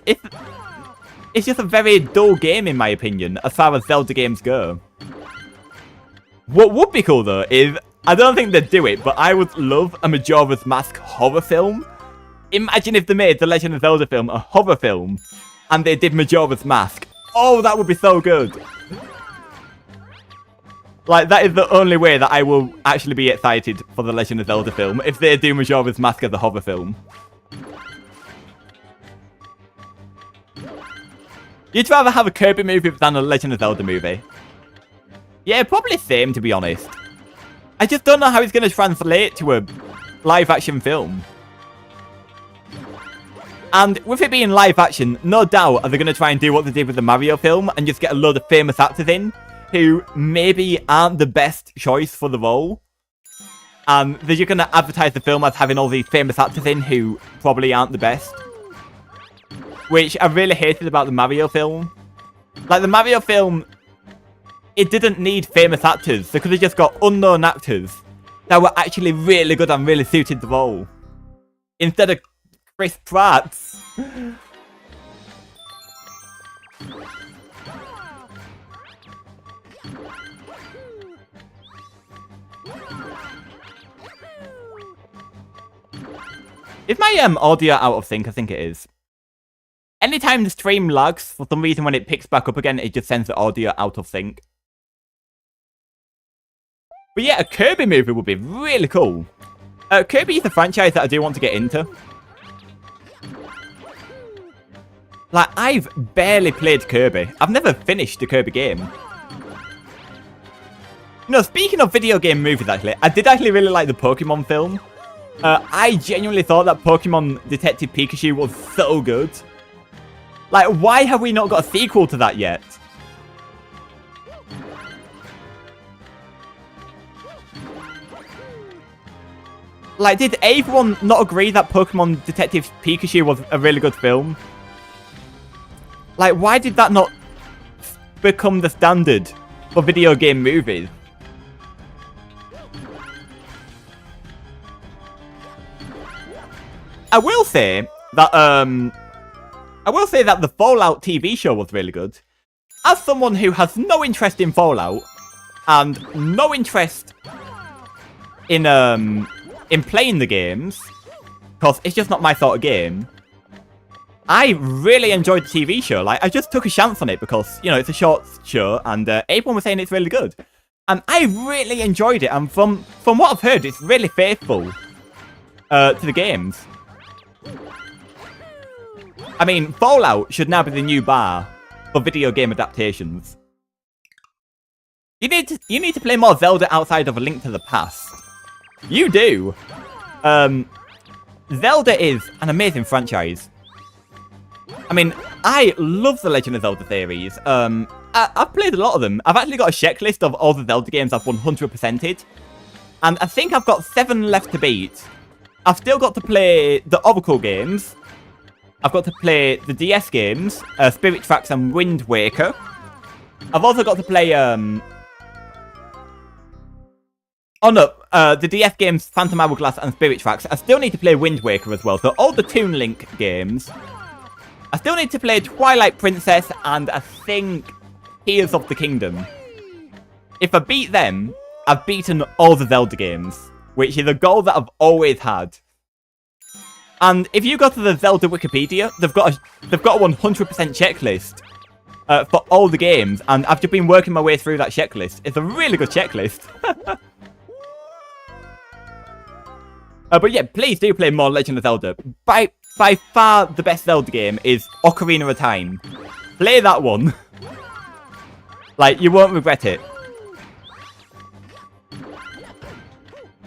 it's just a very dull game in my opinion, as far as Zelda games go. What would be cool though is, I don't think they'd do it, but I would love a Majora's Mask horror film. Imagine if they made the Legend of Zelda film a horror film, and they did Majora's Mask. Oh, that would be so good. Like, that is the only way that I will actually be excited for the Legend of Zelda film, if they do Majora's Mask as a horror film. You'd rather have a Kirby movie than a Legend of Zelda movie? Yeah, probably same, to be honest. I just don't know how it's going to translate to a live-action film. And with it being live-action, no doubt are they going to try and do what they did with the Mario film and just get a load of famous actors in who maybe aren't the best choice for the role. And they're just going to advertise the film as having all these famous actors in who probably aren't the best. Which I really hated about the Mario film. Like, the Mario film, it didn't need famous actors. They could have just got unknown actors that were actually really good and really suited the role. Instead of Chris Pratt. Is my audio out of sync? I think it is. Anytime the stream lags, for some reason when it picks back up again, it just sends the audio out of sync. But yeah, a Kirby movie would be really cool. Kirby is a franchise that I do want to get into. Like, I've barely played Kirby. I've never finished a Kirby game. You know, speaking of video game movies, actually, I did actually really like the Pokemon film. I genuinely thought that Pokemon Detective Pikachu was so good. Like, why have we not got a sequel to that yet? Like, did everyone not agree that Pokemon Detective Pikachu was a really good film? Like, why did that not become the standard for video game movies? I will say that the Fallout TV show was really good. As someone who has no interest in Fallout, and no interest in playing the games, because it's just not my sort of game, I really enjoyed the TV show. Like, I just took a chance on it because, you know, it's a short show, and everyone was saying it's really good. And I really enjoyed it, and from what I've heard, it's really faithful to the games. I mean, Fallout should now be the new bar for video game adaptations. You need to play more Zelda outside of A Link to the Past. You do. Zelda is an amazing franchise. I mean, I love the Legend of Zelda series. I've played a lot of them. I've actually got a checklist of all the Zelda games I've 100%ed. And I think I've got 7 left to beat. I've still got to play the Oracle games. I've got to play the DS games, Spirit Tracks and Wind Waker. I've also got to play, the DS games, Phantom Hourglass and Spirit Tracks. I still need to play Wind Waker as well. So all the Toon Link games. I still need to play Twilight Princess and I think Tears of the Kingdom. If I beat them, I've beaten all the Zelda games, which is a goal that I've always had. And if you go to the Zelda Wikipedia, they've got a 100% checklist for all the games, and I've just been working my way through that checklist. It's a really good checklist. But yeah, please do play more Legend of Zelda. By far, the best Zelda game is Ocarina of Time. Play that one. Like, you won't regret it.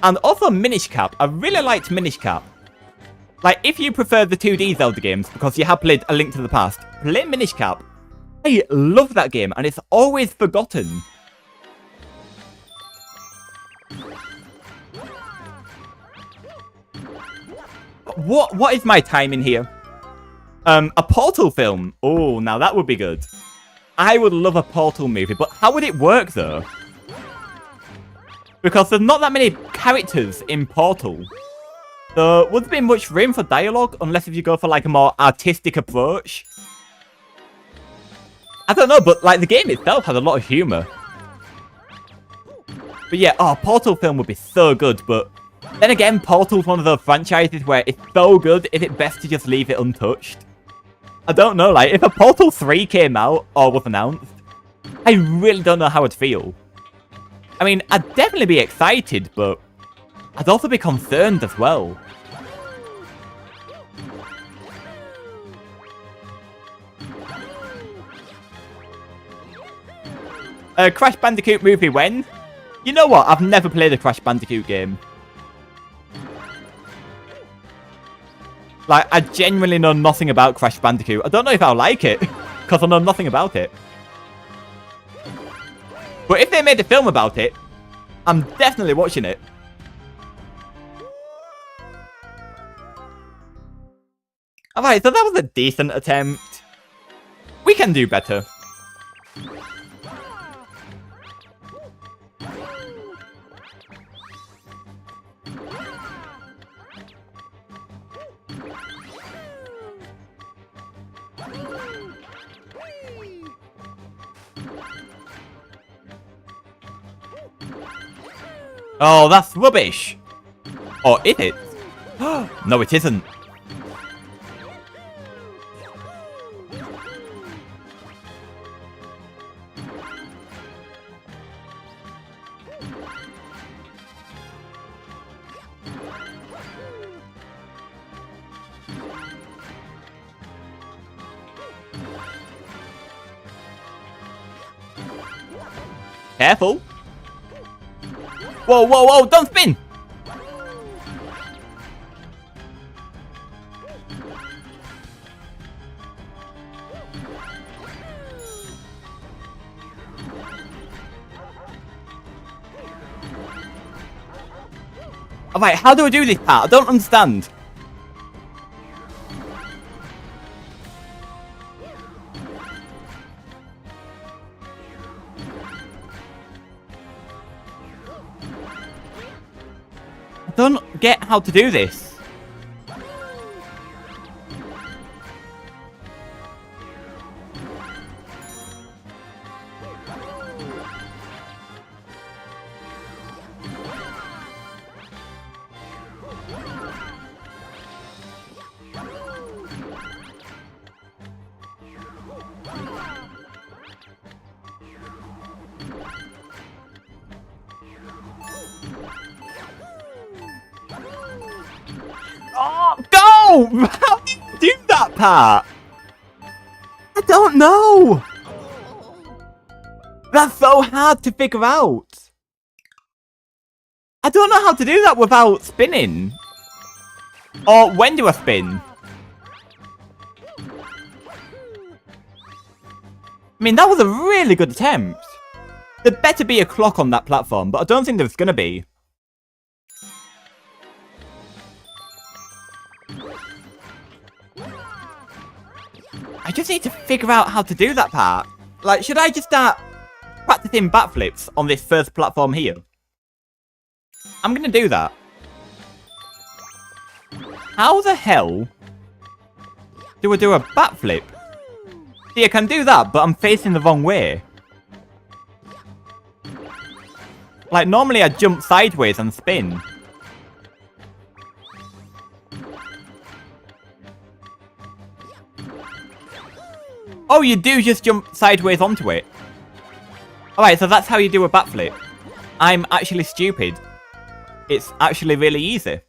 And also Minish Cap. I really liked Minish Cap. Like, if you prefer the 2D Zelda games, because you have played A Link to the Past, play Minish Cap. I love that game, and it's always forgotten. What is my time in here? A Portal film. Oh, now that would be good. I would love a Portal movie, but how would it work, though? Because there's not that many characters in Portal. So, would there be much room for dialogue, unless if you go for, like, a more artistic approach? I don't know, but, like, the game itself has a lot of humour. But yeah, Portal film would be so good, but then again, Portal's one of those franchises where it's so good, is it best to just leave it untouched? I don't know, like, if a Portal 3 came out, or was announced, I really don't know how I'd feel. I mean, I'd definitely be excited, but I'd also be concerned as well. Crash Bandicoot movie when? You know what? I've never played a Crash Bandicoot game. Like, I genuinely know nothing about Crash Bandicoot. I don't know if I'll like it, because I know nothing about it. But if they made a film about it, I'm definitely watching it. Alright, so that was a decent attempt. We can do better. Oh, that's rubbish. Or is it? No, it isn't. Careful. Whoa, whoa, whoa, don't spin! Alright, how do I do this part? I don't understand. I don't get how to do this. No! How do you do that part? I don't know! That's so hard to figure out. I don't know how to do that without spinning. Or when do I spin? I mean, that was a really good attempt. There'd better be a clock on that platform, but I don't think there's gonna be. I just need to figure out how to do that part. Like, should I just start practicing backflips on this first platform here? I'm gonna do that. How the hell do I do a backflip? See, I can do that, but I'm facing the wrong way. Like, normally I jump sideways and spin. Oh, you do just jump sideways onto it. Alright, so that's how you do a backflip. I'm actually stupid. It's actually really easy.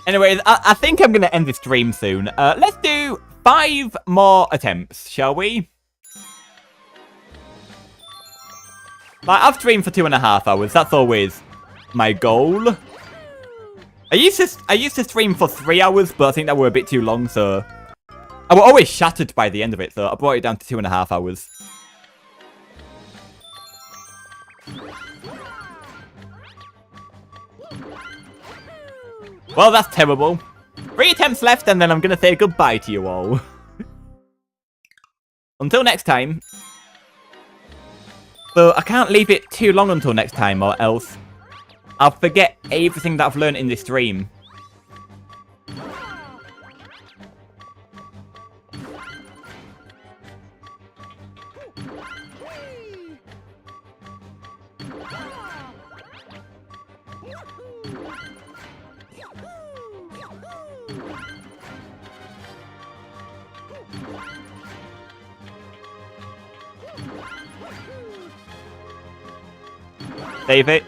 Anyways, I think I'm going to end this stream soon. Let's do 5 more attempts, shall we? Like, I've streamed for 2.5 hours. That's always my goal. I used to stream for 3 hours, but I think that were a bit too long, so... I was always shattered by the end of it, so I brought it down to 2.5 hours. Well, that's terrible. 3 attempts left, and then I'm going to say goodbye to you all. Until next time. But I can't leave it too long until next time, or else I'll forget everything that I've learned in this stream. Save it.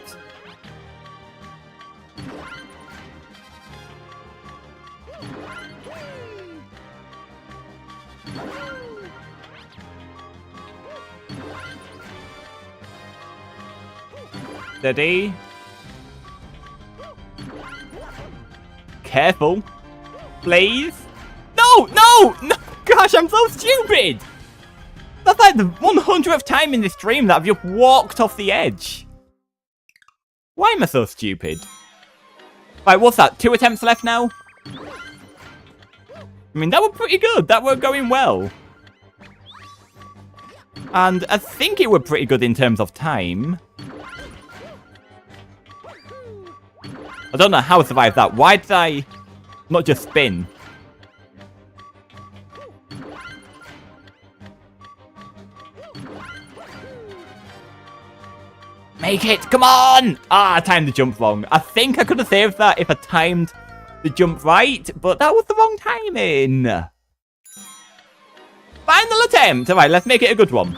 Steady. Careful. Please. No! No! No! Gosh, I'm so stupid! That's like the 100th time in this stream that I've just walked off the edge. Why am I so stupid? Right, what's that? 2 attempts left now? I mean, that were pretty good. That were going well. And I think it were pretty good in terms of time. I don't know how I survived that. Why did I not just spin? Make it! Come on! Ah, I timed the jump wrong. I think I could have saved that if I timed the jump right, but that was the wrong timing. Final attempt! Alright, let's make it a good one.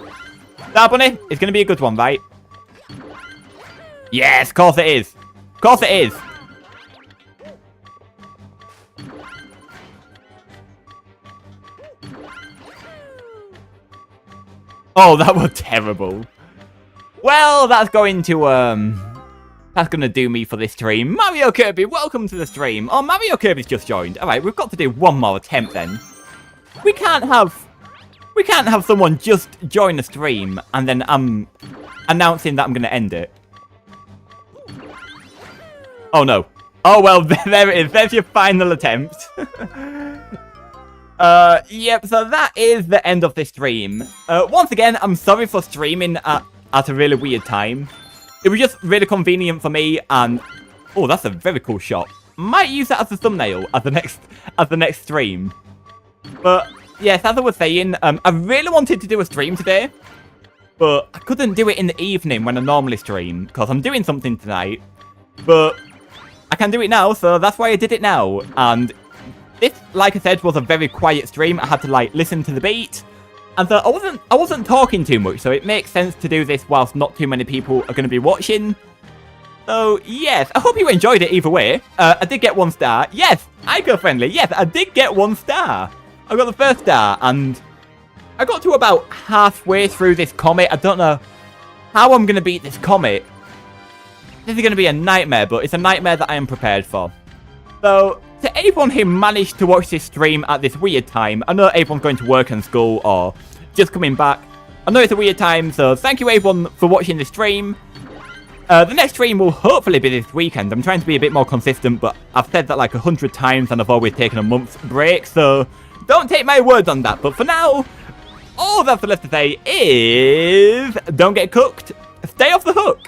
That bunny, it's going to be a good one, right? Yes, of course it is. Of course it is. Oh, that was terrible. Well, that's going to do me for this stream. Mario Kirby, welcome to the stream. Oh, Mario Kirby's just joined. All right, we've got to do one more attempt then. We can't have someone just join the stream and then I'm announcing that I'm going to end it. Oh no. Oh well, there it is. There's your final attempt. Yep, so that is the end of this stream. Once again, I'm sorry for streaming at a really weird time. It was just really convenient for me, and oh, that's a very cool shot. Might use that as a thumbnail as the next stream. But yes, as I was saying, I really wanted to do a stream today, but I couldn't do it in the evening when I normally stream because I'm doing something tonight. But I can do it now, so that's why I did it now. And this, like I said, was a very quiet stream. I had to like listen to the beat And so I wasn't talking too much, so it makes sense to do this whilst not too many people are going to be watching. So, yes, I hope you enjoyed it either way. I did get 1 star. Yes, icofriendly. Yes, I did get 1 star. I got the first star, and I got to about halfway through this comet. I don't know how I'm going to beat this comet. This is going to be a nightmare, but it's a nightmare that I am prepared for. So, to anyone who managed to watch this stream at this weird time, I know everyone's going to work and school or just coming back. I know it's a weird time, so thank you everyone for watching the stream. The next stream will hopefully be this weekend. I'm trying to be a bit more consistent, but I've said that like 100 times and I've always taken a month's break, so don't take my words on that. But for now, all that's left to say is don't get cooked, stay off the hook.